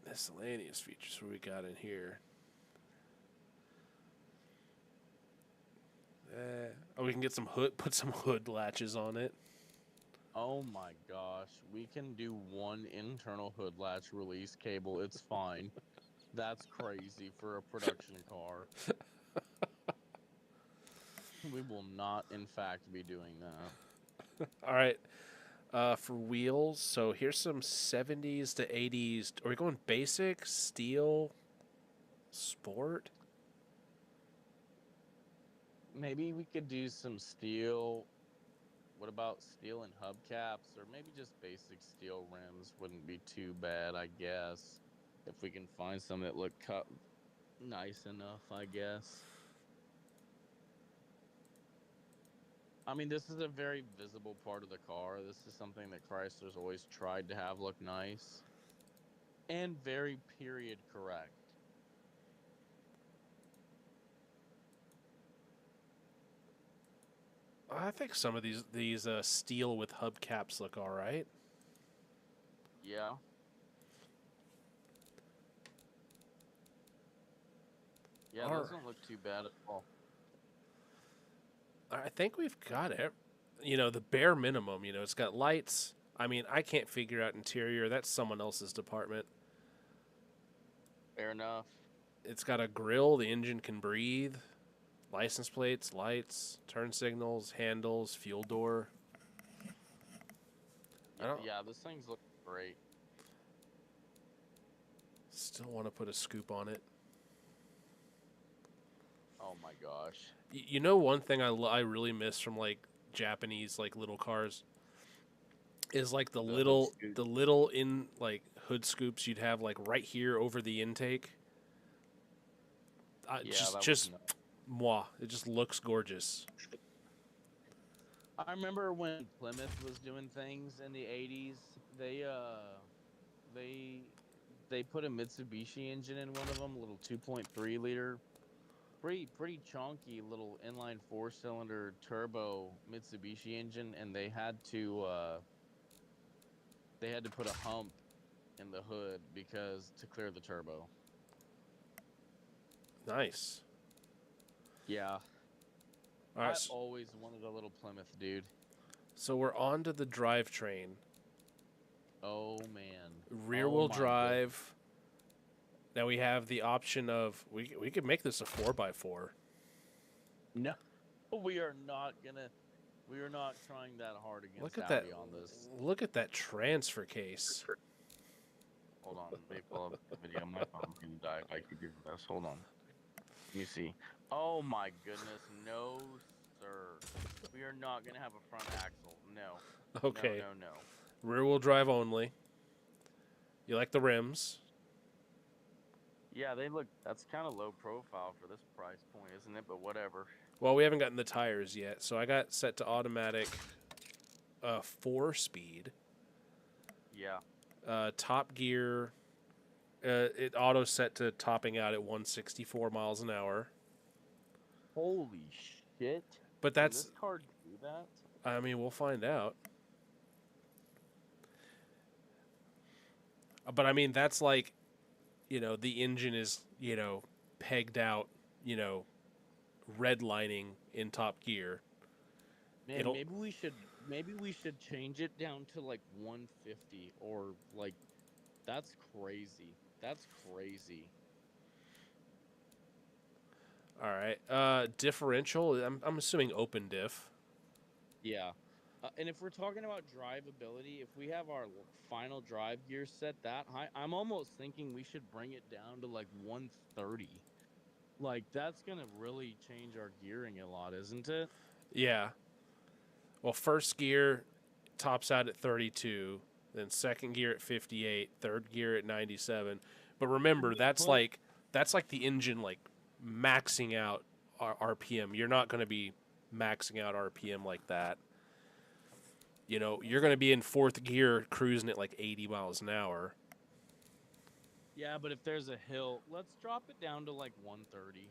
Miscellaneous features. What we got in here? We can get some put some hood latches on it. Oh my gosh, we can do one internal hood latch release cable. It's fine. That's crazy for a production car. We will not, in fact, be doing that. All right. For wheels, so here's some 70s to 80s. Are we going basic, steel, sport? Maybe we could do some steel. what about steel and hubcaps, or maybe just basic steel rims wouldn't be too bad, I guess. If we can find some that look cut nice enough, I guess. I mean, this is a very visible part of the car. This is something that Chrysler's always tried to have look nice and very period correct. I think some of these steel with hubcaps look all right. Yeah. Yeah, those don't look too bad at all. I think we've got it. You know, the bare minimum. You know, it's got lights. I mean, I can't figure out interior. That's someone else's department. Fair enough. It's got a grill. The engine can breathe. License plates, lights, turn signals, handles, fuel door. Yeah, this thing's looking great. Still want to put a scoop on it. Oh my gosh. You know, one thing I really miss from like Japanese like little cars is like the little in like hood scoops you'd have like right here over the intake. Just moi. It just looks gorgeous. I remember when Plymouth was doing things in the 80s, they put a Mitsubishi engine in one of them, a little 2.3 liter, pretty chunky little inline 4-cylinder turbo Mitsubishi engine, and they had to put a hump in the hood to clear the turbo. Nice. Yeah. All right, I always wanted a little Plymouth, dude. So we're on to the drivetrain. Oh, man. Rear-wheel drive. Now we have the option of... We could make this a 4x4. No. We are not trying that hard against Look at Audi that. on this. Look at that transfer case. Hold on. Let me pull up the video. My phone's going to die if I keep doing this. Hold on. Let me see. Oh, my goodness. No, sir. We are not going to have a front axle. No. Okay. No. Rear-wheel drive only. You like the rims? Yeah, they look... That's kind of low profile for this price point, isn't it? But whatever. Well, we haven't gotten the tires yet, so I got set to automatic 4-speed. Yeah. Top gear, it auto set to topping out at 164 miles an hour. Holy shit. But that's... Can this car do that? I mean, we'll find out. But, I mean, that's like, you know, the engine is, you know, pegged out, you know, redlining in top gear. Man, maybe we should change it down to like 150 or like that's crazy. That's crazy. All right. Differential, I'm assuming open diff. Yeah. And if we're talking about drivability, if we have our final drive gear set that high, I'm almost thinking we should bring it down to like 130. Like that's going to really change our gearing a lot, isn't it? Yeah. Well, first gear tops out at 32, then second gear at 58, third gear at 97. But remember, that's like the engine like maxing out RPM. You're not going to be maxing out RPM like that. You know, you're going to be in fourth gear cruising at like 80 miles an hour. Yeah, but if there's a hill, let's drop it down to like 130.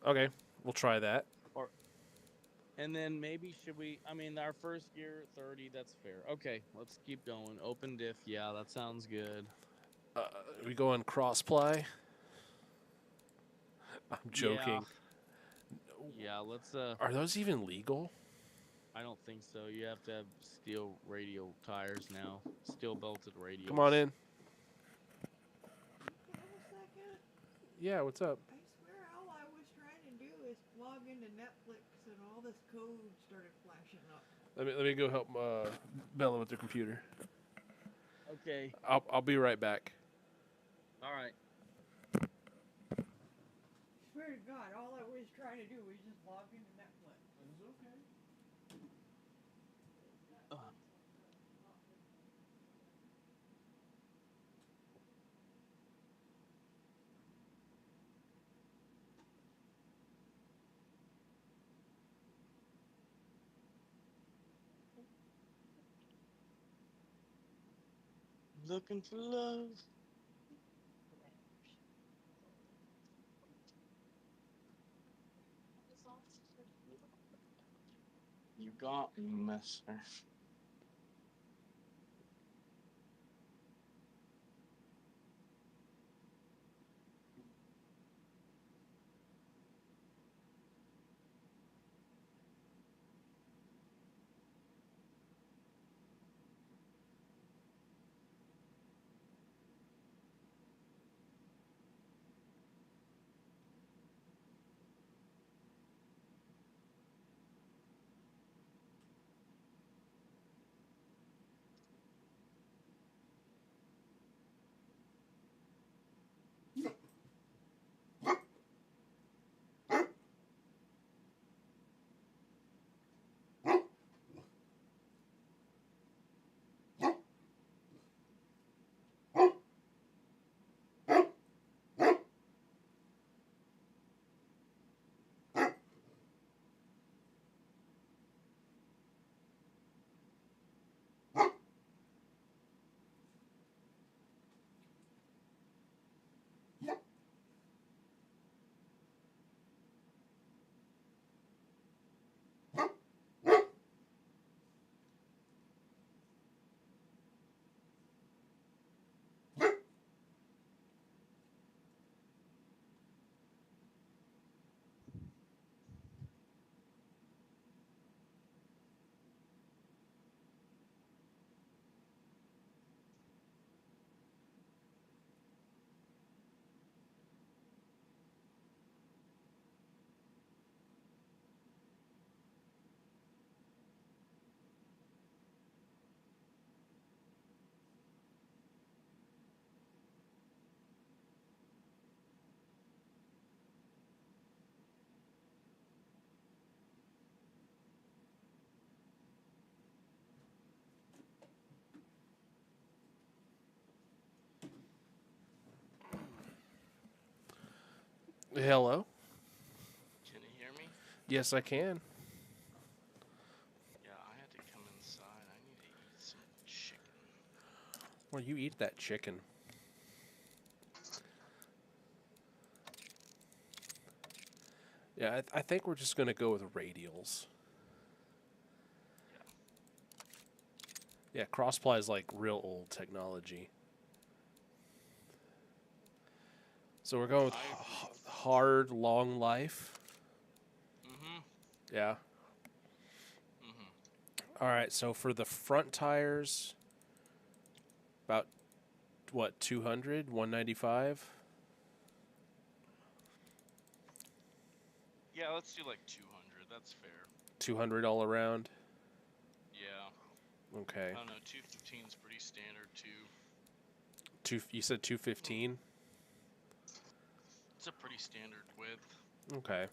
Okay, we'll try that. And then maybe our first gear 30, that's fair. Okay, let's keep going. Open diff, yeah, that sounds good. We go on cross ply. I'm joking. Yeah, let's Are those even legal? I don't think so. You have to have steel radial tires now. Steel belted radials. Come on in. Can you have a second? Yeah, what's up? I swear all I was trying to do is log into Netflix and all this code started flashing up. Let me go help Bella with the computer. Okay. I'll be right back. All right. Swear to God, all I was trying to do was just log into Netflix. It was okay. looking for love. You got me, mister. Hello? Can you hear me? Yes, I can. Yeah, I had to come inside. I need to eat some chicken. Well, you eat that chicken. Yeah, I think we're just going to go with radials. Yeah, crossply is like real old technology. So we're going with hard, long life. Mm-hmm. Yeah. Mm-hmm. All right, so for the front tires, about, what, 200, 195? Yeah, let's do like 200. That's fair. 200 all around? Yeah. Okay. I don't know. 215 is pretty standard too. You said 215? It's a pretty standard width. Okay.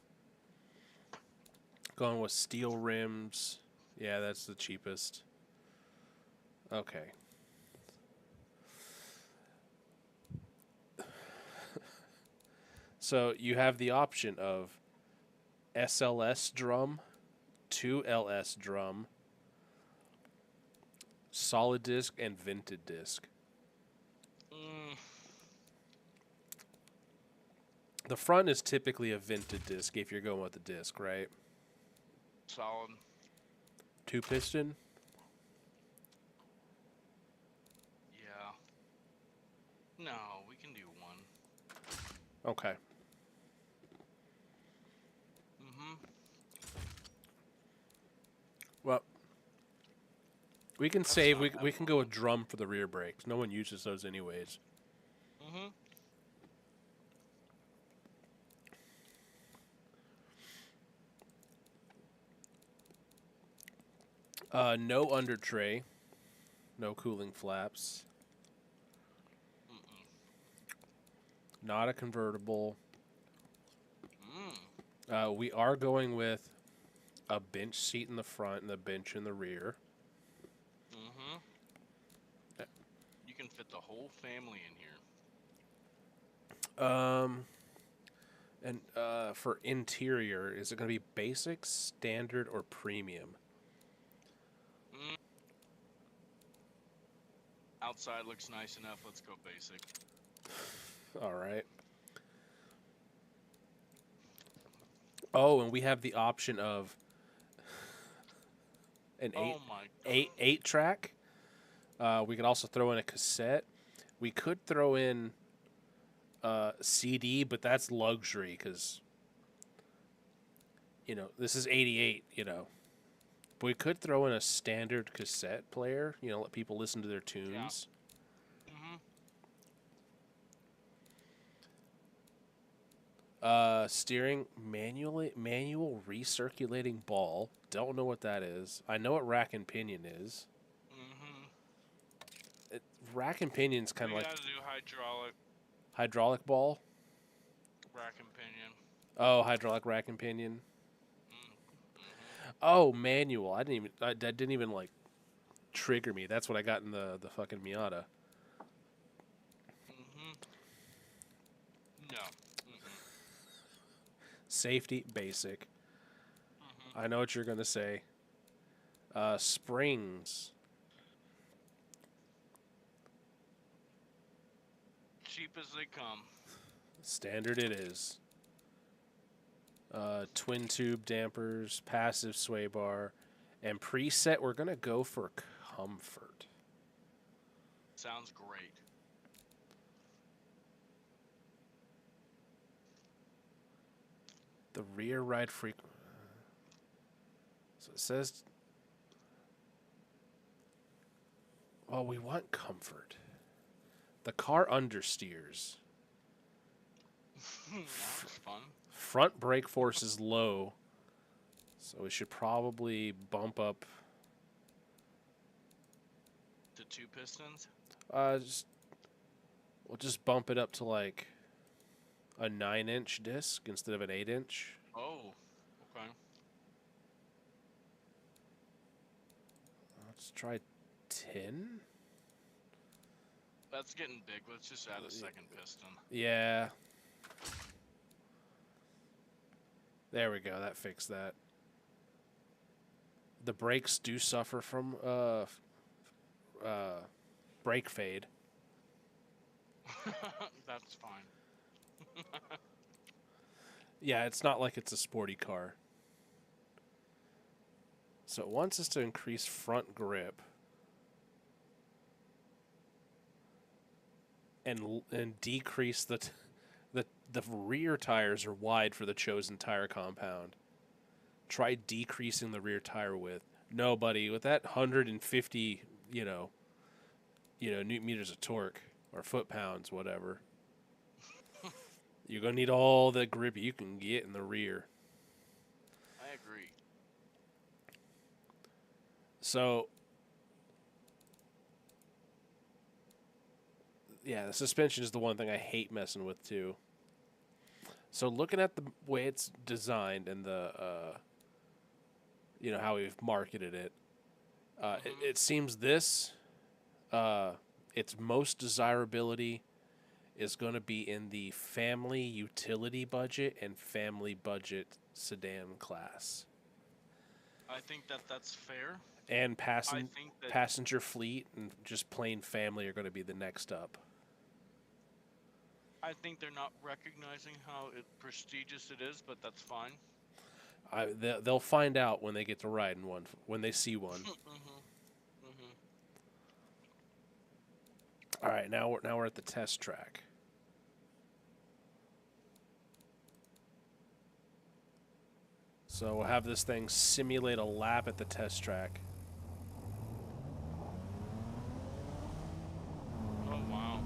Going with steel rims. Yeah, that's the cheapest. Okay. So you have the option of SLS drum, 2LS drum, solid disc, and vented disc. The front is typically a vented disc if you're going with the disc, right? Solid. 2-piston? Yeah. No, we can do one. Okay. Mm-hmm. Well, we can save. We can go with drum for the rear brakes. No one uses those anyways. Mm-hmm. No under tray. No cooling flaps. Not a convertible. We are going with a bench seat in the front and a bench in the rear. Mm-hmm. You can fit the whole family in here. And for interior, is it going to be basic, standard, or premium? Outside looks nice enough. Let's go basic. All right. Oh, and we have the option of an Oh my god. eight track. We could also throw in a cassette. We could throw in CD, but that's luxury because this is '88. But we could throw in a standard cassette player. Let people listen to their tunes. Steering manual recirculating ball. Don't know what that is. I know what rack and pinion is. Rack and pinion's kind of We like gotta do hydraulic ball. rack and pinion. Oh, hydraulic rack and pinion. Oh, manual. That didn't even like trigger me. That's what I got in the fucking Miata. No. Safety basic. I know what you're gonna say. Springs. Cheap as they come. Standard it is. Twin tube dampers, passive sway bar, and preset. We're gonna go for comfort. Sounds great. The rear ride frequency. So it says. Well, we want comfort. The car understeers. That's fun. Front brake force is low, so we should probably bump up. To 2 pistons? We'll just bump it up to like a 9-inch disc instead of an 8-inch. Oh, okay. Let's try 10. That's getting big. Let's just add a second piston. Yeah. There we go. That fixed that. The brakes do suffer from brake fade. That's fine. Yeah, it's not like it's a sporty car. So it wants us to increase front grip and decrease the rear tires are wide for the chosen tire compound. Try decreasing the rear tire width. No, buddy, with that 150, newton meters of torque or foot-pounds, whatever, you're gonna need all the grip you can get in the rear. I agree. So, yeah, the suspension is the one thing I hate messing with too. So looking at the way it's designed and the, how we've marketed it, it seems this, its most desirability is going to be in the family utility budget and family budget sedan class. I think that's fair. And I think that passenger fleet and just plain family are going to be the next up. I think they're not recognizing how prestigious it is, but that's fine. They'll find out when they get to ride in one, when they see one. All right, now we're at the test track. So we'll have this thing simulate a lap at the test track. Oh wow!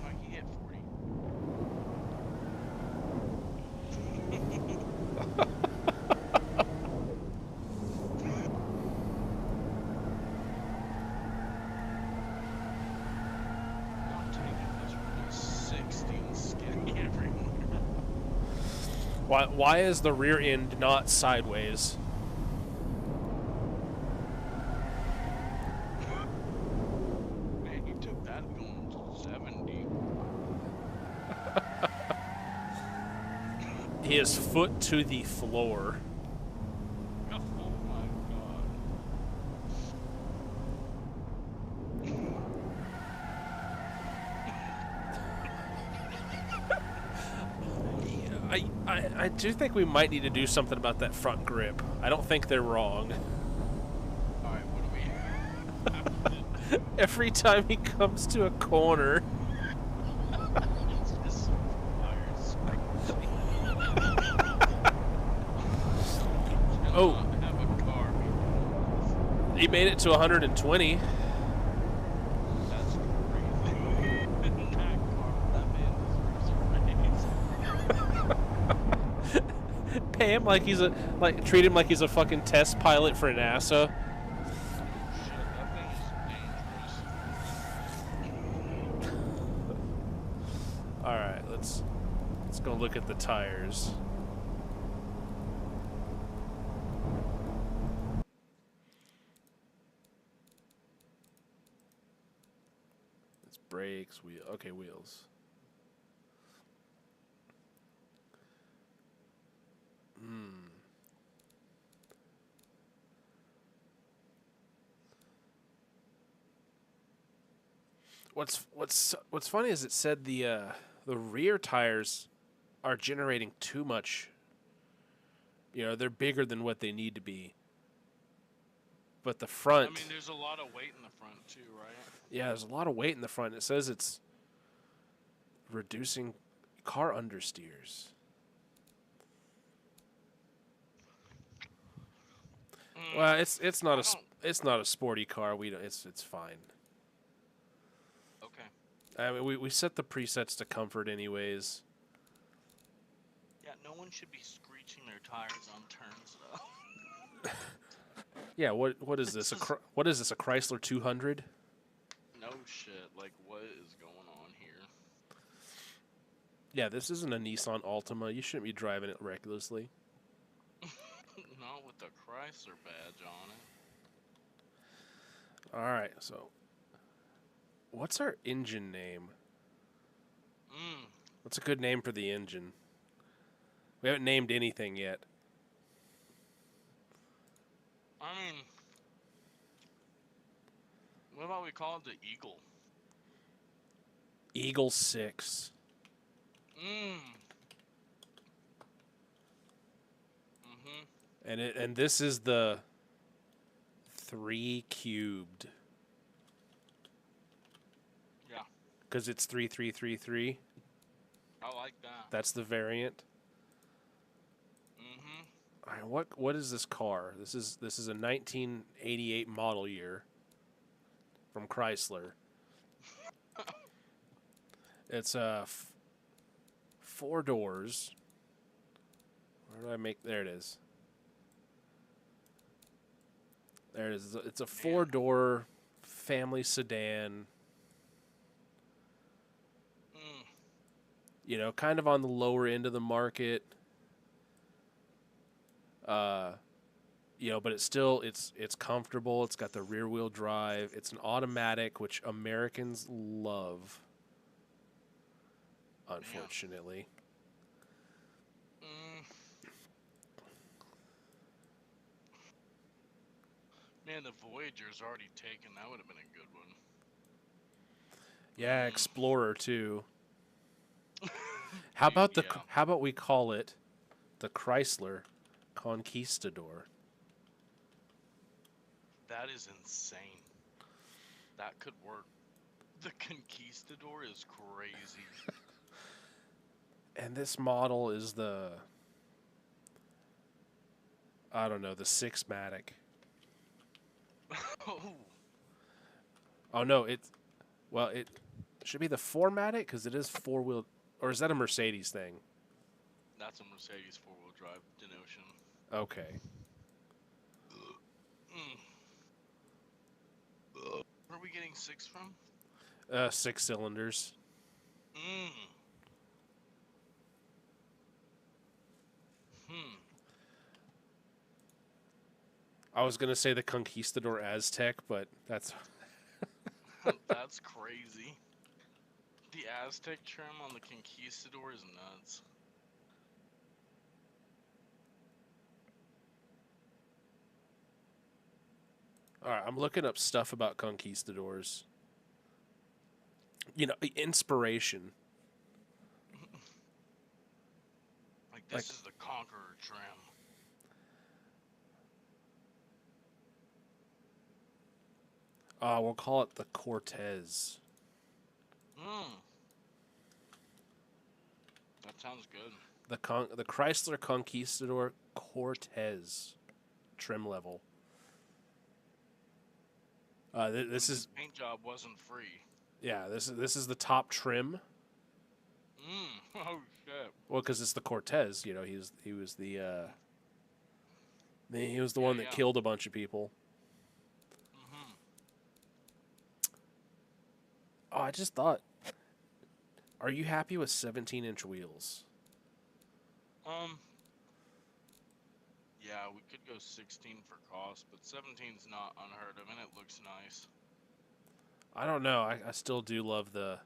Like he hit 40. I'm taking this really 60 and skinny everywhere. Why is the rear end not sideways? Man, you took that going 70. He is foot to the floor. Oh my god. I do think we might need to do something about that front grip. I don't think they're wrong. Alright, what do we Every time he comes to a corner, It's just tires. Oh. Have a car. he made it to 120. That's crazy. That car, that man deserves a raise. Pay him like he's treat him like he's a fucking test pilot for NASA. Shit, that thing is dangerous. All right, let's go look at the tires. It's brakes, wheel. Okay, wheels. What's funny is it said the rear tires are generating too much. You know, they're bigger than what they need to be. But the front, I mean, there's a lot of weight in the front too, right? yeah, there's a lot of weight in the front. It says it's reducing car understeers. Well, it's not it's not a sporty car. We don't. It's fine. Okay. I mean, we set the presets to comfort anyways. Yeah, no one should be screeching their tires on turns though. Yeah, what is this? What is this? A Chrysler 200? No shit. Like, what is going on here? Yeah, this isn't a Nissan Altima. You shouldn't be driving it recklessly. Not with the Chrysler badge on it. All right, so what's our engine name? What's a good name for the engine? We haven't named anything yet. I mean, what about we call it the Eagle? Eagle 6. And this is the 3 cubed. Yeah. Because it's 3333. I like that. That's the variant. All right, what is this car? This is a 1988 model year from Chrysler. It's 4 doors. Where do I make? There it is. There it is. It's a 4-door family sedan. You know, kind of on the lower end of the market. You know, but it's still it's comfortable. It's got the rear wheel drive. It's an automatic, which Americans love. Unfortunately. Man, the Voyager's already taken. That would have been a good one. Yeah, Explorer too. How about how about we call it the Chrysler Conquistador? That is insane. That could work. The Conquistador is crazy. And this model is the, I don't know, the 6-matic. Oh no, it should be the 4-matic because it is 4-wheel, or is that a Mercedes thing? That's a Mercedes 4-wheel drive denotion. Okay. Where are we getting 6 from? 6 cylinders. I was gonna say the Conquistador Aztec, but that's That's crazy. The Aztec trim on the Conquistador is nuts. all right. I'm looking up stuff about Conquistadors. You know, inspiration. Like this is the Conqueror trim. We'll call it the Cortez. That sounds good. The Chrysler Conquistador Cortez trim level. This is paint job wasn't free. Yeah, this is the top trim. Oh shit. Well, because it's the Cortez, you know, he was the one that killed a bunch of people. Oh, I just thought, are you happy with 17-inch wheels? Yeah, we could go 16 for cost, but 17's not unheard of, and it looks nice. I don't know. I still do love the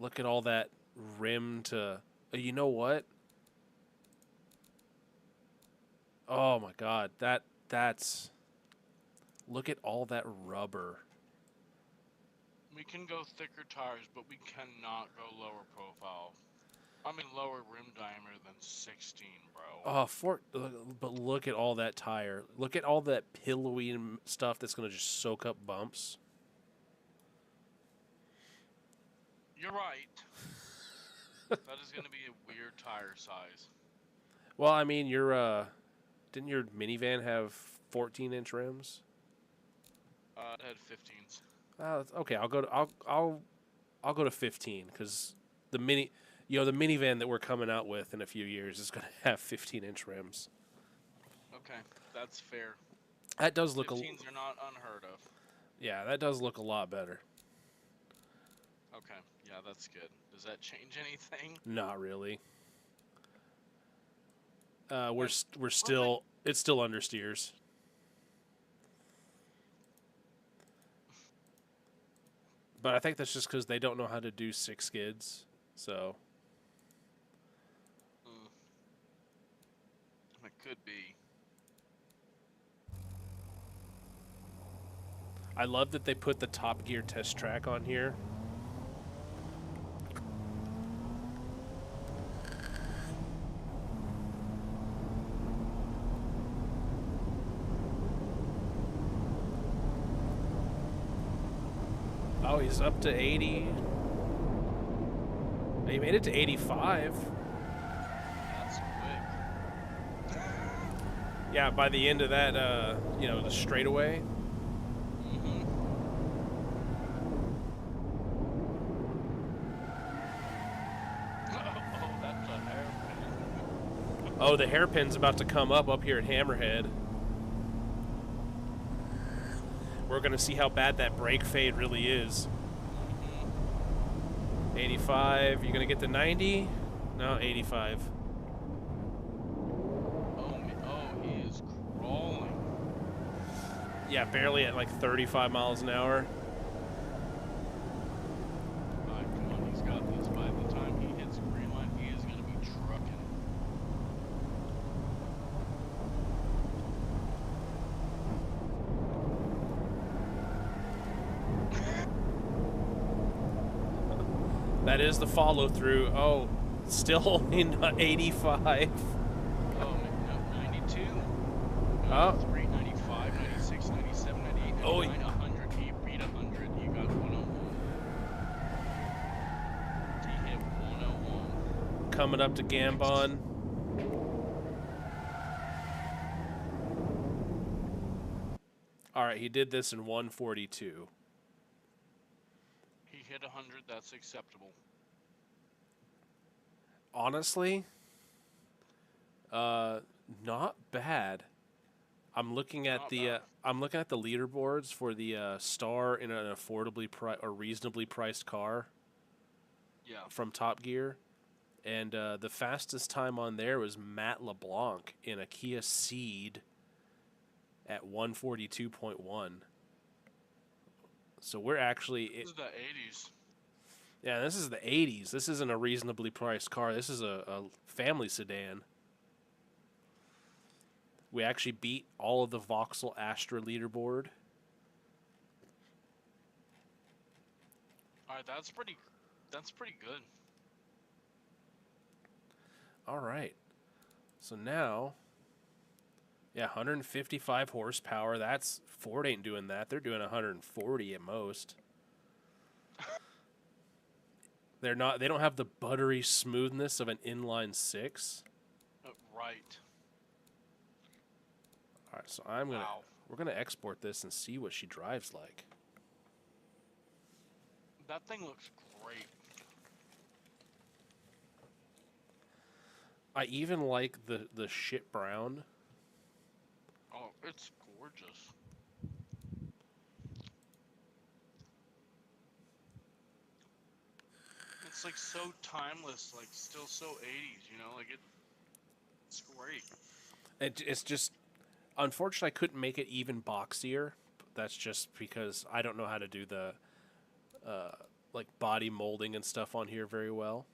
look at all that rim to. You know what? Oh my God, that's. Look at all that rubber. We can go thicker tires, but we cannot go lower profile. I mean, lower rim diameter than 16, bro. But look at all that tire. Look at all that pillowy stuff that's going to just soak up bumps. You're right. That is going to be a weird tire size. Well, I mean, didn't your minivan have 14-inch rims? It had 15s. Okay, I'll go to 15 because the minivan that we're coming out with in a few years is going to have 15-inch rims. Okay, that's fair. That does look 15s are not unheard of. Yeah, that does look a lot better. Okay, yeah, that's good. Does that change anything? Not really. We're still it's still understeers. But I think that's just because they don't know how to do 6 skids, so. It could be. I love that they put the Top Gear test track on here. Oh, he's up to 80. He made it to 85. That's quick. Yeah, by the end of that, the straightaway. That's a hairpin. Oh, the hairpin's about to come up here at Hammerhead. We're going to see how bad that brake fade really is. 85. You going to get to 90? No, 85. Oh, he is crawling. Yeah, barely at like 35 miles an hour. Come on, he's got this. By the time he hits green line, he is going to be trucking. That is the follow through. Oh, still only 85. Oh, no, 92. Oh. 93, 95, 96, 97, 98, 99, 100. He beat 100. You got 101. He hit 101. Coming up to Gambon. All right, he did this in 142. He hit 100. That's acceptable. Honestly, not bad. I'm looking at the leaderboards for the star in an reasonably priced car. Yeah. From Top Gear, and the fastest time on there was Matt LeBlanc in a Kia Ceed at 142.1. So we're actually. This is the 80s. Yeah, this is the 80s. This isn't a reasonably priced car. This is a family sedan. We actually beat all of the Vauxhall Astra leaderboard. All right, that's pretty good. All right. So now, yeah, 155 horsepower. That's Ford ain't doing that. They're doing 140 at most. They're not. They don't have the buttery smoothness of an inline six. Right. All right, so I'm gonna. Wow. We're gonna export this and see what she drives like. That thing looks great. I even like the shit brown. Oh, it's gorgeous. It's like so timeless, like still so 80s, you know, like it's great. It's just unfortunately I couldn't make it even boxier. That's just because I don't know how to do the like body molding and stuff on here very well.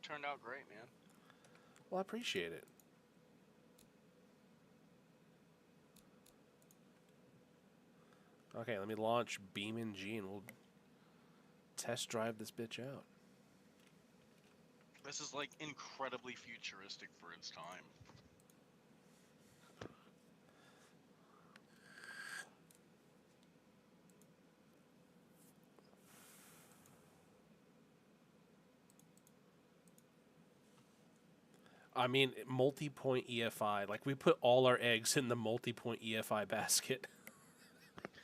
Turned out great, man. Well, I appreciate it. Okay, let me launch BeamNG and we'll test drive this bitch out. This is like incredibly futuristic for its time. I mean, multi-point EFI. Like, we put all our eggs in the multi-point EFI basket.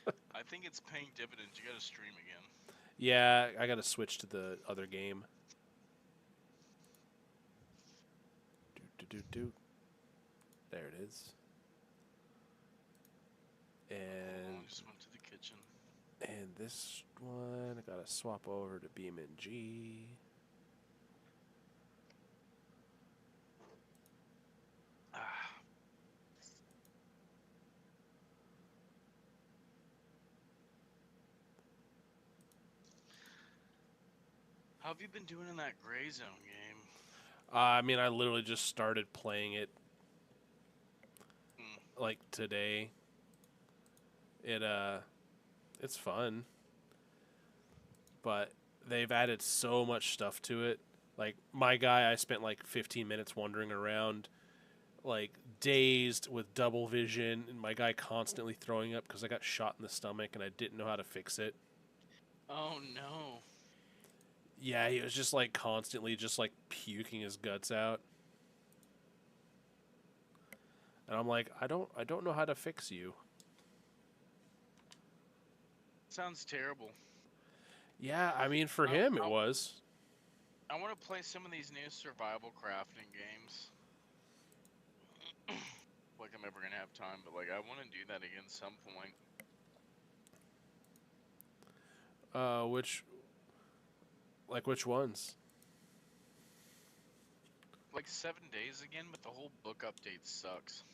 I think it's paying dividends. You gotta stream again. Yeah, I gotta switch to the other game. Do. There it is. And I just went to the kitchen. And this one, I gotta swap over to BeamNG. How have you been doing in that Gray Zone game? I mean, I literally just started playing it like today. It's fun, but they've added so much stuff to it. Like my guy, I spent like 15 minutes wandering around, like dazed with double vision, and my guy constantly throwing up because I got shot in the stomach and I didn't know how to fix it. Oh no. Yeah, he was just like constantly just like puking his guts out. And I'm like, I don't know how to fix you. Sounds terrible. Yeah, I mean for him it was. I want to play some of these new survival crafting games. Like I'm ever gonna have time, but like I want to do that again some point. Which ones? Like 7 days again, but the whole book update sucks.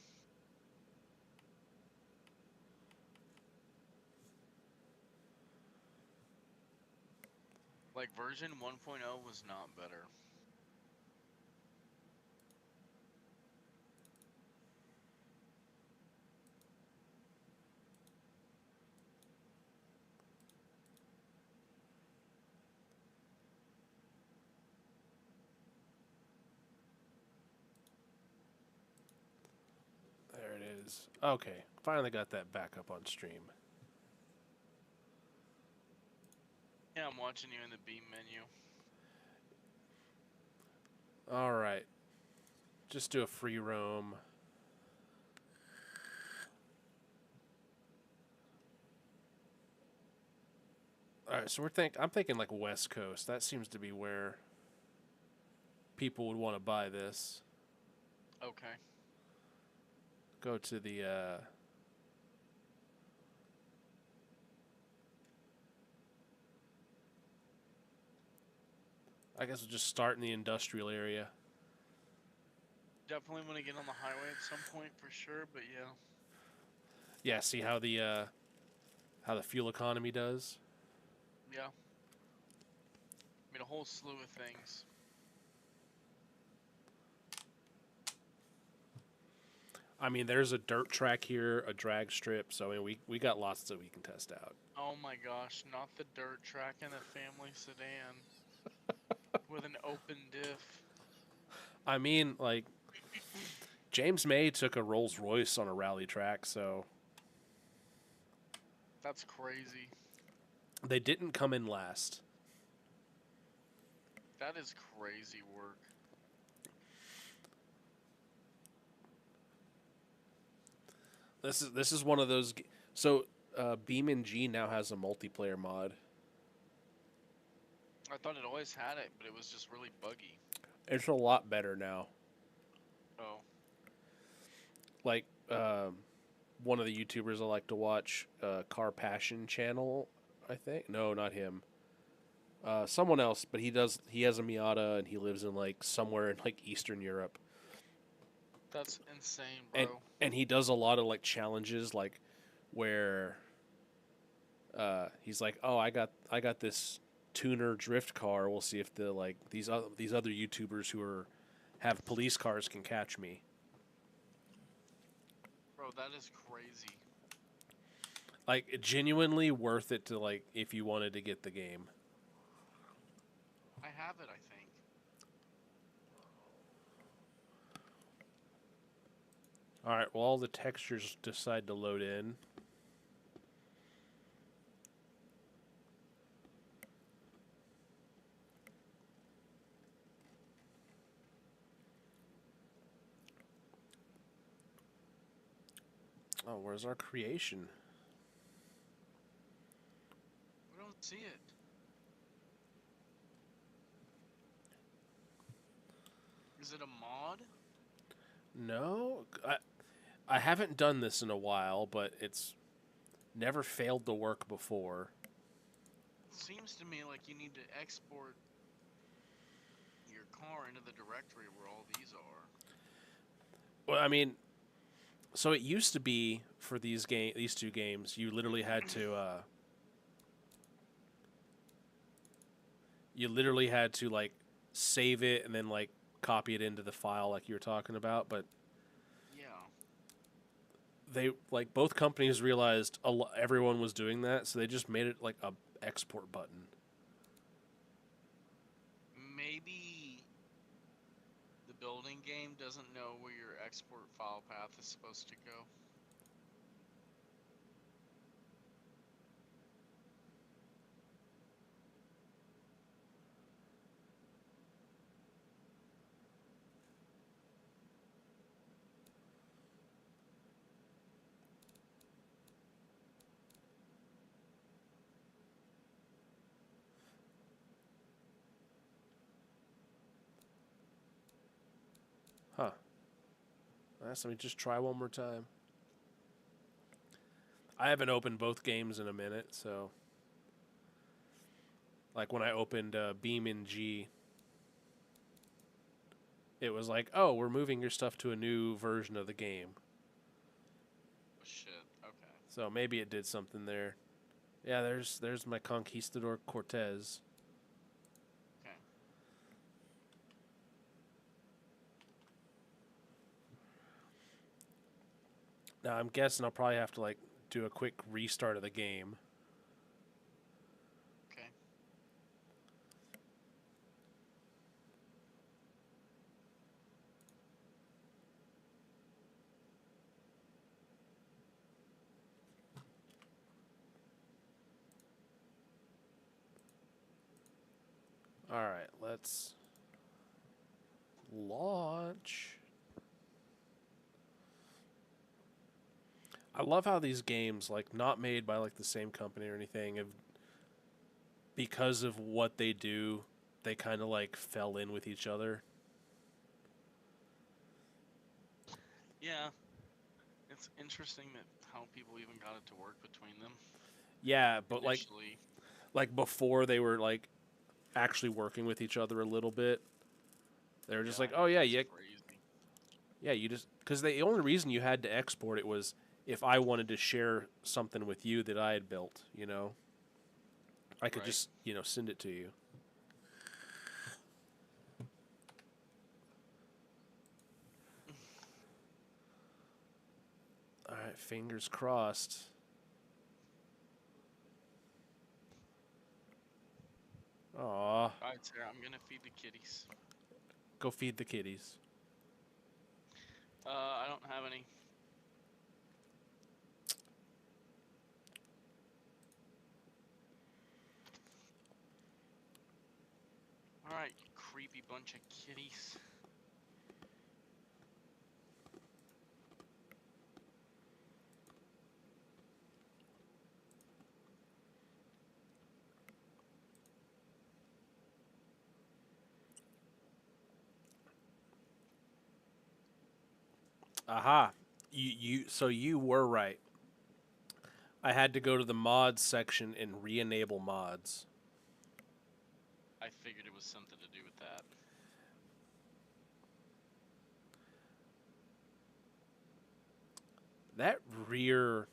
Like version 1.0 was not better. There it is. Okay, finally got that back up on stream. Yeah, I'm watching you in the beam menu. All right. Just do a free roam. All right, so I'm thinking like West Coast. That seems to be where people would want to buy this. Okay. Go to the I guess we'll just start in the industrial area. Definitely want to get on the highway at some point for sure, but yeah. Yeah, see how the fuel economy does? Yeah. I mean, a whole slew of things. I mean, there's a dirt track here, a drag strip, so I mean, we got lots that we can test out. Oh my gosh, not the dirt track in a family sedan with an open diff. I mean, like, James May took a Rolls Royce on a rally track, so That's crazy. they didn't come in last. That is crazy work. This is one of those. So, Beam and G now has a multiplayer mod. I thought it always had it, but it was just really buggy. It's a lot better now. Oh. Like, one of the YouTubers I like to watch, Car Passion Channel, I think. No, not him. Someone else, but he has a Miata and he lives in like somewhere in like Eastern Europe. That's insane, bro. And he does a lot of like challenges, like where he's like, oh, I got this tuner drift car. We'll see if the like these other YouTubers who have police cars can catch me. Bro, that is crazy. Like, genuinely worth it to, like, if you wanted to get the game. I have it, I think. Alright, well, all the textures decide to load in. Oh, where's our creation? We don't see it. Is it a mod? No, I haven't done this in a while, but it's never failed to work before. It seems to me like you need to export your car into the directory where all these are. Well, I mean, so it used to be for these two games, you literally had to like save it and then like copy it into the file like you were talking about, but Yeah. they like both companies realized everyone was doing that, so they just made it like a export button. Maybe the building game doesn't know where your export file path is supposed to go. Huh. Let me just try one more time. I haven't opened both games in a minute, so like when I opened Beam and G, it was like, oh, we're moving your stuff to a new version of the game. Oh, shit. Okay. So maybe it did something there. Yeah, there's my Conquistador Cortez. Okay. Now I'm guessing I'll probably have to like do a quick restart of the game. Okay. All right, let's launch. I love how these games, like not made by like the same company or anything, have, because of what they do, they kind of like fell in with each other. Yeah. It's interesting that how people even got it to work between them. Yeah, but Initially. like before they were like actually working with each other a little bit. They were just like, oh yeah, that's yeah, crazy. yeah. You just because the only reason you had to export it was if I wanted to share something with you that I had built. You know, I could Right. just send it to you. All right, fingers crossed. Aw. Alright, Sarah, I'm gonna feed the kitties. Go feed the kitties. I don't have any. Alright, you creepy bunch of kitties. Aha. So you were right. I had to go to the mods section and re-enable mods. I figured it was something to do with that. That rear,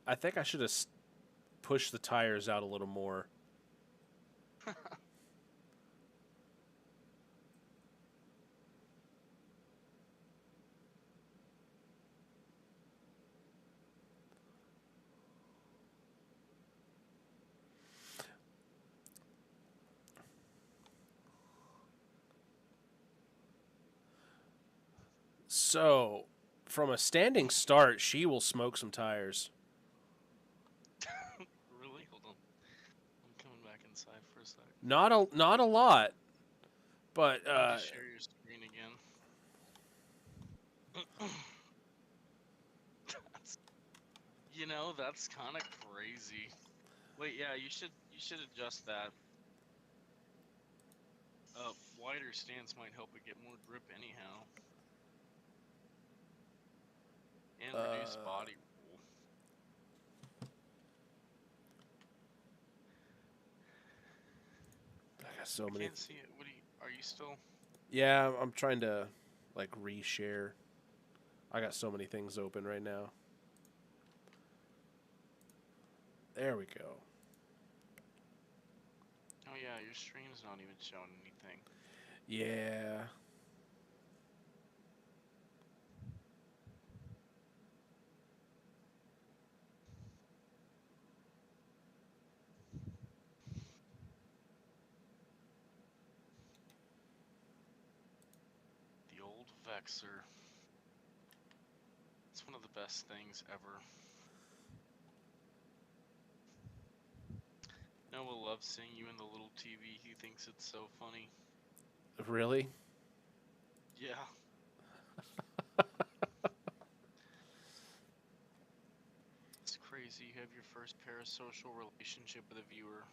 I think I should have pushed the tires out a little more. So, from a standing start, she will smoke some tires. Really? Hold on. I'm coming back inside for a sec. Not a lot, but Just share your screen again. You know, that's kind of crazy. Wait, yeah, you should adjust that. Wider stance might help it get more grip anyhow. And reduce body roll. I got so I many. can't see it. Are you still? Yeah, I'm trying to like reshare. I got so many things open right now. There we go. Oh yeah, your stream's not even showing anything. Yeah. The old Vexer. It's one of the best things ever. Noah loves seeing you in the little TV. He thinks it's so funny. Really? Yeah. It's crazy. You have your first parasocial relationship with a viewer.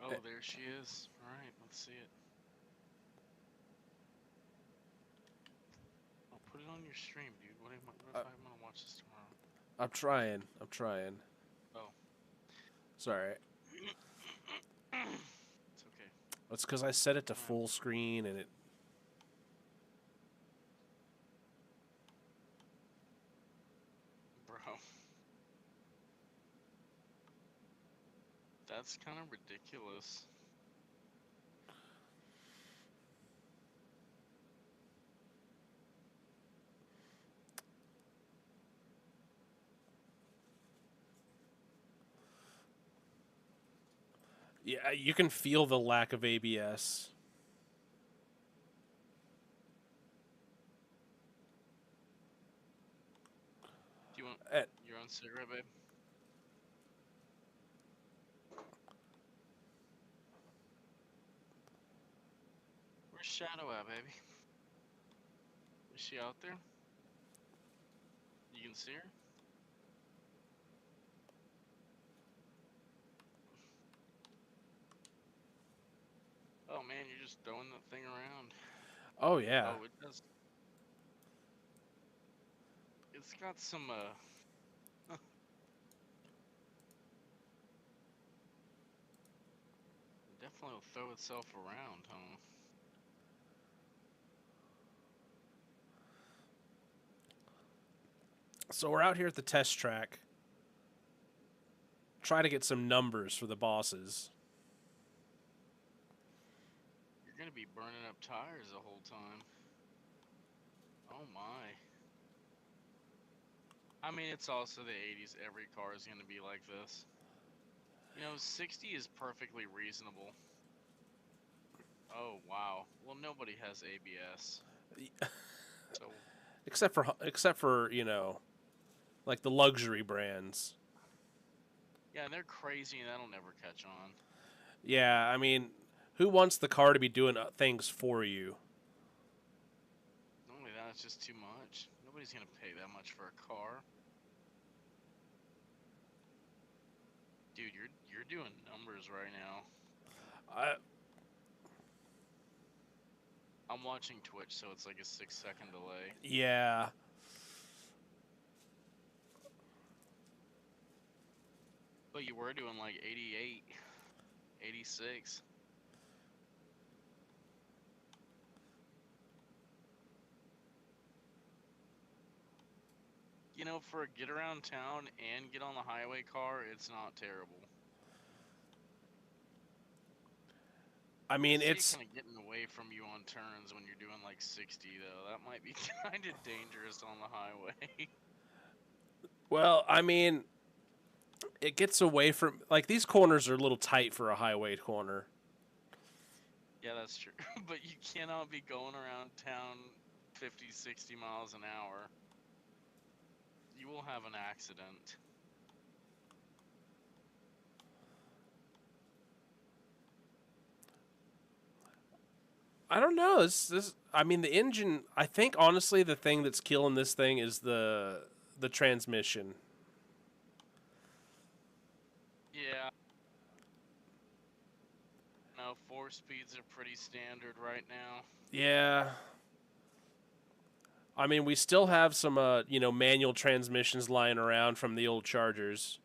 Oh, there she is. Alright, let's see it. I'll put it on your stream, dude. What if I'm gonna watch this tomorrow? I'm trying. I'm trying. Oh. Sorry. It's okay. That's because I set it to full screen and it. Bro. That's kind of ridiculous. Yeah, you can feel the lack of ABS. Do you want? You're on cigarette, babe. Where's Shadow at, baby? Is she out there? You can see her? Oh man, you're just throwing that thing around. Oh yeah. Oh, it does. It's got some definitely will throw itself around, huh? So we're out here at the test track. Try to get some numbers for the bosses. You're gonna be burning up tires the whole time. Oh my. I mean, it's also the 80s. Every car is gonna be like this. You know, 60 is perfectly reasonable. Oh wow. Well, nobody has ABS. So except for like the luxury brands. yeah, they're crazy and that'll never catch on. Yeah, I mean, who wants the car to be doing things for you? Not only that, it's just too much. Nobody's gonna pay that much for a car. Dude, you're doing numbers right now. I, I'm watching Twitch, so it's like a 6-second delay. yeah. But you were doing like 88, 86. You know, for a get around town and get on the highway car, it's not terrible. I mean, it's kind of getting away from you on turns when you're doing like 60, though. That might be kind of dangerous on the highway. well, I mean, it gets away from like these corners are a little tight for a highway corner. Yeah, that's true. But you cannot be going around town 50, 60 miles an hour. You will have an accident. I don't know. This. I mean, the engine. I think honestly, the thing that's killing this thing is the transmission. Yeah. No, 4 speeds are pretty standard right now. Yeah. I mean, we still have some manual transmissions lying around from the old Chargers.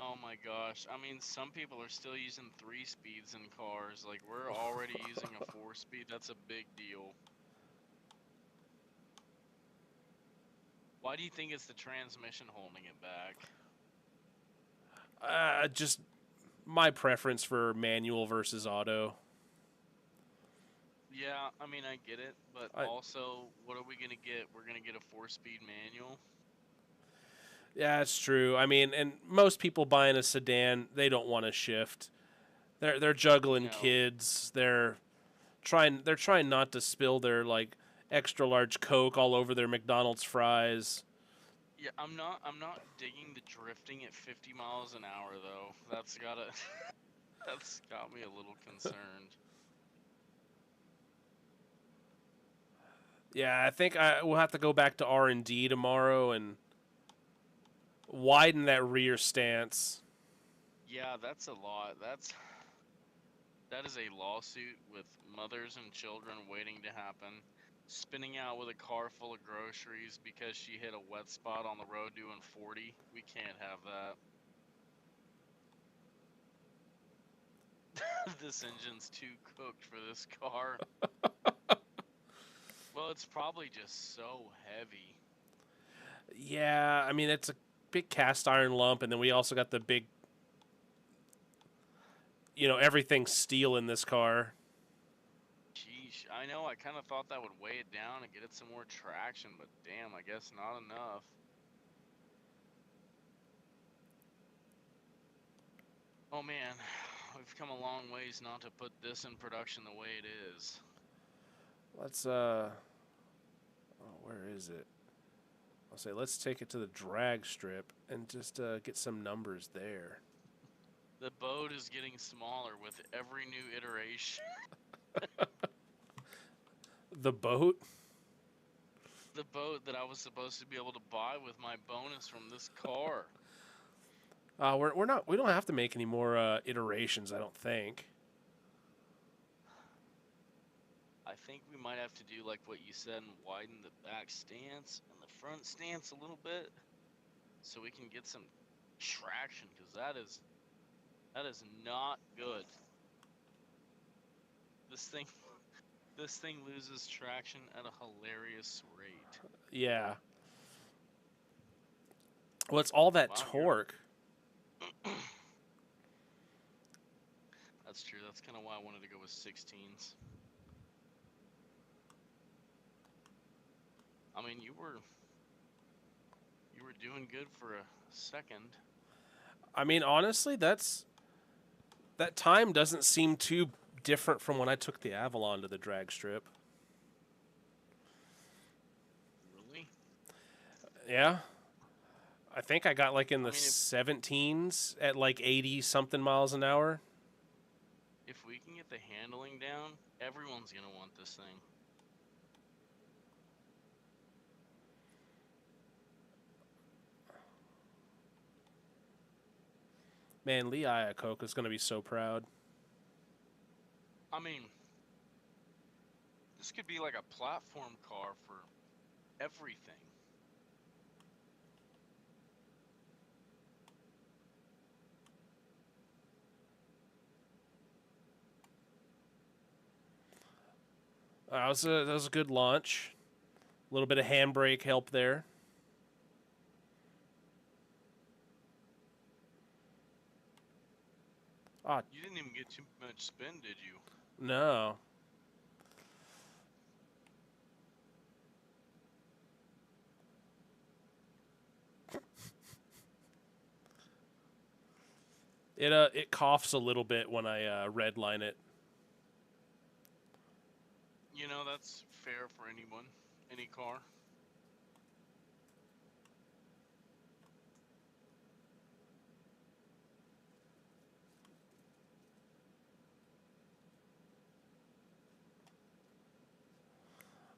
Oh my gosh. I mean, some people are still using 3 speeds in cars. Like, we're already using a 4 speed. That's a big deal. Why do you think it's the transmission holding it back? Just my preference for manual versus auto. Yeah, I mean, I get it, but also, what are we going to get? We're going to get a 4-speed manual? Yeah, it's true. I mean, and most people buying a sedan, they don't want to shift. They're juggling kids. They're trying not to spill their like extra large Coke all over their McDonald's fries. Yeah, I'm not digging the drifting at 50 miles an hour though. That's got me a little concerned. Yeah, I think we'll have to go back to R&D tomorrow and widen that rear stance. Yeah, that's a lot. That is a lawsuit with mothers and children waiting to happen. Spinning out with a car full of groceries because she hit a wet spot on the road doing 40. We can't have that. This engine's too cooked for this car. Well, it's probably just so heavy. Yeah, I mean, it's a big cast iron lump, and then we also got the big, everything's steel in this car. Sheesh. I know, I kind of thought that would weigh it down and get it some more traction, but damn, I guess not enough. Oh man, we've come a long ways not to put this in production the way it is. Let's, where is it? I'll say, let's take it to the drag strip and just get some numbers there. The boat is getting smaller with every new iteration. The boat? The boat that I was supposed to be able to buy with my bonus from this car. We don't have to make any more iterations, I don't think. I think we might have to do like what you said and widen the back stance and the front stance a little bit so we can get some traction, because that is not good. This thing loses traction at a hilarious rate. Yeah. Well, it's all that torque. That's true. That's kind of why I wanted to go with 16s. I mean, you were doing good for a second. I mean, honestly, that time doesn't seem too different from when I took the Avalon to the drag strip. Really? Yeah. I think I got like in the mean, if- 17s at like 80 something miles an hour. If we can get the handling down, everyone's gonna want this thing. Man, Lee Iacocca is going to be so proud. I mean, this could be like a platform car for everything. That was a good launch. A little bit of handbrake help there. Ah, You didn't even get too much spin, did you? no. It coughs a little bit when I redline it. You know, that's fair for anyone, any car.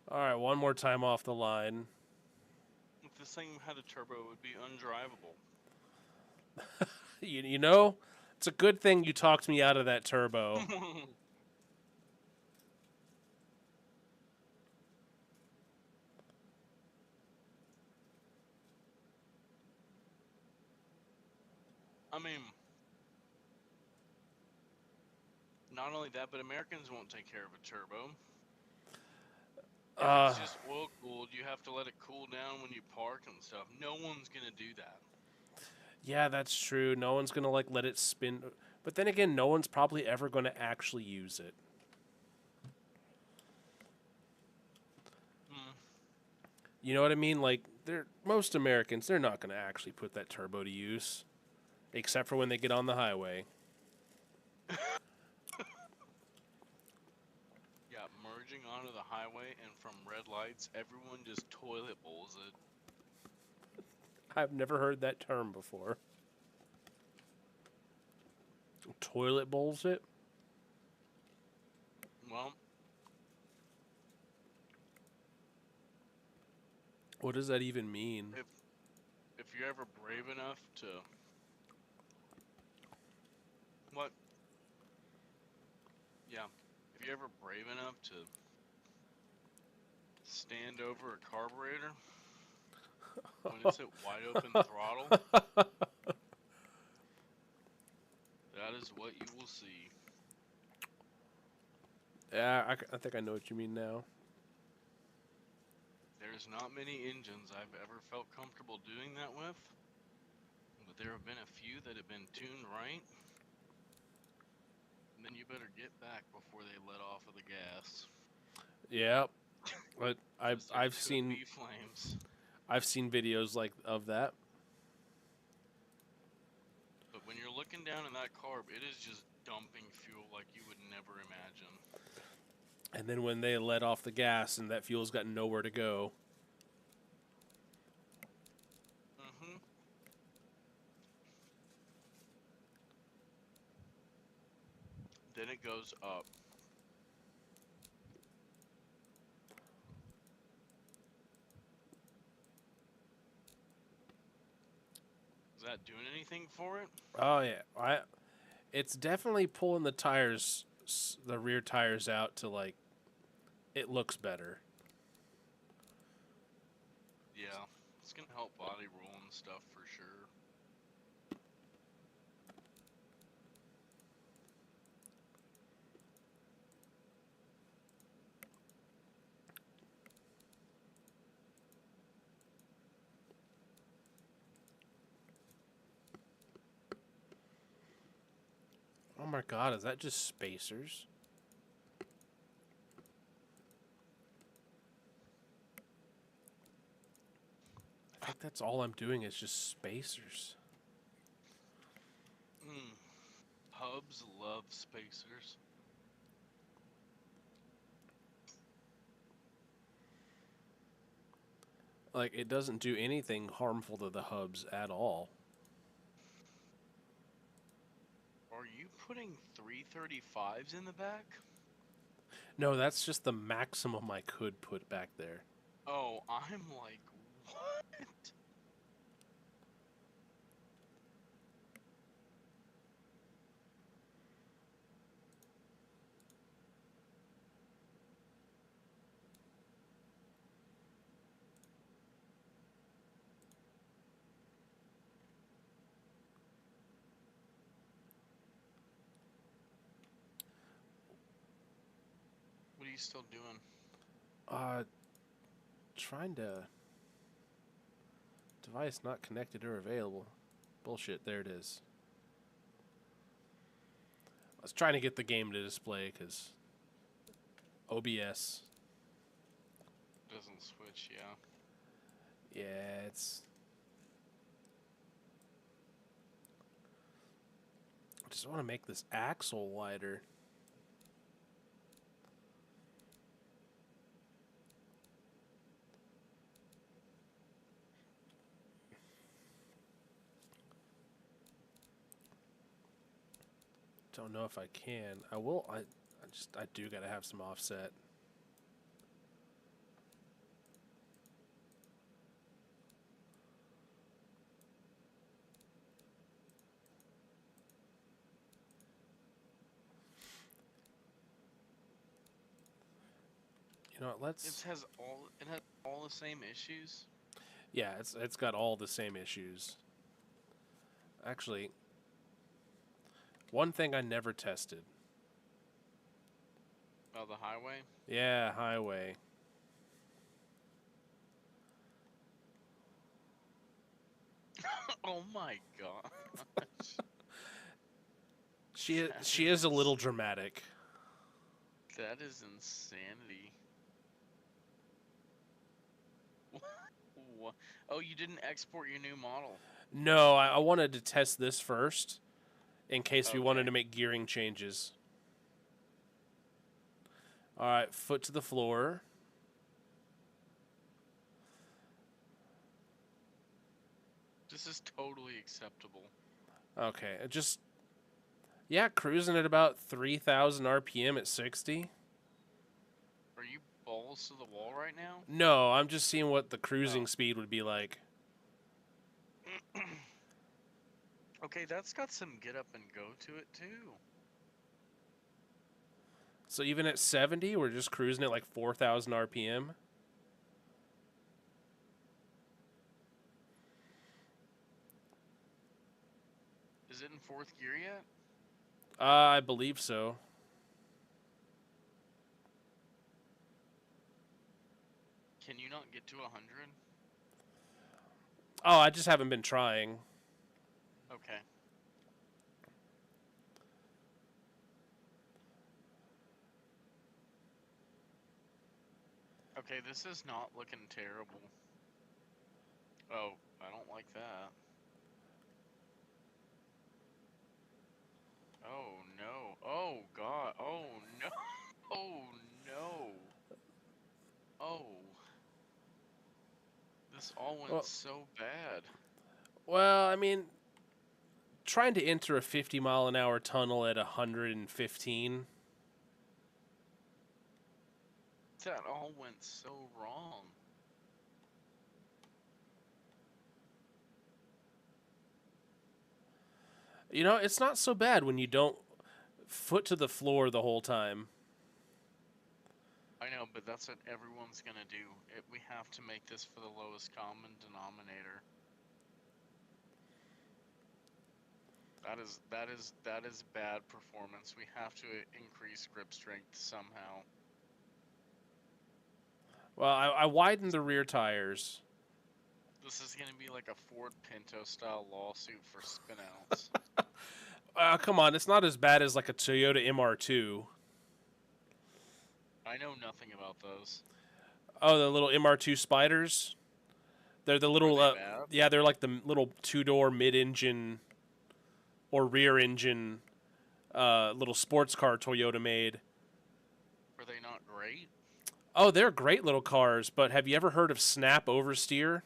All right, one more time off the line. If this thing had a turbo, it would be undrivable. You know, it's a good thing you talked me out of that turbo. I mean, not only that, but Americans won't take care of a turbo. If it's just oil cooled, you have to let it cool down when you park and stuff. No one's gonna do that. Yeah, that's true. No one's going to like let it spin. But then again, no one's probably ever going to actually use it. Hmm. You know what I mean? Like most Americans, they're not going to actually put that turbo to use except for when they get on the highway. Yeah, merging onto the highway and from red lights, everyone just toilet bowls it. I've never heard that term before. Toilet bowls it? Well, What does that even mean? if you're ever brave enough to what? Yeah, if you're ever brave enough to stand over a carburetor when it's at wide open throttle, that is what you will see. Yeah, I think I know what you mean now. There's not many engines I've ever felt comfortable doing that with, but there have been a few that have been tuned right. And then you better get back before they let off of the gas. Yeah, but 'Cause there I've could seen be flames. I've seen videos like of that. But when you're looking down in that carb, it is just dumping fuel like you would never imagine. And then when they let off the gas and that fuel's got nowhere to go. Mm-hmm. Then it goes up. Is that doing anything for it? Oh yeah, it's definitely pulling the tires, the rear tires out to like, it looks better. Yeah, it's gonna help body roll and stuff for sure. Oh my god, is that just spacers? I think that's all I'm doing is just spacers. Hubs love spacers. Like, it doesn't do anything harmful to the hubs at all. Are you putting 335s in the back? No, that's just the maximum I could put back there. Oh, I'm like, what? What are you still doing? Trying to... Device not connected or available. Bullshit, there it is. I was trying to get the game to display, because... OBS. Doesn't switch, yeah. Yeah, it's... I just want to make this axle wider. Don't know if I can. I will. I do gotta have some offset. You know what? Let's. It has all the same issues. Yeah, it's got all the same issues. Actually, one thing I never tested. Oh, the highway? Yeah, highway. Oh my gosh. She is a little dramatic. That is insanity. What? Oh, you didn't export your new model. No, I wanted to test this first, in case we wanted Okay. to make gearing changes. All right, foot to the floor. This is totally acceptable. Okay, just... Yeah, cruising at about 3,000 RPM at 60. Are you balls to the wall right now? No, I'm just seeing what the cruising speed would be like. Okay, that's got some get up and go to it too. So even at 70, we're just cruising at like 4,000 RPM. Is it in fourth gear yet? I believe so. Can you not get to 100? Oh, I just haven't been trying. Okay. Okay, this is not looking terrible. Oh, I don't like that. Oh no. Oh god. Oh no. Oh no. Oh. This all went Well- so bad. Well, I mean, trying to enter a 50-mile-an-hour tunnel at 115. That all went so wrong. You know, it's not so bad when you don't foot to the floor the whole time. I know, but that's what everyone's gonna do. We have to make this for the lowest common denominator. That is bad performance. We have to increase grip strength somehow. Well, I widened the rear tires. This is gonna be like a Ford Pinto style lawsuit for spinouts. Come on, it's not as bad as like a Toyota MR2. I know nothing about those. Oh, the little MR2 spiders? They're the little, Are they bad? yeah, they're like the little two-door mid-engine or rear engine little sports car Toyota made. Were they not great? Oh, they're great little cars, but have you ever heard of snap oversteer?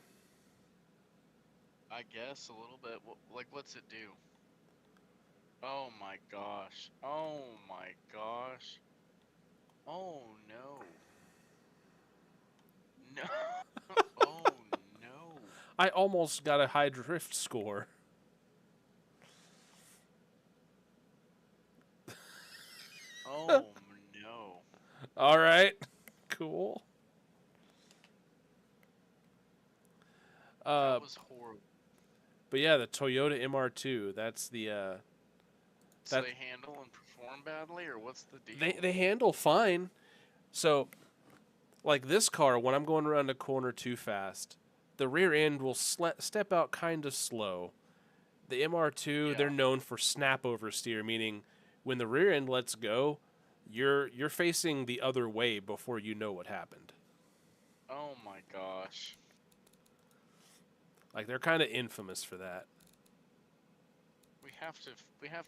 I guess a little bit. Like, what's it do? Oh my gosh. Oh my gosh. Oh no. No. Oh no. I almost got a high drift score. Oh no. All right. Cool. That was horrible. But yeah, the Toyota MR2, that's the So that they handle and perform badly, or what's the deal? they handle fine. So like this car, when I'm going around a corner too fast, the rear end will step out kind of slow. The MR2, they're known for snap oversteer, meaning when the rear end lets go, you're facing the other way before you know what happened. Oh my gosh. Like they're kind of infamous for that. We have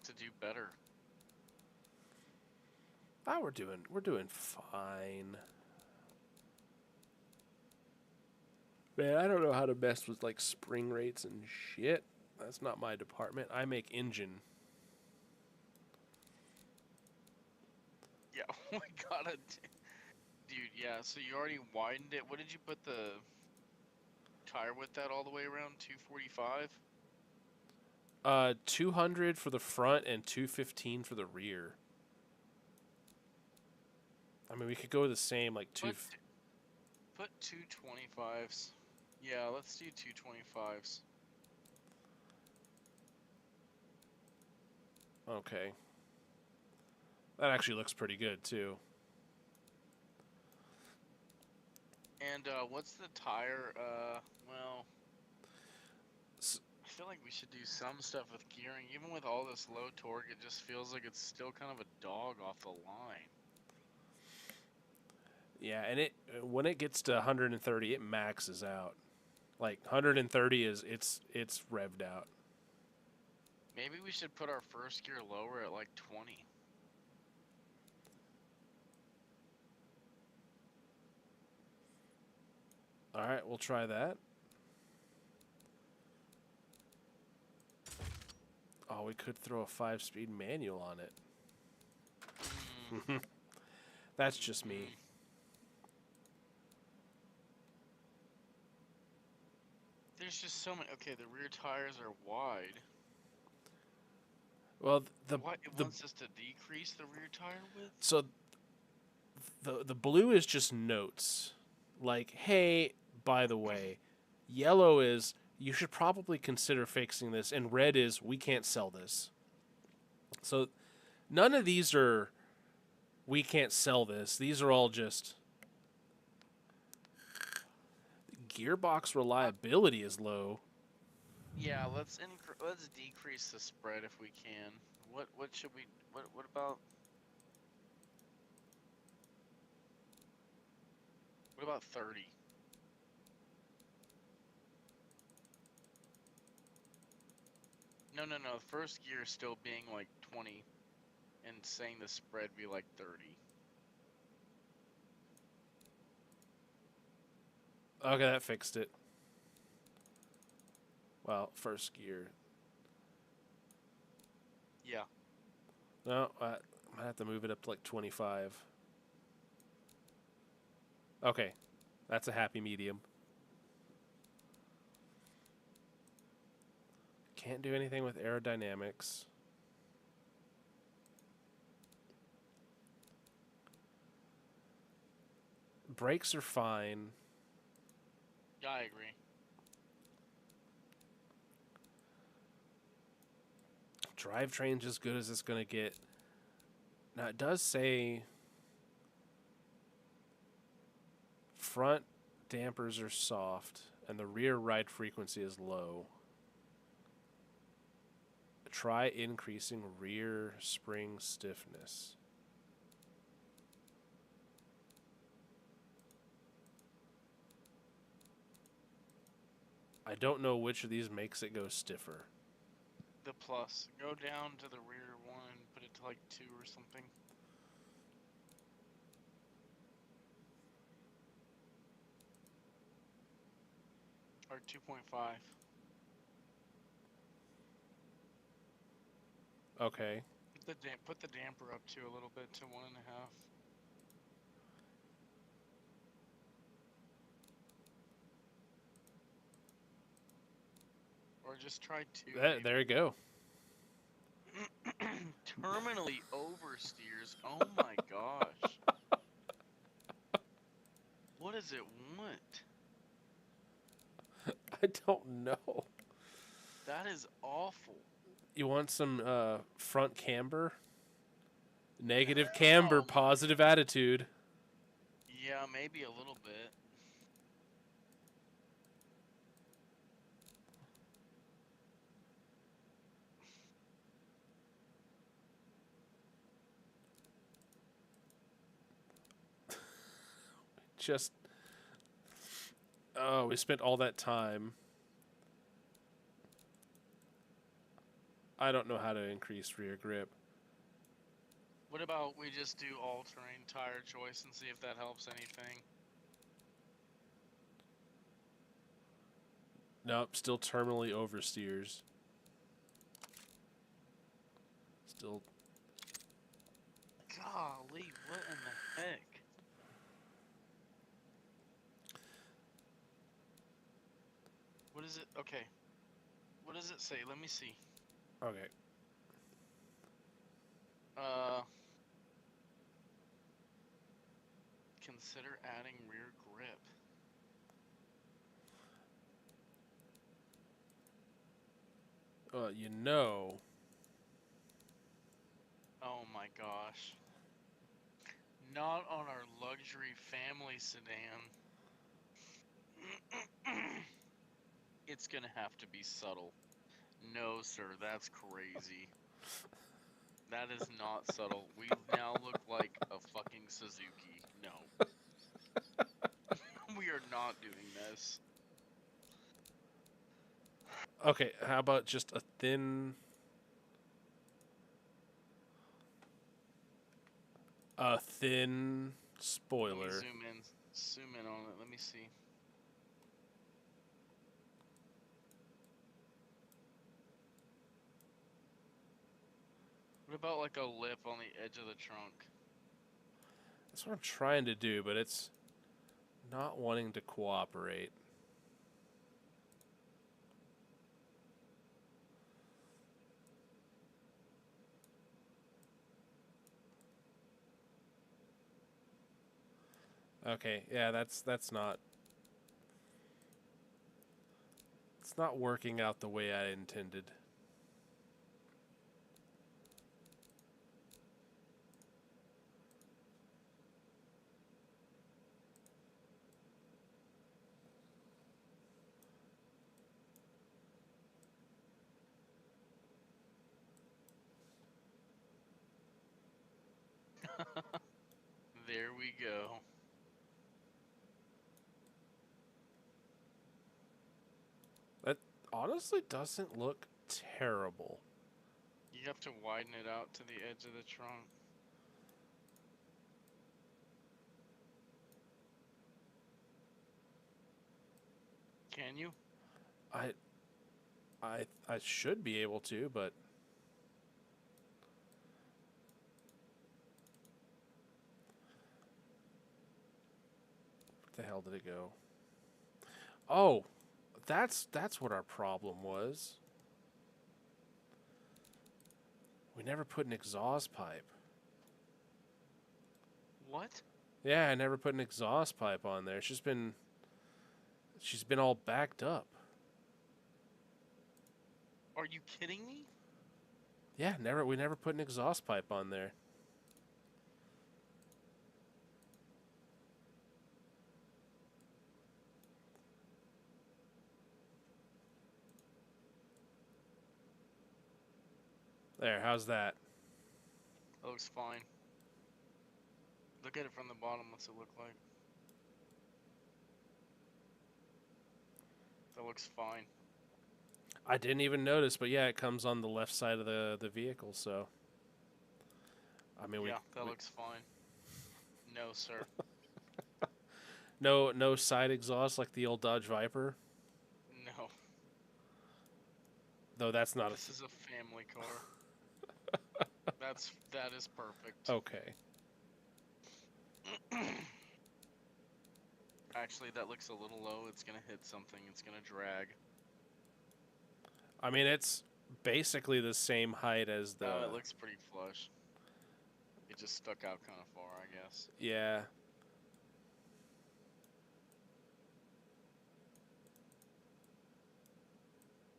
to do better. Ah, we're doing fine. Man, I don't know how to mess with like spring rates and shit. That's not my department. I make engine. Yeah, we gotta dude, yeah, so you already widened it. What did you put the tire width at all the way around? 245? 200 for the front and 215 for the rear. I mean, we could go the same, like Put 225s. Yeah, let's do 225s. Okay. That actually looks pretty good too. And what's the tire? Well, I feel like we should do some stuff with gearing. Even with all this low torque, it just feels like it's still kind of a dog off the line. Yeah, and when it gets to 130, it maxes out. Like 130 is it's revved out. Maybe we should put our first gear lower at like 20. All right, we'll try that. Oh, we could throw a 5-speed manual on it. That's just me. There's just so many. Okay, the rear tires are wide. Well, It wants us to decrease the rear tire width? So the blue is just notes. Like, hey, by the way, yellow is you should probably consider fixing this, and red is we can't sell this. So none of these are we can't sell this. These are all just gearbox reliability is low. Yeah, let's decrease the spread if we can. What should we what about 30? No, first gear still being like 20 and saying the spread be like 30. Okay, that fixed it. Well, first gear. Yeah. No, I might have to move it up to like 25. Okay, that's a happy medium. Can't do anything with aerodynamics. Brakes are fine. Yeah, I agree. Drivetrain's as good as it's going to get. Now, it does say front dampers are soft and the rear ride frequency is low. Try increasing rear spring stiffness. I don't know which of these makes it go stiffer. The plus. Go down to the rear one and put it to like 2 or something. or 2.5. Okay. Put the damper up to a little bit to 1.5. Or just try 2. There you go. Terminally oversteers. Oh my gosh. What does it want? I don't know. That is awful. You want some front camber? Negative camber, Oh my- positive attitude. Yeah, maybe a little bit. Just. Oh, we spent all that time. I don't know how to increase rear grip. What about we just do all-terrain tire choice and see if that helps anything? Nope, still terminally oversteers. Still. Golly, what in the heck? What is it? Okay. What does it say? Let me see. Okay. Consider adding rear grip. You know. Oh my gosh. Not on our luxury family sedan. It's gonna have to be subtle. No, sir, that's crazy. That is not subtle. We now look like a fucking Suzuki. No. We are not doing this. Okay, how about just a thin. A thin Let me spoiler. zoom in on it. Let me see. What about like a lip on the edge of the trunk? That's what I'm trying to do, but it's not wanting to cooperate. Okay, yeah, that's not. It's not working out the way I intended. There we go. That honestly doesn't look terrible. You have to widen it out to the edge of the trunk. Can you? I should be able to, but where the hell did it go? Oh, that's what our problem was. We never put an exhaust pipe. What? Yeah, I never put an exhaust pipe on there. She's been all backed up. Are you kidding me? Yeah, we never put an exhaust pipe on there. There, how's that? That looks fine. Look at it from the bottom. What's it look like? That looks fine. I didn't even notice, but yeah, it comes on the left side of the vehicle, so I mean Yeah, that looks fine. No, sir. no side exhaust like the old Dodge Viper. Though that's not This is a family car. That is perfect. okay. Actually, that looks a little low. It's gonna hit something. It's gonna drag. I mean, it's basically the same height as the. No, it looks pretty flush. It just stuck out kind of far, I guess. Yeah.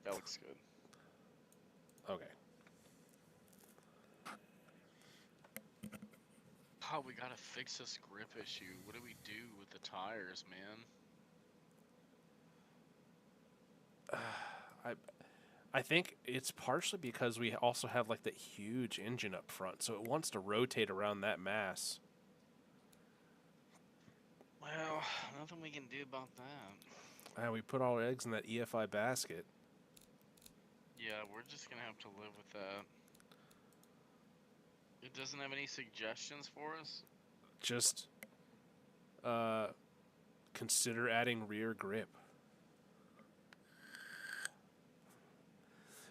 That looks good. Okay. Oh, we gotta fix this grip issue. What do we do with the tires, man? I think it's partially because we also have like that huge engine up front, so it wants to rotate around that mass. Well, nothing we can do about that. We put all our eggs in that EFI basket. Yeah, we're just gonna have to live with that. It doesn't have any suggestions for us? Just consider adding rear grip.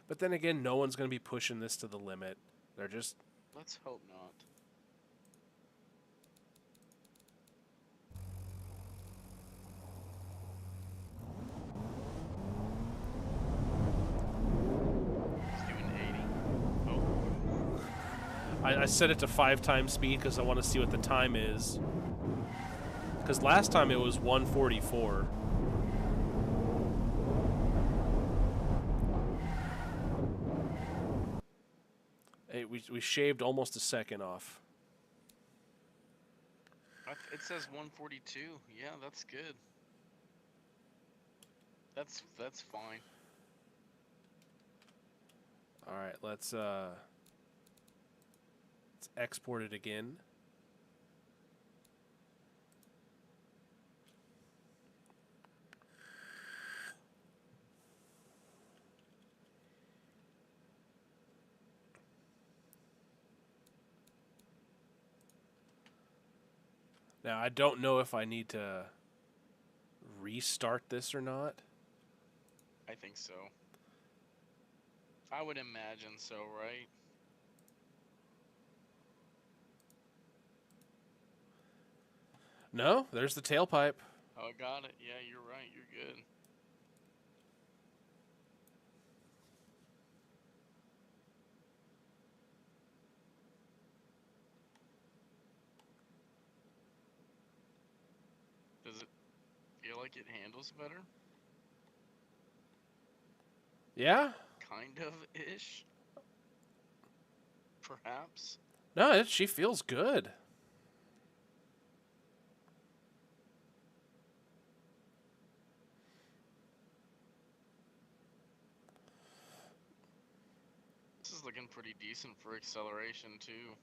But then again, no one's going to be pushing this to the limit. They're just... Let's hope not. It's doing 80. Oh. I set it to 5 times speed because I want to see what the time is. Because last time it was 144. Hey, we shaved almost a second off. It says 142. Yeah, that's good. That's fine. All right, let's export it again. Now, I don't know if I need to restart this or not. I think so. I would imagine so, right? No, there's the tailpipe. Oh, I got it. Yeah, you're right. You're good. Does it feel like it handles better? Yeah? Kind of ish. Perhaps. No, she feels good. This is looking pretty decent for acceleration too.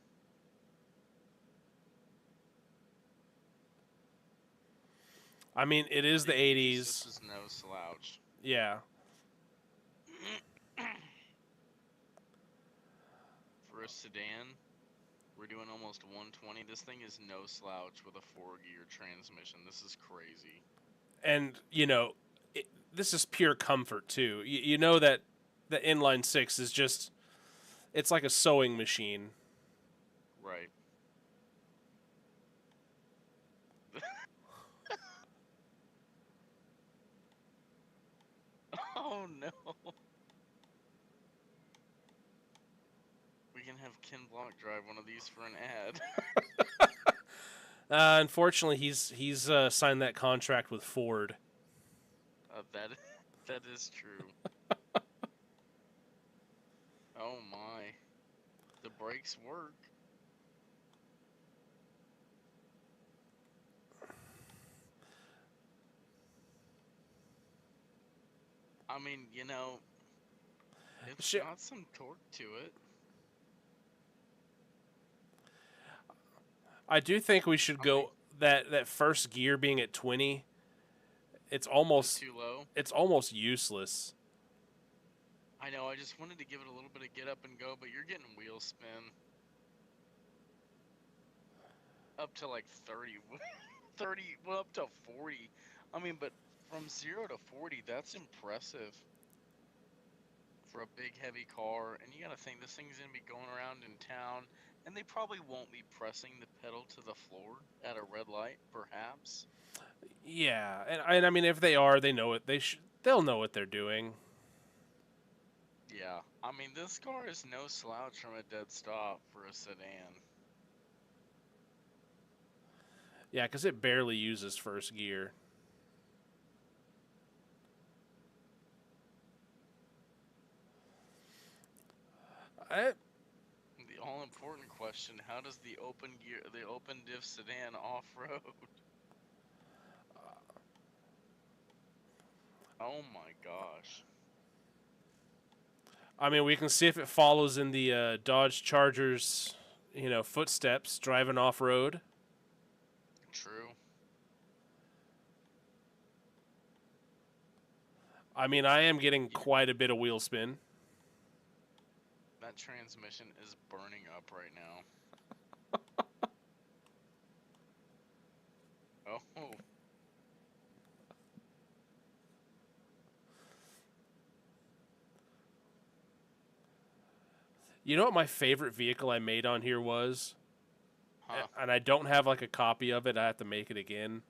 I mean, it is the 80s. This is no slouch. Yeah. For a sedan, we're doing almost 120. This thing is no slouch with a 4-gear transmission. This is crazy. And, you know, this is pure comfort, too. You know that the inline 6 is just... It's like a sewing machine. Right. Oh, no. We can have Ken Block drive one of these for an ad. Unfortunately, he's signed that contract with Ford. That is true. Oh my. The brakes work. I mean, you know, it's got some torque to it. I do think we should go that first gear being at 20. It's almost too low. It's almost useless. I know. I just wanted to give it a little bit of get up and go, but you're getting wheel spin up to like 30, 30, well up to 40. I mean, but from 0 to 40, that's impressive. for a big heavy car, and you gotta think this thing's gonna be going around in town, and they probably won't be pressing the pedal to the floor at a red light, perhaps. Yeah, and I mean, if they are, they know it. They'll know what they're doing. Yeah, I mean, this car is no slouch from a dead stop for a sedan. Yeah, because it barely uses first gear. I, The all-important question: how does the open diff sedan off-road? Oh my gosh. I mean, we can see if it follows in the Dodge Charger's, footsteps driving off road. True. I mean, I am getting Yeah. quite a bit of wheel spin. That transmission is burning up right now. Oh. You know what my favorite vehicle I made on here was? Huh. And I don't have like a copy of it. I have to make it again.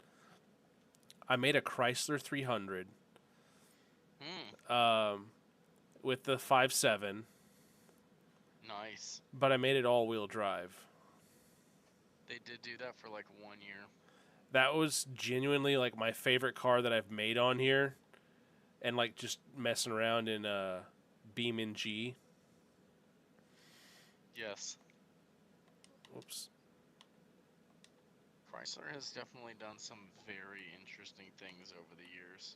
I made a Chrysler 300 with the 5.7, Nice. but I made it all-wheel drive. They did do that for like 1 year. That was genuinely like my favorite car that I've made on here, and like just messing around in Beam G. Yes. Oops. Chrysler has definitely done some very interesting things over the years.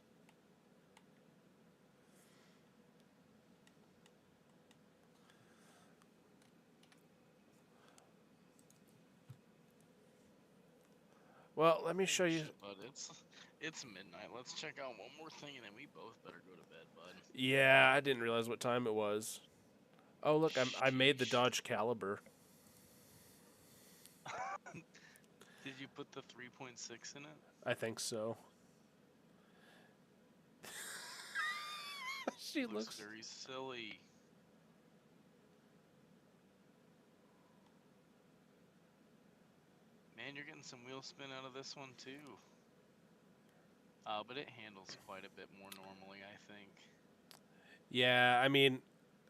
Well, let me show you. Shit, bud, it's midnight. Let's check out one more thing, and then we both better go to bed, bud. Yeah, I didn't realize what time it was. Oh, look, I made the Dodge Caliber. Did you put the 3.6 in it? I think so. She Looks very silly. Man, you're getting some wheel spin out of this one too. But it handles quite a bit more normally, I think. Yeah, I mean,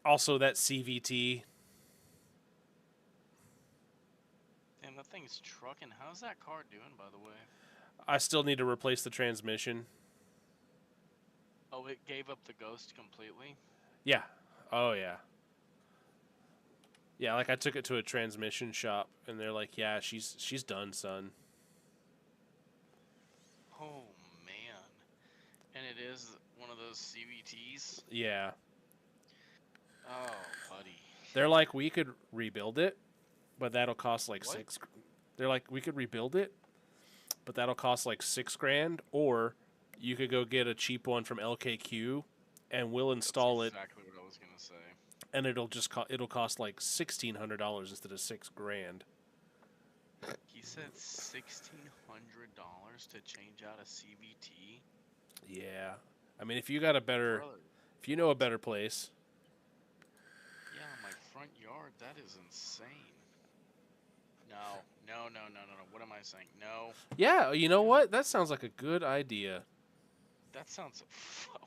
also that CVT. Damn, that thing's trucking. How's that car doing, by the way? I still need to replace the transmission. Oh, it gave up the ghost completely? Yeah. Oh, yeah. Yeah, like I took it to a transmission shop, and they're like, "Yeah, she's done, son." Oh, man. And it is one of those CVTs? Yeah. Oh, buddy. They're like, "We could rebuild it, but that'll cost like What? six. They're like, "We could rebuild it, but that'll cost like $6,000, or you could go get a cheap one from LKQ, and we'll install That's it, exactly what I was going to say. and it'll cost like $1,600 instead of $6,000." He said $1,600 to change out a CVT? Yeah. I mean, if you got a better, Brother. if you know a better place. Yeah, my front yard, that is insane. No. What am I saying? No. Yeah, you know what? That sounds like a good idea. That sounds.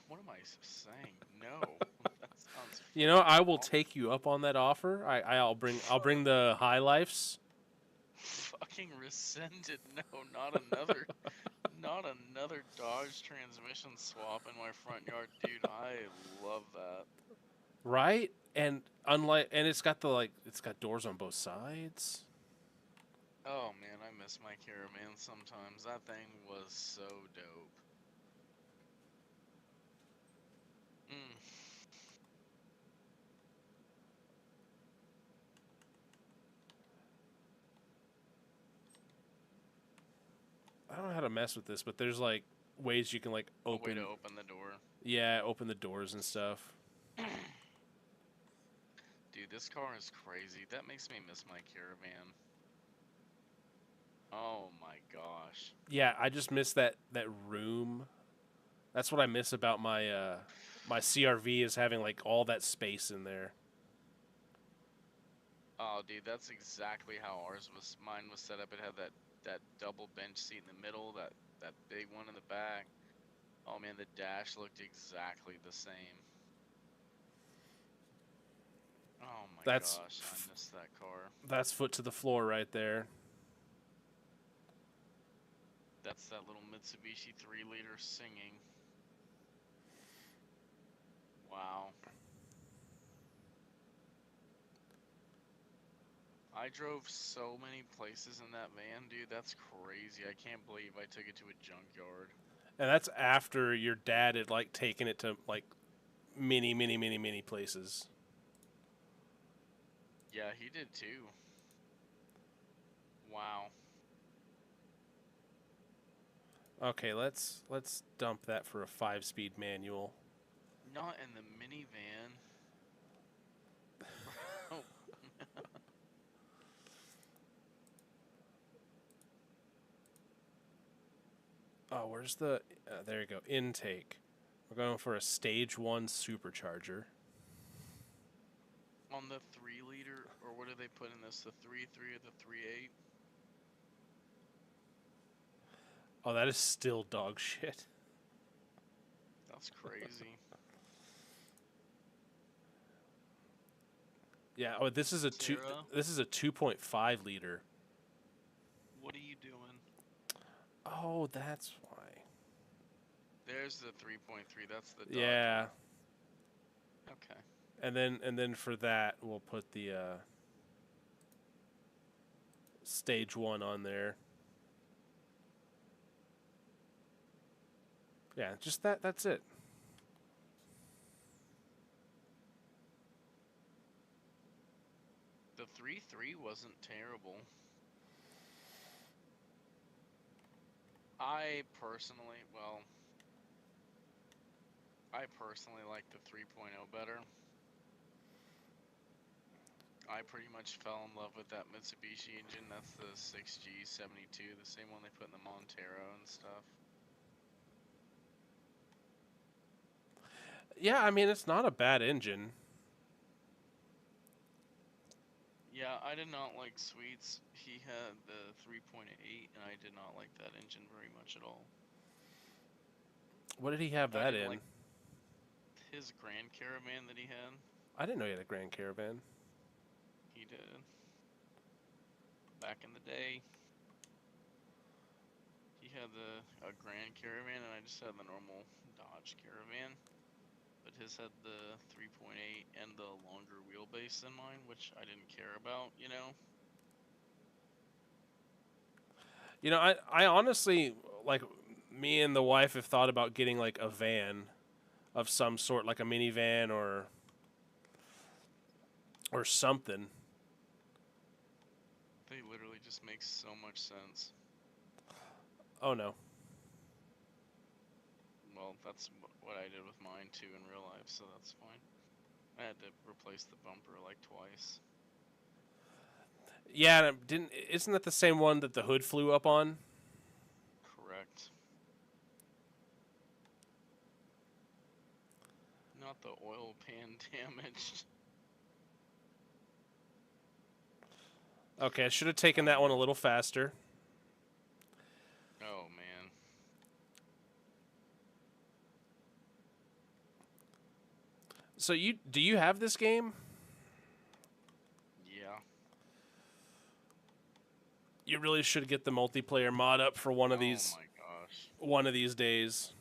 What am I saying? No. That sounds. You know, I will awful. take you up on that offer. I'll bring the High Lifes. Fucking rescinded. No, not another. Not another Dodge transmission swap in my front yard, dude. I love that. Right? And it's got it's got doors on both sides. Oh man, I miss my Caravan sometimes. That thing was so dope. I don't know how to mess with this, but there's like ways you can like A way open. to open the door. Yeah, open the doors and stuff. Dude, this car is crazy. That makes me miss my Caravan. Oh my gosh. Yeah, I just miss that room. That's what I miss about my my CRV is having like all that space in there. Oh, dude, that's exactly how mine was set up. It had that double bench seat in the middle, that big one in the back. Oh man, the dash looked exactly the same. Oh my That's gosh, I missed that car. that's foot to the floor right there. That's that little Mitsubishi 3-liter singing. Wow. I drove so many places in that van, dude. That's crazy. I can't believe I took it to a junkyard. And that's after your dad had like taken it to like many places. Yeah, he did too. Wow. Okay, let's dump that for a 5-speed manual. Not in the minivan. Bro. Oh, where's the there you go, intake. We're going for a stage 1 supercharger. On the 3-liter, or what do they put in this? The 3.3 or the 3.8? Oh, that is still dog shit. That's crazy. Yeah, oh, this is a Sarah? this is a 2.5 liter. What are you doing? Oh, that's why. There's the 3.3. That's the Dodge. Yeah. Okay. And then for that we'll put the stage 1 on there. Yeah, just that's it. The 3.3 wasn't terrible. I personally like the 3.0 better. I pretty much fell in love with that Mitsubishi engine. That's the 6G72, the same one they put in the Montero and stuff. Yeah, I mean, it's not a bad engine. Yeah, I did not like Sweets. He had the 3.8, and I did not like that engine very much at all. What did he have I that didn't in? like his Grand Caravan that he had. I didn't know he had a Grand Caravan. He did. Back in the day, he had a Grand Caravan, and I just had the normal Dodge Caravan. But his had the 3.8 and the longer wheelbase than mine, which I didn't care about, you know? You know, I honestly, like, me and the wife have thought about getting, like, a van of some sort, like a minivan or something. They literally just make so much sense. Oh, no. Well, that's what I did with mine, too, in real life, so that's fine. I had to replace the bumper, like, twice. Yeah, and isn't that the same one that the hood flew up on? Correct. Not the oil pan damaged. Okay, I should have taken that one a little faster. Oh, man. So do you have this game? Yeah. You really should get the multiplayer mod up for one of these. Oh my gosh. One of these days.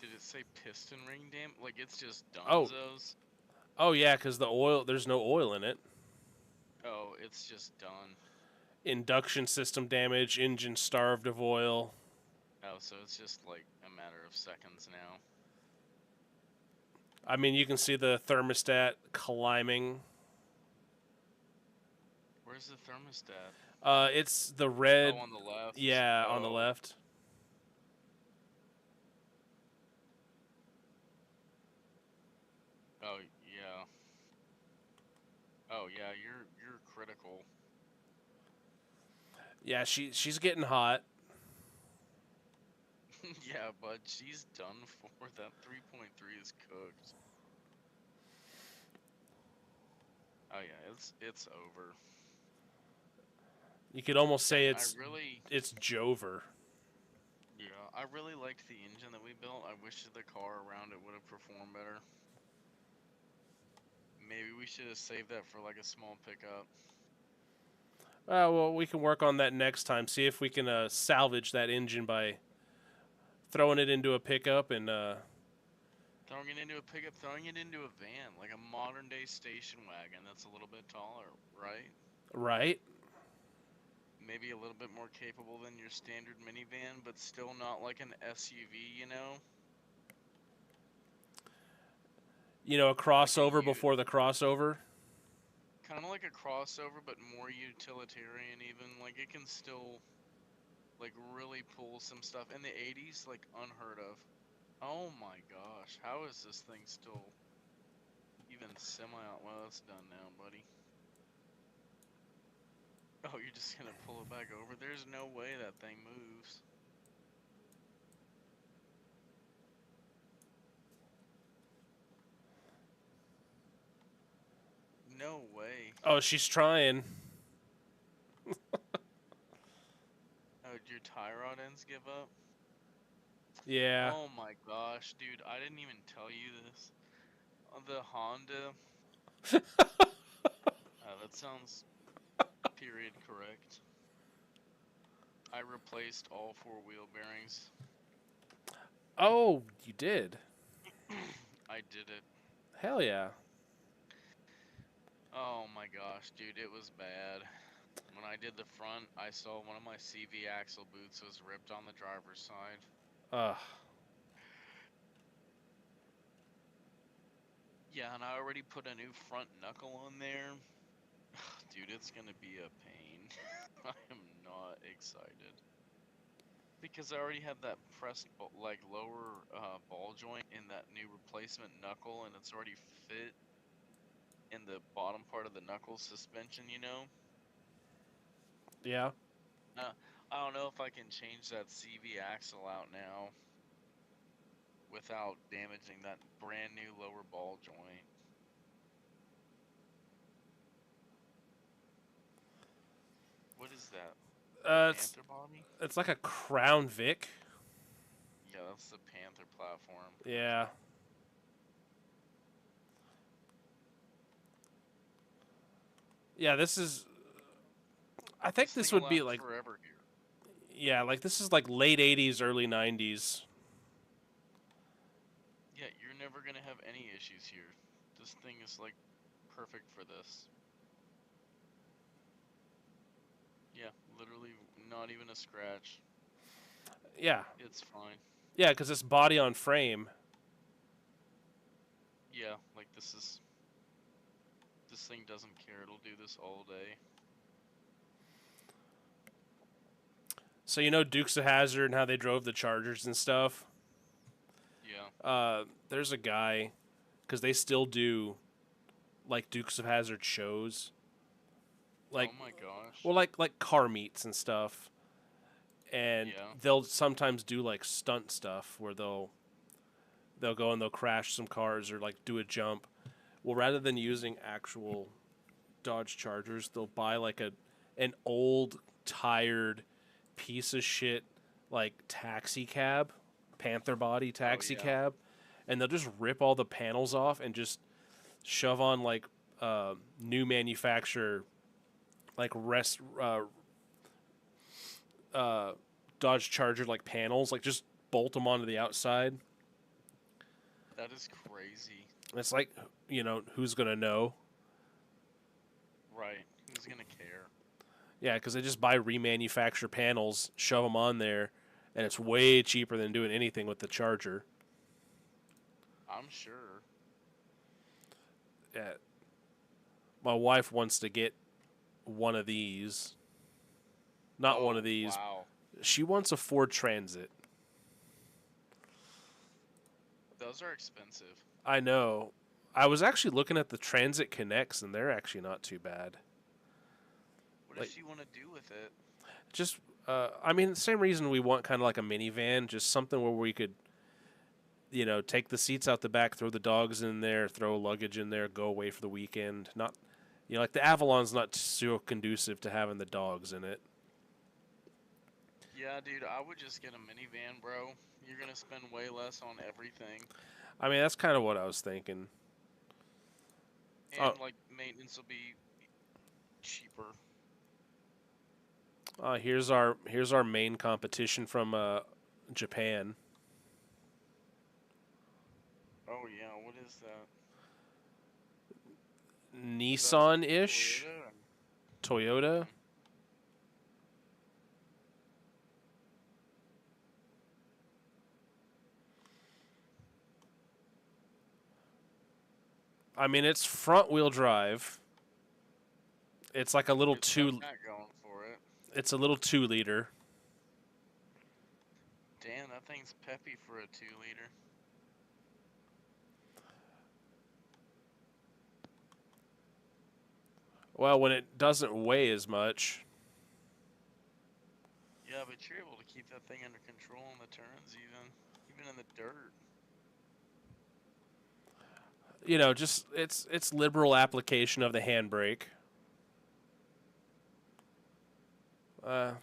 Did it say piston ring damage? Like, it's just Oh. Dunzos? Oh yeah, because there's no oil in it. Oh, it's just done. Induction system damage, engine starved of oil. Oh, so it's just like a matter of seconds now. I mean, you can see the thermostat climbing. Where's the thermostat? It's the red. Oh, on the left. Yeah, on the left. Oh, yeah. Oh, yeah, you're critical. Yeah, she's getting hot. Yeah, but she's done for. That 3.3 is cooked. Oh yeah, it's over. You could almost say Dang, it's Jover. yeah, I really liked the engine that we built. I wish the car around it would have performed better. Maybe we should have saved that for like a small pickup. Well, we can work on that next time. See if we can salvage that engine by throwing it into a pickup and Throwing it into a pickup, throwing it into a van, like a modern day station wagon that's a little bit taller, right? right. Maybe a little bit more capable than your standard minivan, but still not like an SUV, you know? You know, a Like a crossover before the crossover. kind of like a crossover, but more utilitarian even. Like it can still like really pull some stuff in the 80s, like unheard of. Oh my gosh, how is this thing still even semi out? Well, it's done now, buddy. Oh, you're just gonna pull it back over? There's no way that thing moves. No way. Oh, she's trying. Oh, did your tie rod ends give up? Yeah. Oh my gosh, dude, I didn't even tell you this. The Honda, that sounds period correct. I replaced all four wheel bearings. Oh, you did. I did it. Hell yeah. Oh my gosh, dude, it was bad. When I did the front, I saw one of my CV axle boots was ripped on the driver's side. Ugh. Yeah, and I already put a new front knuckle on there. Dude, it's gonna be a pain. I am not excited. Because I already have that pressed, like, lower ball joint in that new replacement knuckle, and it's already fit in the bottom part of the knuckle suspension, you know? Yeah. I don't know if I can change that CV axle out now without damaging that brand new lower ball joint. What is that? It's Panther body? it's like a Crown Vic. Yeah, that's the Panther platform. Yeah. Yeah, this is. I think This this thing would will be last like. forever here. Yeah, like this is like late 80s, early 90s. Yeah, you're never gonna have any issues here. This thing is like perfect for this. Yeah, literally not even a scratch. Yeah. It's fine. Yeah, because it's body on frame. Yeah, like this thing doesn't care. It'll do this all day. So you know Dukes of Hazzard and how they drove the Chargers and stuff. Yeah. There's a guy, because they still do, like Dukes of Hazzard shows. Like, Oh my gosh. well, like car meets and stuff. And Yeah. they'll sometimes do like stunt stuff where they'll go and they'll crash some cars or like do a jump. Well, rather than using actual Dodge Chargers, they'll buy like an old tired piece of shit like taxi cab, Panther body taxi yeah. cab, and they'll just rip all the panels off and just shove on like new manufacturer like Dodge Charger like panels, like just bolt them onto the outside. That is crazy. It's like, you know, who's gonna know? Right. Who's gonna care? Yeah, because they just buy remanufacture panels, shove them on there, and it's way cheaper than doing anything with the Charger. I'm sure. Yeah. My wife wants to get one of these. Not one of these. Wow. She wants a Ford Transit. Those are expensive. I know. I was actually looking at the Transit Connects, and they're actually not too bad. What does she want to do with it? Just, I mean, the same reason we want kind of like a minivan, just something where we could, take the seats out the back, throw the dogs in there, throw luggage in there, go away for the weekend. Not, like the Avalon's not so conducive to having the dogs in it. Yeah, dude, I would just get a minivan, bro. You're gonna spend way less on everything, I mean, that's kind of what I was thinking. and like maintenance will be cheaper. Here's our main competition from Japan. Oh yeah, what is that? Nissan-ish, Toyota. I mean, it's front-wheel drive. It's like a little It's two. got that going for it. It's a little 2-liter. Damn, that thing's peppy for a 2-liter. Well, when it doesn't weigh as much. Yeah, but you're able to keep that thing under control on the turns, even in the dirt. Just it's liberal application of the handbrake. I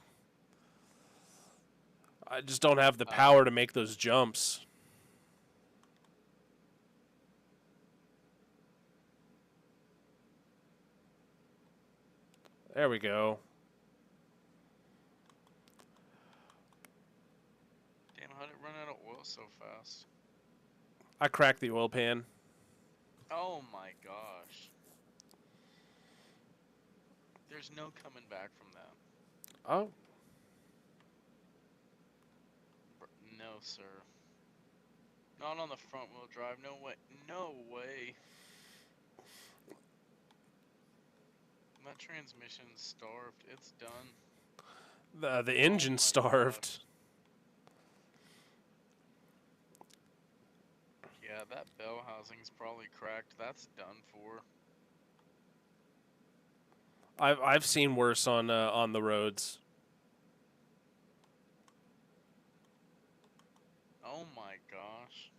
just don't have the power to make those jumps. There we go. Damn, how'd it run out of oil so fast? I cracked the oil pan. Oh my gosh. There's no coming back from that. Oh, No, sir. Not on the front wheel drive. No way. No way. My transmission's starved. It's done. the engine my starved. Yeah, that bell housing's probably cracked. That's done for. I've seen worse on the roads. Oh my gosh.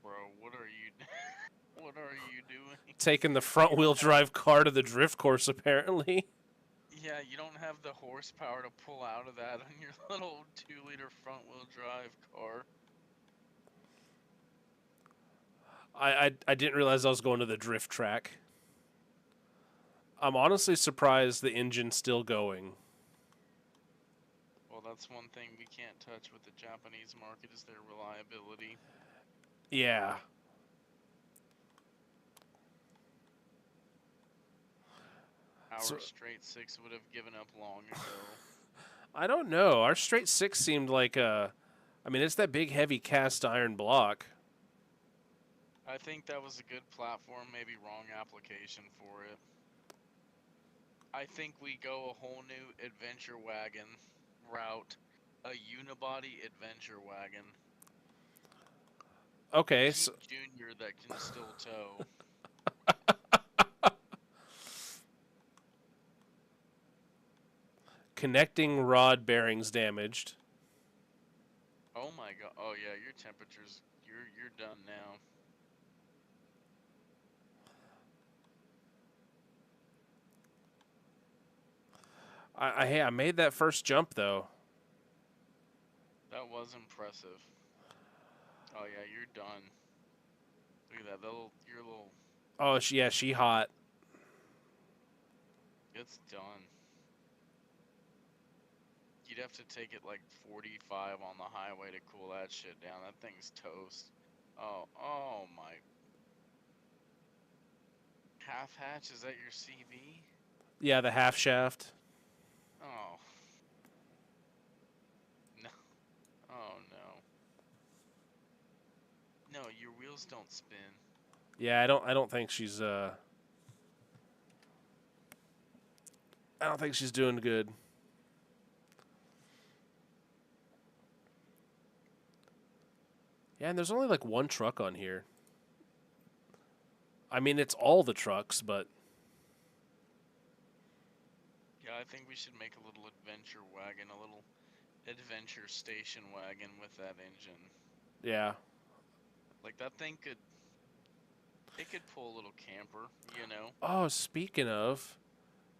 Bro, what are you what are you doing? Taking the front wheel drive car to the drift course, apparently. Yeah, you don't have the horsepower to pull out of that on your little 2-liter front wheel drive car. I didn't realize I was going to the drift track. I'm honestly surprised the engine's still going. Well, that's one thing we can't touch with the Japanese market is their reliability. Yeah. Our straight 6 would have given up long ago. I don't know. Our straight 6 seemed like I mean, it's that big, heavy cast iron block. I think that was a good platform, maybe wrong application for it. I think we go a whole new adventure wagon route, a unibody adventure wagon. Okay, Jeep so Junior that can still tow. connecting rod bearings damaged. Oh my god! Oh yeah, your temperatures. You're done now. I made that first jump though. That was impressive. Oh yeah, you're done. Look at that your little. Oh, she hot. It's done. You'd have to take it like 45 on the highway to cool that shit down. That thing's toast. Oh my. Half hatch, is that your CV? Yeah, the half shaft. Oh. No. Oh no. No, your wheels don't spin. Yeah, I don't think she's I don't think she's doing good. Yeah, and there's only like one truck on here. I mean, it's all the trucks, but Yeah, I think we should make a little adventure wagon, a little adventure station wagon with that engine. yeah. Like that thing could, it could pull a little camper, you know. Oh, speaking of,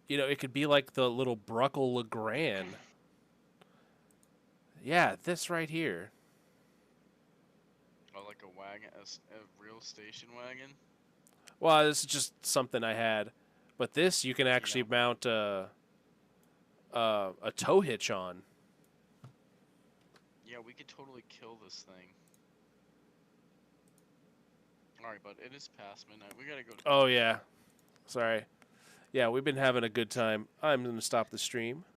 it could be like the little Bruckle Legrand. Yeah, this right here. Or like a wagon, a real station wagon. Well, this is just something I had, but this you can actually mount a tow hitch on. Yeah, we could totally kill this thing. Alright, but it is past midnight. We gotta go to Oh yeah, sorry. Yeah, we've been having a good time. I'm gonna stop the stream.